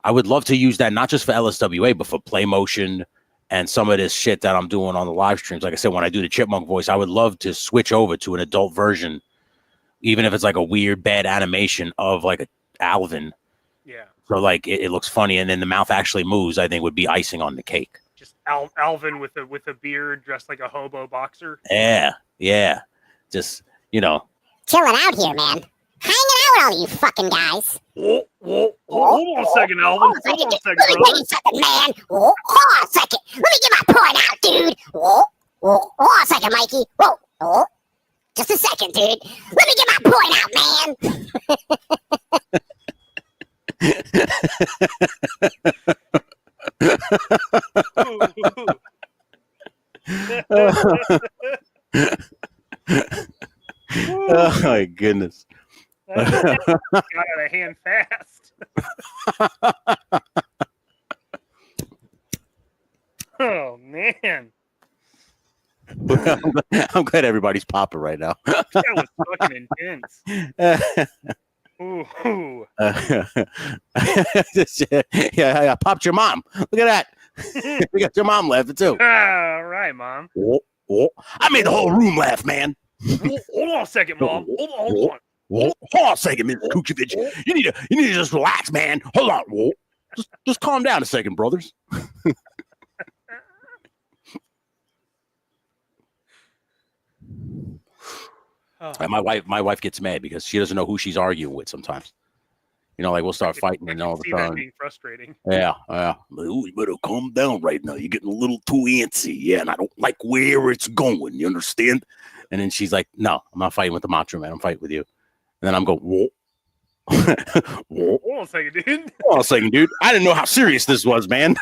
[SPEAKER 1] I would love to use that not just for LSWA, but for play motion and some of this shit that I'm doing on the live streams. Like I said, when I do the Chipmunk voice, I would love to switch over to an adult version, even if it's like a weird bad animation of like a Alvin.
[SPEAKER 2] Yeah.
[SPEAKER 1] So like it looks funny, and then the mouth actually moves. I think would be icing on the cake.
[SPEAKER 2] Just Alvin with a beard, dressed like a hobo boxer.
[SPEAKER 1] Yeah. Just
[SPEAKER 8] chilling out here, man. Hanging out with all you fucking guys.
[SPEAKER 2] Hold on a second, Alvin. Hold on a second,
[SPEAKER 8] Let me
[SPEAKER 2] brother.
[SPEAKER 8] tell you something, man. Hold on a second. Let me get my point out, dude. Hold on a second, Mikey. Whoa. Just a second, dude. Let me get my point out, man.
[SPEAKER 1] Oh my goodness.
[SPEAKER 2] Got out of hand fast. Oh man.
[SPEAKER 1] I'm glad everybody's popping right now.
[SPEAKER 2] That was fucking intense. Ooh.
[SPEAKER 1] Yeah, I popped your mom. Look at that. We got your mom laughing too.
[SPEAKER 2] All right, Mom.
[SPEAKER 3] I made the whole room laugh, man.
[SPEAKER 2] Hold on a second, Mom. Hold on.
[SPEAKER 3] Hold on a second, Mr. Kuchevich. You need to just relax, man. Hold on. Just calm down a second, brothers.
[SPEAKER 1] My wife gets mad because she doesn't know who she's arguing with sometimes. You know, like we'll start fighting and all of a
[SPEAKER 2] that
[SPEAKER 1] sudden.
[SPEAKER 2] being frustrating.
[SPEAKER 1] Yeah.
[SPEAKER 3] You better calm down right now. You're getting a little too antsy. Yeah, and I don't like where it's going. You understand?
[SPEAKER 1] And then she's like, "No, I'm not fighting with the Macho Man. I'm fighting with you." And then I'm going, "Whoa."
[SPEAKER 2] Hold on a second, dude.
[SPEAKER 3] Hold on a second, dude. I didn't know how serious this was, man.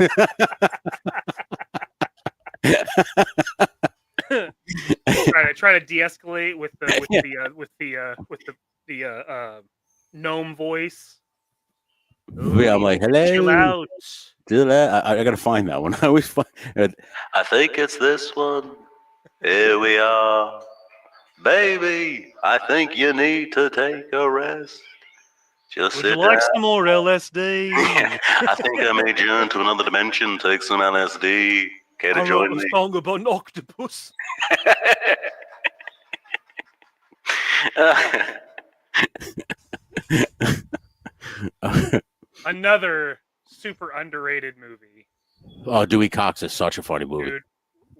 [SPEAKER 2] try to de-escalate with the gnome voice.
[SPEAKER 1] Ooh, yeah, I'm like, "Hello."
[SPEAKER 2] Chill out.
[SPEAKER 1] I gotta find that one. I always find.
[SPEAKER 5] I think it's this one. Here we are. Baby, I think you need to take a rest. Just
[SPEAKER 2] Would
[SPEAKER 5] sit
[SPEAKER 2] you like
[SPEAKER 5] down.
[SPEAKER 2] some more LSD?
[SPEAKER 5] I think I made you into another dimension. Take some LSD. Care to join me?
[SPEAKER 2] Song about an octopus. Another super underrated movie.
[SPEAKER 1] Oh, Dewey Cox is such a funny movie.
[SPEAKER 2] Dude,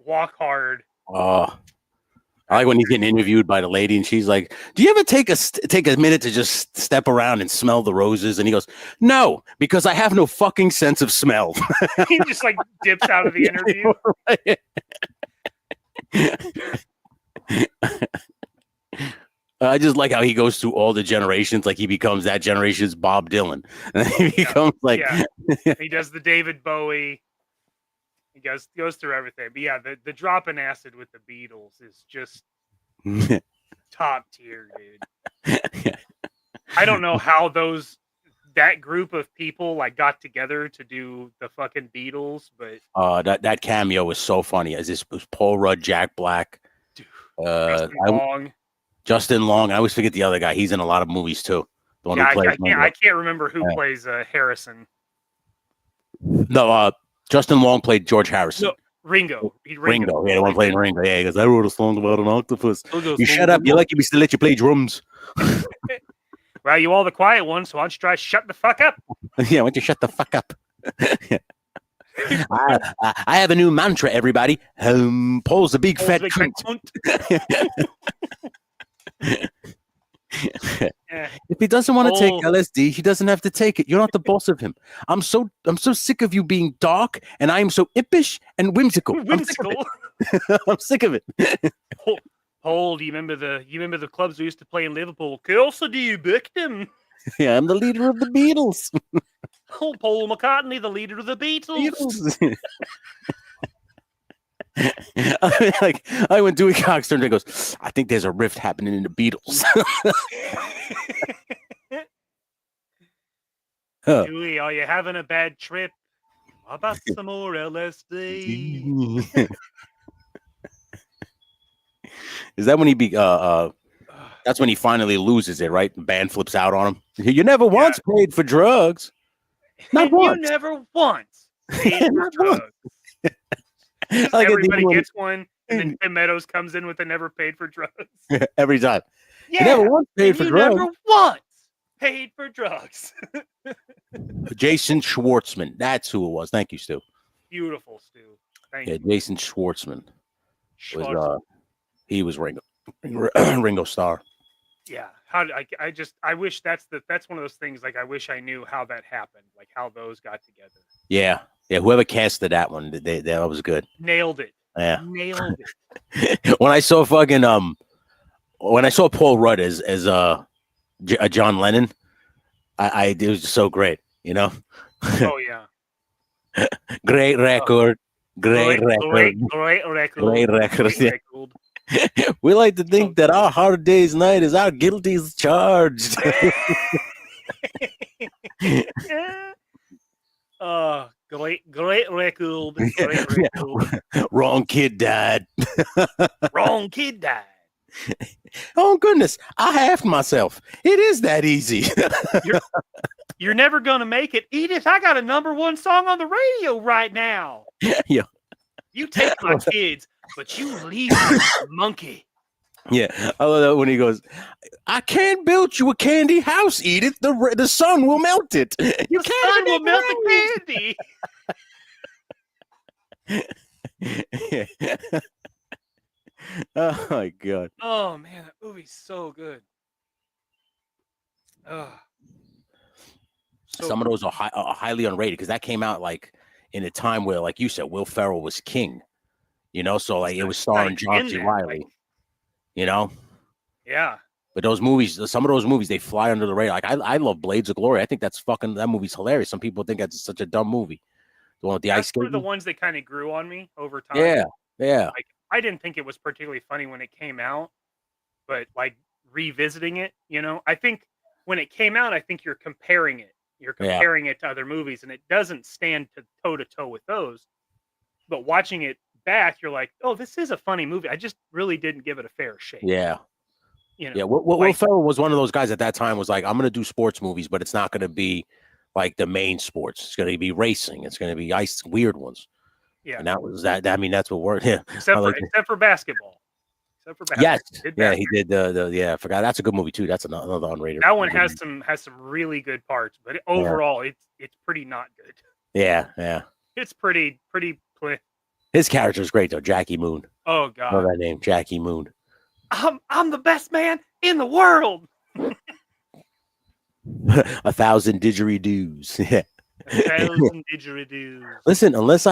[SPEAKER 2] Walk Hard.
[SPEAKER 1] Oh, I like when he's getting interviewed by the lady and she's like, "Do you ever take a minute to just step around and smell the roses?" And he goes, "No, because I have no fucking sense of smell."
[SPEAKER 2] He just like dips out of the interview.
[SPEAKER 1] I just like how he goes through all the generations. Like he becomes that generation's Bob Dylan. And he becomes like,
[SPEAKER 2] he does the David Bowie. He goes through everything. But yeah, the dropping acid with the Beatles is just top tier, dude. I don't know how that group of people like got together to do the fucking Beatles, but
[SPEAKER 1] that cameo was so funny. As this was Paul Rudd, Jack Black, Justin Long. I always forget the other guy. He's in a lot of movies too. The one who plays
[SPEAKER 2] I can't remember who plays Harrison.
[SPEAKER 1] No, Justin Long played George Harrison.
[SPEAKER 2] No, Ringo.
[SPEAKER 1] Ringo. Yeah, the one playing Ringo. Yeah, he goes, "I wrote a song about an octopus." You shut up. You lucky we still let you play drums.
[SPEAKER 2] Well, you all the quiet ones, so why don't you try to shut the fuck up?
[SPEAKER 1] Yeah, why don't you shut the fuck up? I have a new mantra, everybody. Paul's a big fat cunt. If he doesn't want to take LSD, he doesn't have to take it. You're not the boss of him. I'm so sick of you being dark, and I am so impish and whimsical. I'm sick of it.
[SPEAKER 2] Paul, do you remember the clubs we used to play in Liverpool? Of course I do, Beckham.
[SPEAKER 1] Yeah, I'm the leader of the Beatles.
[SPEAKER 2] Oh, Paul McCartney, the leader of the Beatles.
[SPEAKER 1] When Dewey Cox turned and goes, "I think there's a rift happening in the Beatles."
[SPEAKER 2] Dewey, are you having a bad trip? How about some more LSD?
[SPEAKER 1] Is that when he that's when he finally loses it, right? The band flips out on him. You never once paid for drugs. Not once.
[SPEAKER 2] You never once paid for drugs. Everybody gets one, and then Tim Meadows comes in with a never paid for drugs.
[SPEAKER 1] Every time.
[SPEAKER 2] Yeah,
[SPEAKER 1] you never once paid for drugs.
[SPEAKER 2] Never once paid for drugs.
[SPEAKER 1] Jason Schwartzman. That's who it was. Thank you, Stu.
[SPEAKER 2] Beautiful, Stu. Thank you.
[SPEAKER 1] Jason Schwartzman. He was Ringo Starr.
[SPEAKER 2] Yeah. I wish that's one of those things. Like I wish I knew how that happened. Like how those got together.
[SPEAKER 1] Yeah. Whoever casted that one, that was good.
[SPEAKER 2] Nailed it.
[SPEAKER 1] Yeah.
[SPEAKER 2] Nailed it.
[SPEAKER 1] When I saw Paul Rudd as John Lennon, it was just so great, you know.
[SPEAKER 2] Oh yeah.
[SPEAKER 1] Great record. Great record.
[SPEAKER 2] Great record.
[SPEAKER 1] We like to think that our hard day's night is our guilty as charged.
[SPEAKER 2] Great record. Great record.
[SPEAKER 1] Wrong kid died.
[SPEAKER 2] Wrong kid died.
[SPEAKER 1] Oh goodness, I halved myself. It is that easy.
[SPEAKER 2] You're never gonna make it, Edith. I got a #1 song on the radio right now.
[SPEAKER 1] Yeah.
[SPEAKER 2] You take my kids, but you leave the monkey.
[SPEAKER 1] Yeah, I love that when he goes, "I can't build you a candy house, Edith. The sun will melt it. You
[SPEAKER 2] The sun will melt the candy."
[SPEAKER 1] Oh my god.
[SPEAKER 2] Oh man, that movie's so good.
[SPEAKER 1] Some of those are highly unrated because that came out like in a time where, like you said, Will Ferrell was king. You know, so like it was starring John C. Reilly. You know.
[SPEAKER 2] Yeah.
[SPEAKER 1] But those movies, some of those movies, they fly under the radar. Like I love Blades of Glory. I think that movie's hilarious. Some people think that's such a dumb movie. The one with the ice skating.
[SPEAKER 2] That's one of the ones that kind of grew on me over time.
[SPEAKER 1] Yeah, yeah.
[SPEAKER 2] Like I didn't think it was particularly funny when it came out, but like revisiting it, you know, I think when it came out, I think you're comparing it. You're comparing it to other movies, and it doesn't stand toe to toe with those. But watching it back, you're like, oh, this is a funny movie. I just really didn't give it a fair shake.
[SPEAKER 1] Yeah.
[SPEAKER 2] You know,
[SPEAKER 1] yeah. Will Ferrell was one of those guys at that time was like, I'm going to do sports movies, but it's not going to be like the main sports. It's going to be racing. It's going to be weird ones.
[SPEAKER 2] Yeah.
[SPEAKER 1] And that was that. I mean, that's what worked. Yeah.
[SPEAKER 2] Except for basketball.
[SPEAKER 1] Yes. Yeah, he did I forgot. That's a good movie too. That's another unrated.
[SPEAKER 2] That one has some really good parts, but overall it's pretty not good.
[SPEAKER 1] Yeah, yeah.
[SPEAKER 2] It's pretty
[SPEAKER 1] His character is great though, Jackie Moon.
[SPEAKER 2] Oh god.
[SPEAKER 1] Love that name, Jackie Moon.
[SPEAKER 2] I'm the best man in the world.
[SPEAKER 1] 1,000 didgeridoos. Yeah.
[SPEAKER 2] 1,000 didgeridoos.
[SPEAKER 1] Listen, unless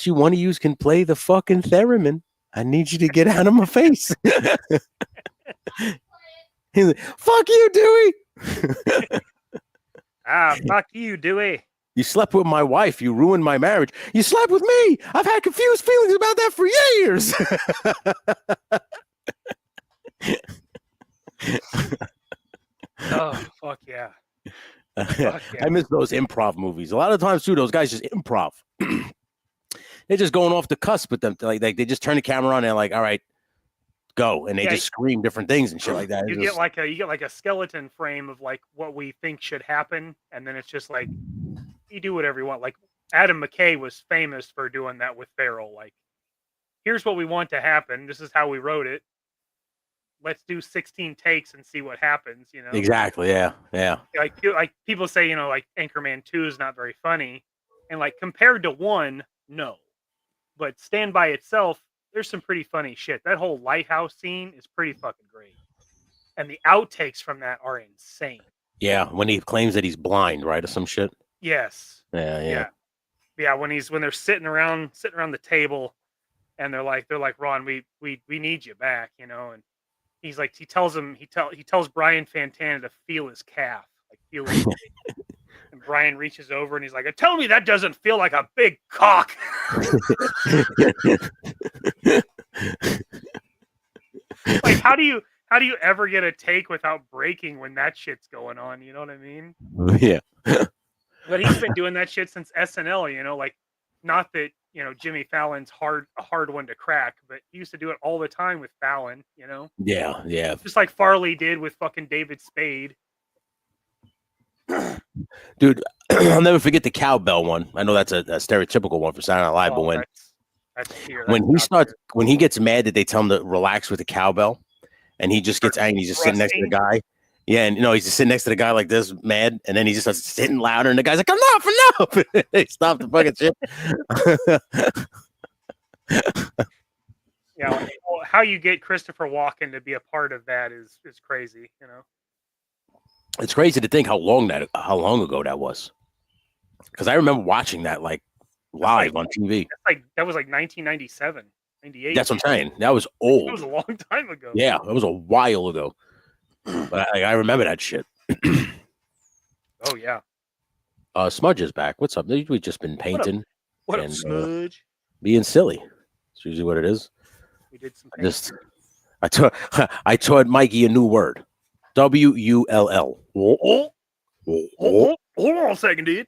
[SPEAKER 1] you one of you can play the fucking theremin, I need you to get out of my face. He's like, fuck you, Dewey.
[SPEAKER 2] Fuck you, Dewey.
[SPEAKER 1] You slept with my wife. You ruined my marriage. You slept with me. I've had confused feelings about that for years.
[SPEAKER 2] Oh, fuck yeah.
[SPEAKER 1] I miss those improv movies. A lot of times, too, those guys just improv. They're just going off the cusp with them. Like they just turn the camera on and they're like, all right, go. And they just scream different things and shit like that.
[SPEAKER 2] You get like a skeleton frame of like what we think should happen. And then it's just like, you do whatever you want. Like Adam McKay was famous for doing that with Ferrell. Like, here's what we want to happen. This is how we wrote it. Let's do 16 takes and see what happens, you know?
[SPEAKER 1] Exactly. Yeah. Yeah.
[SPEAKER 2] Like people say, you know, like Anchorman 2 is not very funny. And like compared to 1, no. But Stand By itself, there's some pretty funny shit. That whole lighthouse scene is pretty fucking great. And the outtakes from that are insane.
[SPEAKER 1] Yeah, when he claims that he's blind, right, or some shit.
[SPEAKER 2] Yes.
[SPEAKER 1] Yeah.
[SPEAKER 2] When they're sitting around the table, and they're like, Ron, we need you back, you know. And he's like, he tells Brian Fantana to feel his calf, like feel his. And Brian reaches over and he's like, tell me that doesn't feel like a big cock. Like, how do you ever get a take without breaking when that shit's going on? You know what I mean?
[SPEAKER 1] Yeah.
[SPEAKER 2] But he's been doing that shit since SNL, you know, like, not that, you know, Jimmy Fallon's a hard one to crack, but he used to do it all the time with Fallon, you know?
[SPEAKER 1] Yeah, yeah.
[SPEAKER 2] Just like Farley did with fucking David Spade.
[SPEAKER 1] Dude, I'll never forget the cowbell one. I know that's a stereotypical one for Saturday Night Live, but when he gets mad that they tell him to relax with the cowbell, and he just gets angry, he's just sitting next to the guy. Yeah, and you know, he's just sitting next to the guy like this, mad, and then he just starts sitting louder, and the guy's like, enough. They stop the fucking shit.
[SPEAKER 2] Yeah, like, how you get Christopher Walken to be a part of that is crazy, you know.
[SPEAKER 1] It's crazy to think how long ago that was, because I remember watching that like live on TV.
[SPEAKER 2] That was like 1997, 98.
[SPEAKER 1] That's what I'm saying. That was old.
[SPEAKER 2] It was a long time ago.
[SPEAKER 1] Yeah, it was a while ago. But I remember that shit.
[SPEAKER 2] Oh yeah.
[SPEAKER 1] Smudge is back. What's up? We've just been painting.
[SPEAKER 2] What up, Smudge?
[SPEAKER 1] Being silly. It's usually what it is.
[SPEAKER 2] We did some.
[SPEAKER 1] I taught Mikey a new word. WULL.
[SPEAKER 4] Hold on a second, dude.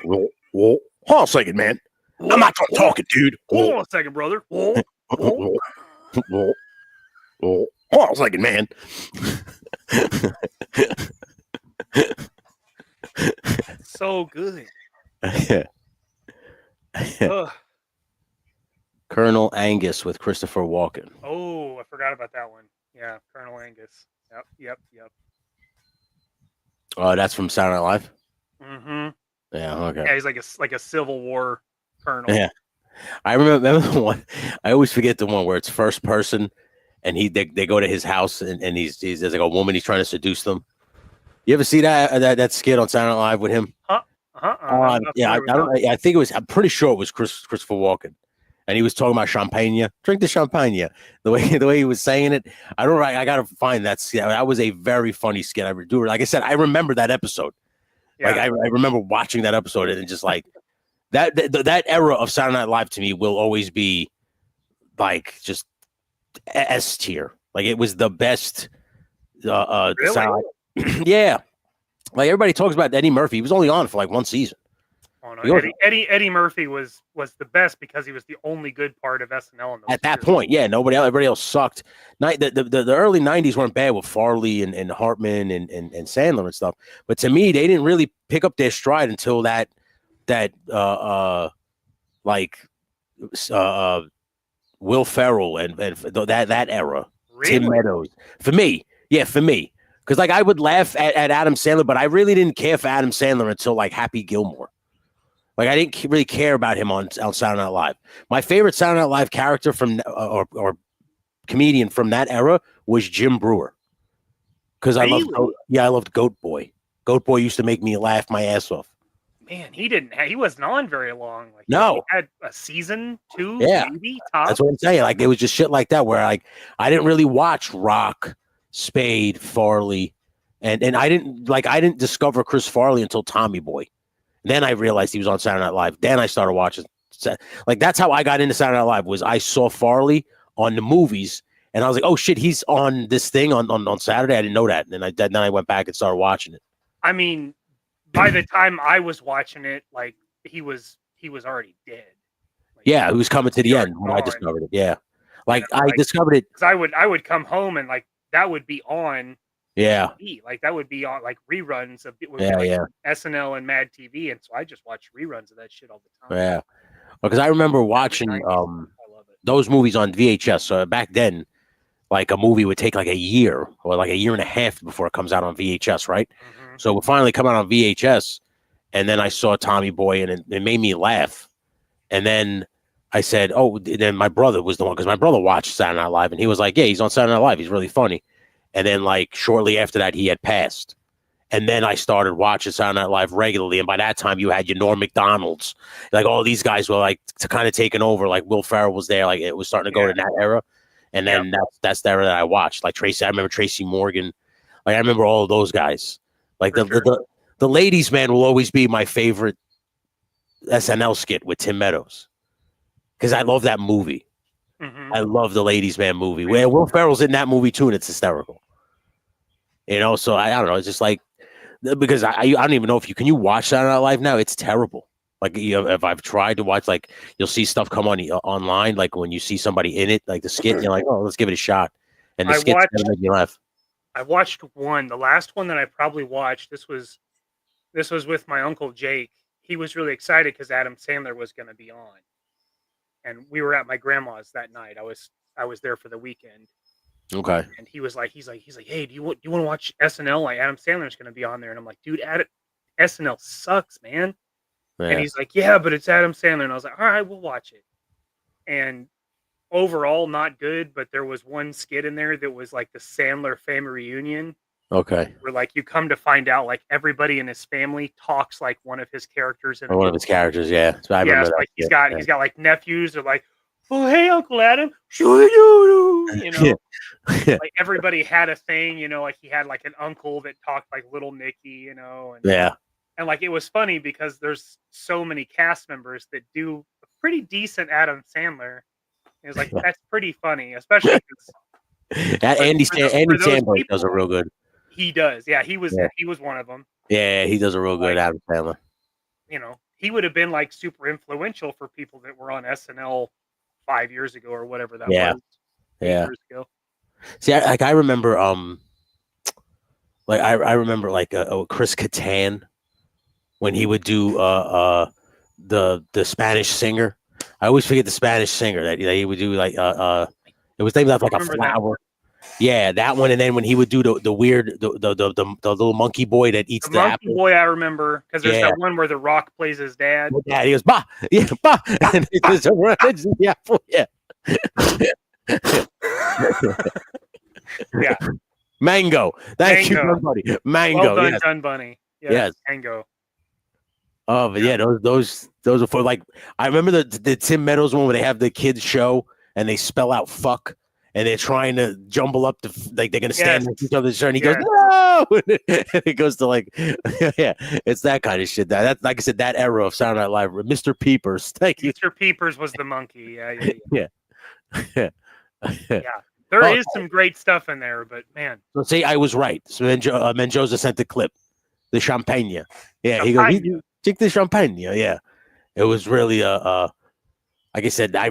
[SPEAKER 3] Hold on a second, man. I'm not done talking, dude.
[SPEAKER 4] Hold on a second, brother.
[SPEAKER 3] Hold on a second, man.
[SPEAKER 2] So good.
[SPEAKER 1] Colonel Angus with Christopher Walken.
[SPEAKER 2] Oh, I forgot about that one. Yeah, Colonel Angus. Yep.
[SPEAKER 1] Oh, that's from Saturday Night Live.
[SPEAKER 2] Mm-hmm.
[SPEAKER 1] Yeah, okay.
[SPEAKER 2] Yeah, he's like a Civil War colonel.
[SPEAKER 1] Yeah, I remember the one. I always forget the one where it's first person, and they go to his house, and he's there's like a woman he's trying to seduce them. You ever see that skit on Saturday Night Live with him? Yeah, I think it was. I'm pretty sure it was Christopher Walken, and he was talking about champagne. Drink the champagne. The way he was saying it, I gotta find that skit. That was a very funny skit. I do. Like I said, I remember that episode. Yeah. Like I remember watching that episode, and just like that era of Saturday Night Live to me will always be like just S tier. Like it was the best.
[SPEAKER 2] Really?
[SPEAKER 1] Yeah. Like everybody talks about Eddie Murphy. He was only on for like one season.
[SPEAKER 2] Oh, no. Eddie Murphy was the best because he was the only good part of SNL
[SPEAKER 1] at that point. Yeah, everybody else sucked. The early 90s weren't bad with Farley and Hartman and Sandler and stuff. But to me, they didn't really pick up their stride until that Will Ferrell and that era.
[SPEAKER 2] Really?
[SPEAKER 1] Tim Meadows. For me. Because like I would laugh at Adam Sandler, but I really didn't care for Adam Sandler until like Happy Gilmore. Like I didn't really care about him on Saturday Night Live. My favorite Saturday Night Live character from or comedian from that era was Jim Brewer. Because I loved Goat Boy. Goat Boy used to make me laugh my ass off.
[SPEAKER 2] Man, he wasn't on very long. Like
[SPEAKER 1] no,
[SPEAKER 2] he had a season 2,
[SPEAKER 1] yeah,
[SPEAKER 2] maybe. Top.
[SPEAKER 1] That's what I'm saying. Like it was just shit like that where like I didn't really watch Rock, Spade, Farley, and I didn't discover Chris Farley until Tommy Boy. Then I realized he was on Saturday Night Live. Then I started watching. Like that's how I got into Saturday Night Live. Was I saw Farley on the movies, and I was like, oh shit, he's on this thing on Saturday. I didn't know that, and then I went back and started watching it.
[SPEAKER 2] I mean, by the time I was watching it, like he was already dead. Like,
[SPEAKER 1] yeah, he was coming to the end when I discovered it. Yeah, like I discovered it
[SPEAKER 2] because I would come home and like that would be on.
[SPEAKER 1] Yeah,
[SPEAKER 2] TV. Like that would be on like reruns of SNL and Mad TV, and so I just watch reruns of that shit all the time.
[SPEAKER 1] Yeah, because I remember watching those movies on VHS. So back then, like a movie would take like a year or like a year and a half before it comes out on VHS, right? Mm-hmm. So it finally come out on VHS, and then I saw Tommy Boy, and it made me laugh. And then I said, "Oh," then my brother was the one because my brother watched Saturday Night Live, and he was like, "Yeah, he's on Saturday Night Live. He's really funny." And then, like, shortly after that, he had passed. And then I started watching Saturday Night Live regularly. And by that time, you had your Norm Macdonald's. Like, all these guys were, like, kind of taking over. Like, Will Ferrell was there. Like, it was starting to go to that era. And then that's the era that I watched. Like, I remember Tracy Morgan. Like, I remember all of those guys. Like, the Ladies' Man will always be my favorite SNL skit with Tim Meadows. Because I love that movie. Mm-hmm. I love the Ladies' Man movie. Where Will Ferrell's in that movie, too, and it's hysterical. You know, so I don't know. It's just like because I don't even know if you can watch Saturday Night Live now. It's terrible. Like if I've tried to watch, like you'll see stuff come on online, like when you see somebody in it, like the skit, you're like, oh, let's give it a shot, and the skit's gonna make me laugh.
[SPEAKER 2] I watched one, the last one that I probably watched. This was with my uncle Jake. He was really excited because Adam Sandler was going to be on, and we were at my grandma's that night. I was there for the weekend.
[SPEAKER 1] Okay.
[SPEAKER 2] And he's like, hey, do you want to watch SNL? Like Adam Sandler's going to be on there, and I'm like, dude, SNL sucks, man. Yeah. And he's like, yeah, but it's Adam Sandler, and I was like, all right, we'll watch it. And overall, not good, but there was one skit in there that was like the Sandler family reunion.
[SPEAKER 1] Okay.
[SPEAKER 2] Where like you come to find out, like everybody in his family talks like one of his characters.
[SPEAKER 1] One of his characters, yeah. So I remember
[SPEAKER 2] like he's got like nephews that are like, oh, hey, Uncle Adam, you know, like everybody had a thing, you know, like he had like an uncle that talked like Little Nicky, you know, and like it was funny because there's so many cast members that do a pretty decent Adam Sandler. It was like that's pretty funny, especially because
[SPEAKER 1] Andy
[SPEAKER 2] for those
[SPEAKER 1] Samberg does a
[SPEAKER 2] people,
[SPEAKER 1] real good.
[SPEAKER 2] He does. Yeah, he was one of them.
[SPEAKER 1] Yeah, he does a real good Adam Sandler.
[SPEAKER 2] You know, he would have been like super influential for people that were on SNL 5 years ago or whatever that was. 8 years ago.
[SPEAKER 1] See, I remember I remember Chris Kattan when he would do the Spanish singer. I always forget the Spanish singer that he would do like it was named after like a flower. Yeah, that one. And then when he would do the weird the little monkey boy that eats the
[SPEAKER 2] monkey
[SPEAKER 1] apple.
[SPEAKER 2] Boy, I remember because there's that one where The Rock plays his dad.
[SPEAKER 1] Yeah, he goes bah, yeah, bah, and it's the apple. Yeah.
[SPEAKER 2] Yeah.
[SPEAKER 1] Mango. Thank you, buddy. Mango.
[SPEAKER 2] Well done, Bunny.
[SPEAKER 1] Yes.
[SPEAKER 2] Mango.
[SPEAKER 1] Oh, but yeah, those are for like I remember the Tim Meadows one where they have the kids show and they spell out fuck and they're trying to jumble up they're gonna stand next to each other's turn. He goes, no, and it goes to like it's that kind of shit. That like I said, that era of Saturday Night Live. Mr. Peepers. Thank you.
[SPEAKER 2] Mr. Peepers was the monkey.
[SPEAKER 1] Yeah.
[SPEAKER 2] There is some great stuff in there, but man.
[SPEAKER 1] So see, I was right. So Mendoza sent the clip. The champagne. Yeah, he goes, drink the champagne. Yeah. It was really like I said, I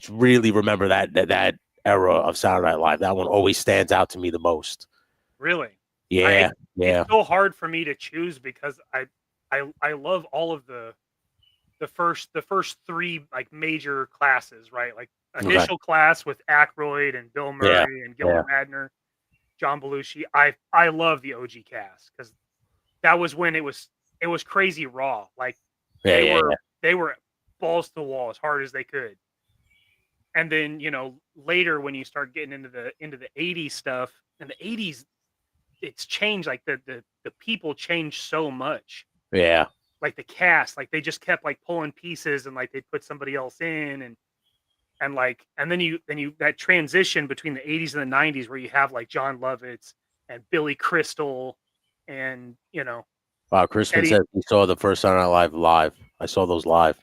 [SPEAKER 1] really remember that era of Saturday Night Live. That one always stands out to me the most.
[SPEAKER 2] Really?
[SPEAKER 1] Yeah.
[SPEAKER 2] It's so hard for me to choose because I love all of the first three like major classes, right? Like initial class with Aykroyd and Bill Murray and Gilbert Radner, John Belushi. I love the OG cast because that was when it was crazy raw. Like they were balls to the wall as hard as they could. And then, you know, later when you start getting into the 80s stuff, and the 80s it's changed, like the people changed so much.
[SPEAKER 1] Yeah.
[SPEAKER 2] Like the cast, like they just kept like pulling pieces and like they put somebody else in and then you that transition between the 80s and the 90s where you have like John Lovitz and Billy Crystal and, you know.
[SPEAKER 1] Wow, Crispin said he saw the first Saturday Night Live. I saw those live.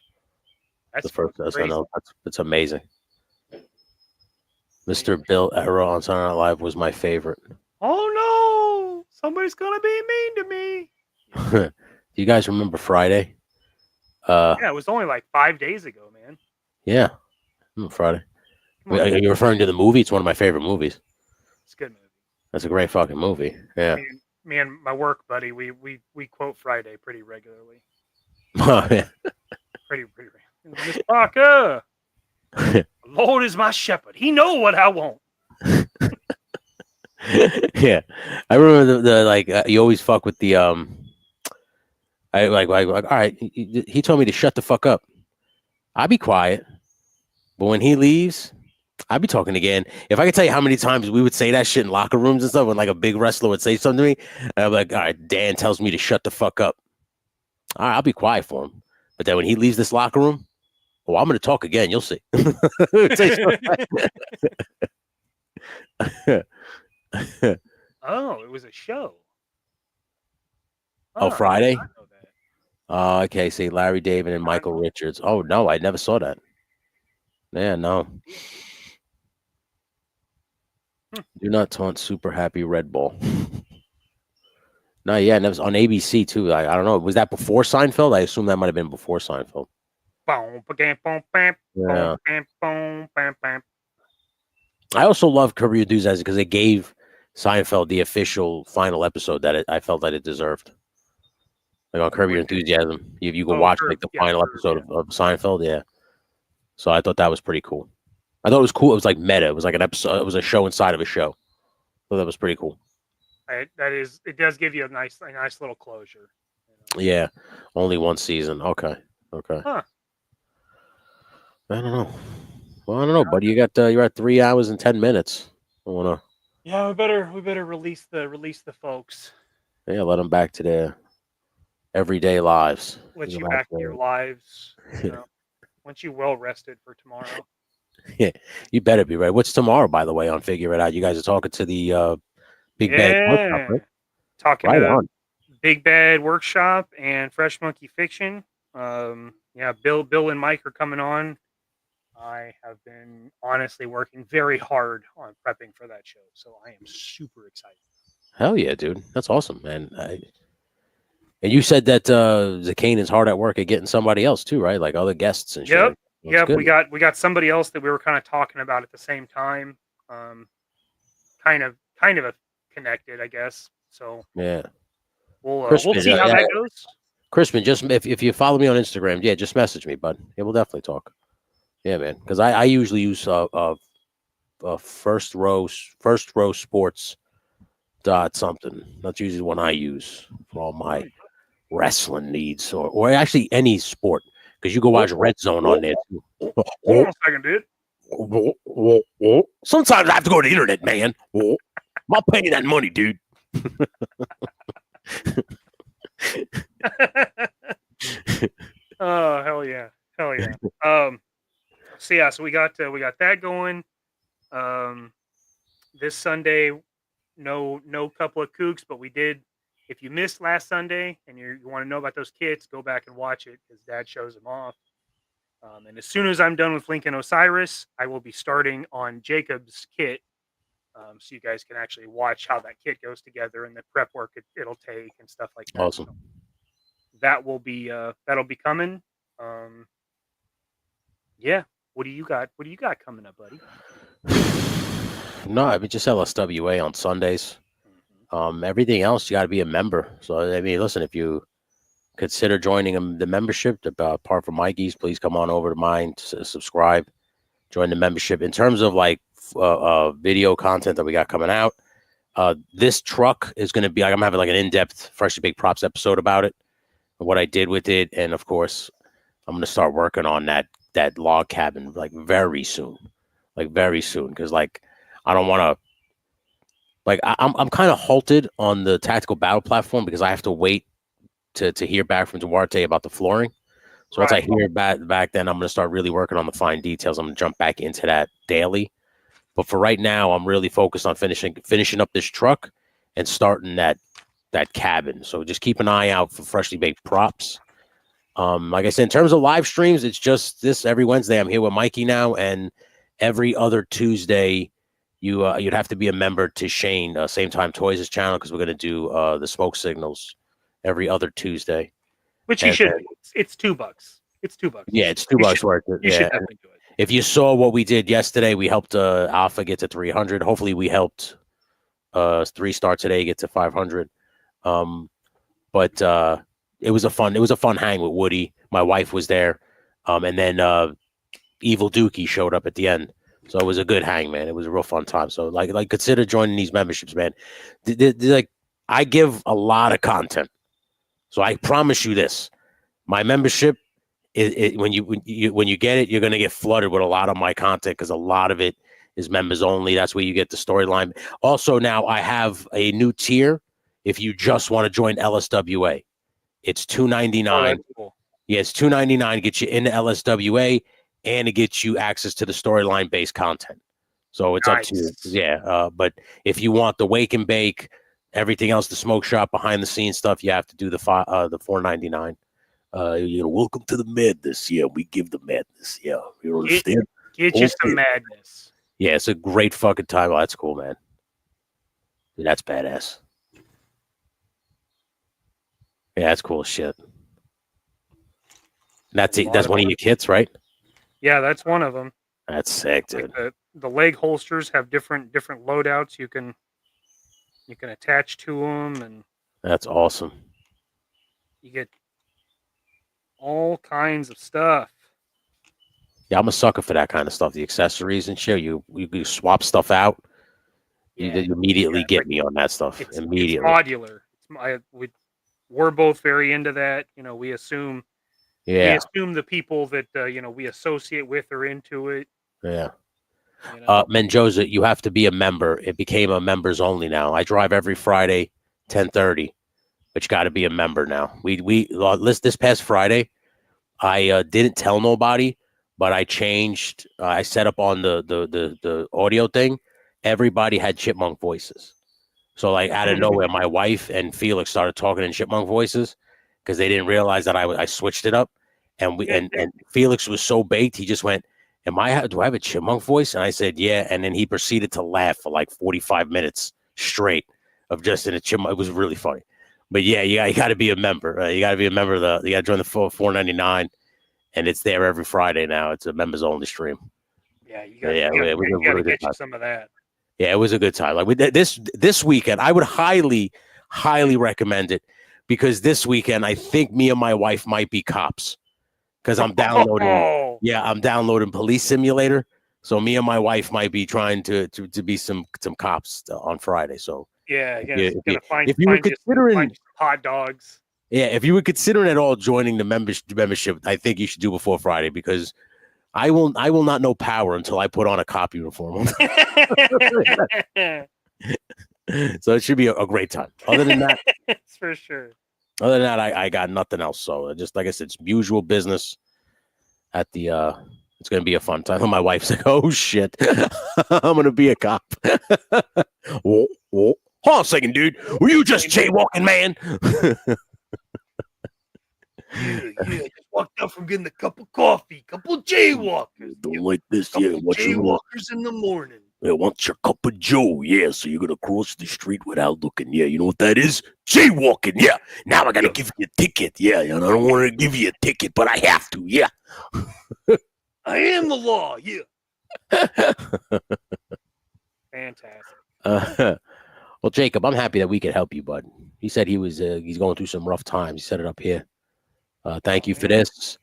[SPEAKER 2] That's
[SPEAKER 1] the first SNL. That's amazing. Mr. Bill era on Saturday Night Live was my favorite.
[SPEAKER 2] Oh no! Somebody's gonna be mean to me.
[SPEAKER 1] Do you guys remember Friday?
[SPEAKER 2] Yeah, it was only like 5 days ago, man.
[SPEAKER 1] Yeah, Friday. Are you referring to the movie? It's one of my favorite movies.
[SPEAKER 2] It's a good movie.
[SPEAKER 1] That's a great fucking movie. Yeah.
[SPEAKER 2] Me and my work buddy, we quote Friday pretty regularly.
[SPEAKER 1] Oh, yeah.
[SPEAKER 2] Pretty regularly. Miss Parker, Lord is my shepherd. He know what I want.
[SPEAKER 1] Yeah, I remember the like. You always fuck with the I like. All right, he told me to shut the fuck up. I'll be quiet, but when he leaves, I'll be talking again. If I could tell you how many times we would say that shit in locker rooms and stuff, when like a big wrestler would say something to me, I'd be like, all right, Dan tells me to shut the fuck up. All right, I'll be quiet for him. But then when he leaves this locker room, I'm going to talk again. You'll see.
[SPEAKER 2] Oh, it was a show.
[SPEAKER 1] Oh, Friday? Oh, okay. See, Larry David and Michael Richards. Oh, no, I never saw that. Yeah, no. Do not taunt Super Happy Red Bull. No, yeah, and that was on ABC too. I don't know. Was that before Seinfeld? I assume that might have been before Seinfeld. Yeah. I also love Curb Your Enthusiasm because it gave Seinfeld the official final episode that I felt that it deserved. Like on Curb Your Enthusiasm, you can watch like the final episode of Seinfeld. Yeah. So I thought that was pretty cool. I thought it was cool. It was like meta. It was like an episode. It was a show inside of a show. So that was pretty cool.
[SPEAKER 2] It does give you a nice little closure.
[SPEAKER 1] You know? Yeah. Only one season. Okay.
[SPEAKER 2] Huh.
[SPEAKER 1] I don't know. Well, I don't know, buddy. You're at 3 hours and 10 minutes. I wanna.
[SPEAKER 2] Yeah, we better release the folks.
[SPEAKER 1] Yeah, let them back to their everyday lives.
[SPEAKER 2] Let you back to your lives. You know, once you well rested for tomorrow.
[SPEAKER 1] Yeah, you better be right. What's tomorrow, by the way, on Figure It Out? You guys are talking to the Big Bad Workshop, right?
[SPEAKER 2] Talking to Big Bad Workshop and Fresh Monkey Fiction. Yeah, Bill and Mike are coming on. I have been honestly working very hard on prepping for that show, so I am super excited.
[SPEAKER 1] Hell yeah, dude. That's awesome, man. And you said that Zakane is hard at work at getting somebody else too, right? Like other guests and shit.
[SPEAKER 2] Yep. We got somebody else that we were kind of talking about at the same time. Kind of connected, I guess. So
[SPEAKER 1] yeah,
[SPEAKER 2] we'll see how that goes.
[SPEAKER 1] Crispin, just if you follow me on Instagram, yeah, just message me, bud. Yeah, we'll definitely talk. Yeah, man, because I usually use first row sports dot something. That's usually the one I use for all my wrestling needs, or actually any sport, because you go watch Red Zone on there too.
[SPEAKER 4] Hold on a second, dude.
[SPEAKER 3] Sometimes I have to go to the internet, man. I'm not paying that money, dude.
[SPEAKER 2] Oh, hell yeah. So we got that going. This Sunday, no couple of kooks, but we did. If you missed last Sunday and you want to know about those kits, go back and watch it because Dad shows them off. And as soon as I'm done with Lincoln Osiris, I will be starting on Jacob's kit, so you guys can actually watch how that kit goes together and the prep work it'll take and stuff like that.
[SPEAKER 1] Awesome.
[SPEAKER 2] So that will be that'll be coming. Yeah. What do you got? What do you got coming up, buddy?
[SPEAKER 1] No, I mean just LSWA on Sundays. Everything else you got to be a member. So I mean, listen, if you consider joining the membership, apart from Mikey's, please come on over to mine, subscribe, join the membership. In terms of like video content that we got coming out, this truck is going to be like I'm having like an in-depth Freshly Baked Props episode about it, and what I did with it, and of course, I'm going to start working on that log cabin like very soon, because like I don't want to. Like I'm kind of halted on the tactical battle platform because I have to wait to hear back from Duarte about the flooring. So once I hear back, then I'm going to start really working on the fine details. I'm going to jump back into that daily. But for right now, I'm really focused on finishing up this truck and starting that cabin. So just keep an eye out for Freshly Baked Props. Like I said, in terms of live streams, it's just this every Wednesday. I'm here with Mikey now, and every other Tuesday. You'd have to be a member to Shane Same Time Toys' channel because we're going to do the smoke signals every other Tuesday.
[SPEAKER 2] Which you should. It's $2. It's $2.
[SPEAKER 1] Yeah, it's $2 worth it.
[SPEAKER 2] You should definitely do it.
[SPEAKER 1] If you saw what we did yesterday, we helped Alpha get to 300. Hopefully, we helped 3-star today get to 500. But it was a fun hang with Woody. My wife was there, and then Evil Dookie showed up at the end. So it was a good hang, man. It was a real fun time. So like consider joining these memberships, man. Like I give a lot of content. So I promise you this. My membership when you get it, you're going to get flooded with a lot of my content because a lot of it is members only. That's where you get the storyline. Also now I have a new tier if you just want to join LSWA. It's $2.99.
[SPEAKER 2] Oh, cool.
[SPEAKER 1] Yeah, it's $2.99 to get you into LSWA. And it gets you access to the storyline based content. So it's up to you. Yeah. But if you want the wake and bake, everything else, the smoke shop, behind the scenes stuff, you have to do the $4.99.
[SPEAKER 3] Welcome to the madness. Yeah, we give the madness. Yeah, you understand?
[SPEAKER 2] Get you some madness.
[SPEAKER 1] Yeah, it's a great fucking time. Oh, that's cool, man. Dude, that's badass. Yeah, that's cool as shit. That's it. That's one of your kits, right?
[SPEAKER 2] Yeah, that's one of them.
[SPEAKER 1] That's sick, dude.
[SPEAKER 2] Like the leg holsters have different loadouts you can attach to them, and
[SPEAKER 1] that's awesome.
[SPEAKER 2] You get all kinds of stuff.
[SPEAKER 1] Yeah, I'm a sucker for that kind of stuff. The accessories and shit. You swap stuff out. Yeah. You immediately get me on that stuff. Immediately.
[SPEAKER 2] It's modular. We're both very into that. You know, we assume.
[SPEAKER 1] Yeah.
[SPEAKER 2] We assume the people that we associate with are into it.
[SPEAKER 1] Yeah. Menjoza, you have to be a member. It became a members only now. I drive every Friday, 10:30, but you got to be a member now. This past Friday, I didn't tell nobody, but I changed. I set up on the audio thing. Everybody had chipmunk voices. So like out of nowhere, my wife and Felix started talking in chipmunk voices because they didn't realize that I switched it up. And Felix was so baked, he just went, do I have a chipmunk voice? And I said, yeah. And then he proceeded to laugh for like 45 minutes straight of just in a chipmunk. It was really funny. But yeah, you got to be a member. You got to be a member of you got to join the $4.99, and it's there every Friday now. It's a members only stream.
[SPEAKER 2] Yeah, you got to get you some of that.
[SPEAKER 1] Yeah, it was a good time. Like this weekend, I would highly recommend it, because this weekend I think me and my wife might be cops, because I'm downloading. Yeah, I'm downloading Police Simulator. So me and my wife might be trying to be some cops on Friday. So
[SPEAKER 2] yeah, gonna
[SPEAKER 1] if you were considering
[SPEAKER 2] hot dogs.
[SPEAKER 1] Yeah, if you were considering at all joining the membership, I think you should do before Friday, because I will not know power until I put on a cop uniform. So it should be a great time. Other than that,
[SPEAKER 2] it's for sure.
[SPEAKER 1] Other than that, I got nothing else. So just like I said, it's usual business at the it's gonna be a fun time. My wife's like, oh shit, I'm gonna be a cop.
[SPEAKER 3] Hold on a second, dude. Were you just jaywalking, man?
[SPEAKER 4] Yeah, I just walked out from getting a cup of coffee. Couple of jaywalkers.
[SPEAKER 3] Don't like this.
[SPEAKER 4] Couple
[SPEAKER 3] Yeah,
[SPEAKER 4] of
[SPEAKER 3] what you want?
[SPEAKER 4] jaywalkers in the morning.
[SPEAKER 3] Yeah, want your cup of Joe? Yeah, so you're gonna cross the street without looking. Yeah, you know what that is? Jaywalking. Yeah. Now I gotta give you a ticket. Yeah, and I don't want to give you a ticket, but I have to. Yeah.
[SPEAKER 4] I am the law. Yeah.
[SPEAKER 2] Fantastic.
[SPEAKER 1] Well, Jacob, I'm happy that we could help you, bud. He said he's going through some rough times. He set it up here. Thank you for this.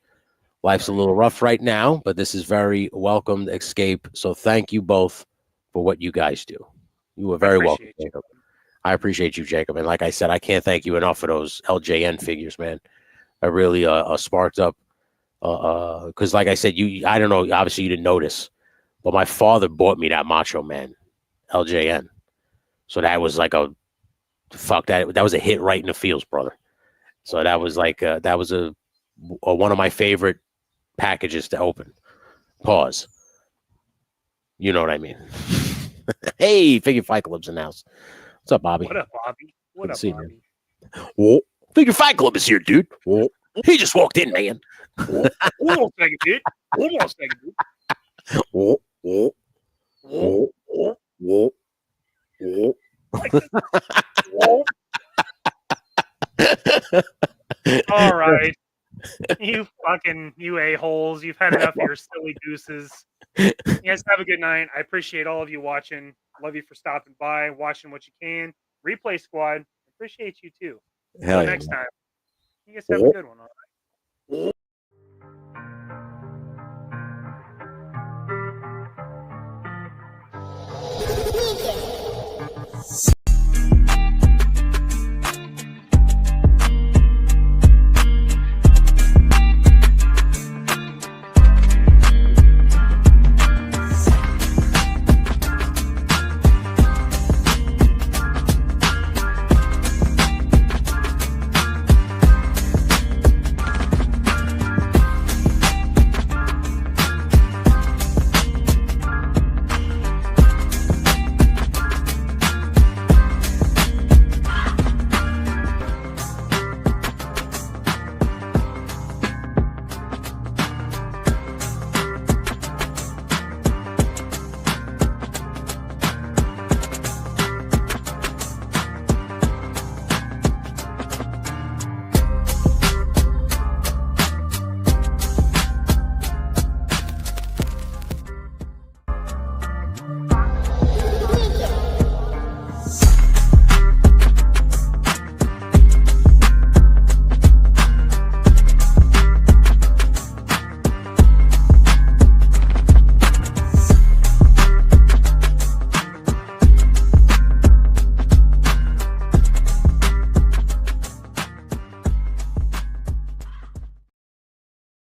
[SPEAKER 1] Life's a little rough right now, but this is very welcomed escape. So thank you both for what you guys do. You were very welcome, Jacob. I appreciate you, Jacob. And like I said, I can't thank you enough for those LJN figures, man. I really sparked up. Because like I said, I don't know, obviously you didn't notice, but my father bought me that Macho Man LJN. So that was like that was a hit right in the feels, brother. So that was like that was a one of my favorite packages to open. Pause. You know what I mean? Hey, Figure Fight Club's in the house. What's up, Bobby?
[SPEAKER 2] What up, Bobby? What up, Bobby?
[SPEAKER 3] Whoa, Figure Fight Club is here, dude. Whoa. He just walked in, man.
[SPEAKER 4] Hold on a second, dude. Hold on a second, dude.
[SPEAKER 3] Whoa, whoa, whoa, whoa, whoa.
[SPEAKER 2] All right. You a-holes. You've had enough of your silly gooses. You guys have a good night. I appreciate all of you watching. Love you for stopping by, watching what you can. Replay Squad, appreciate you too. Until next time. You guys have a good one. All right.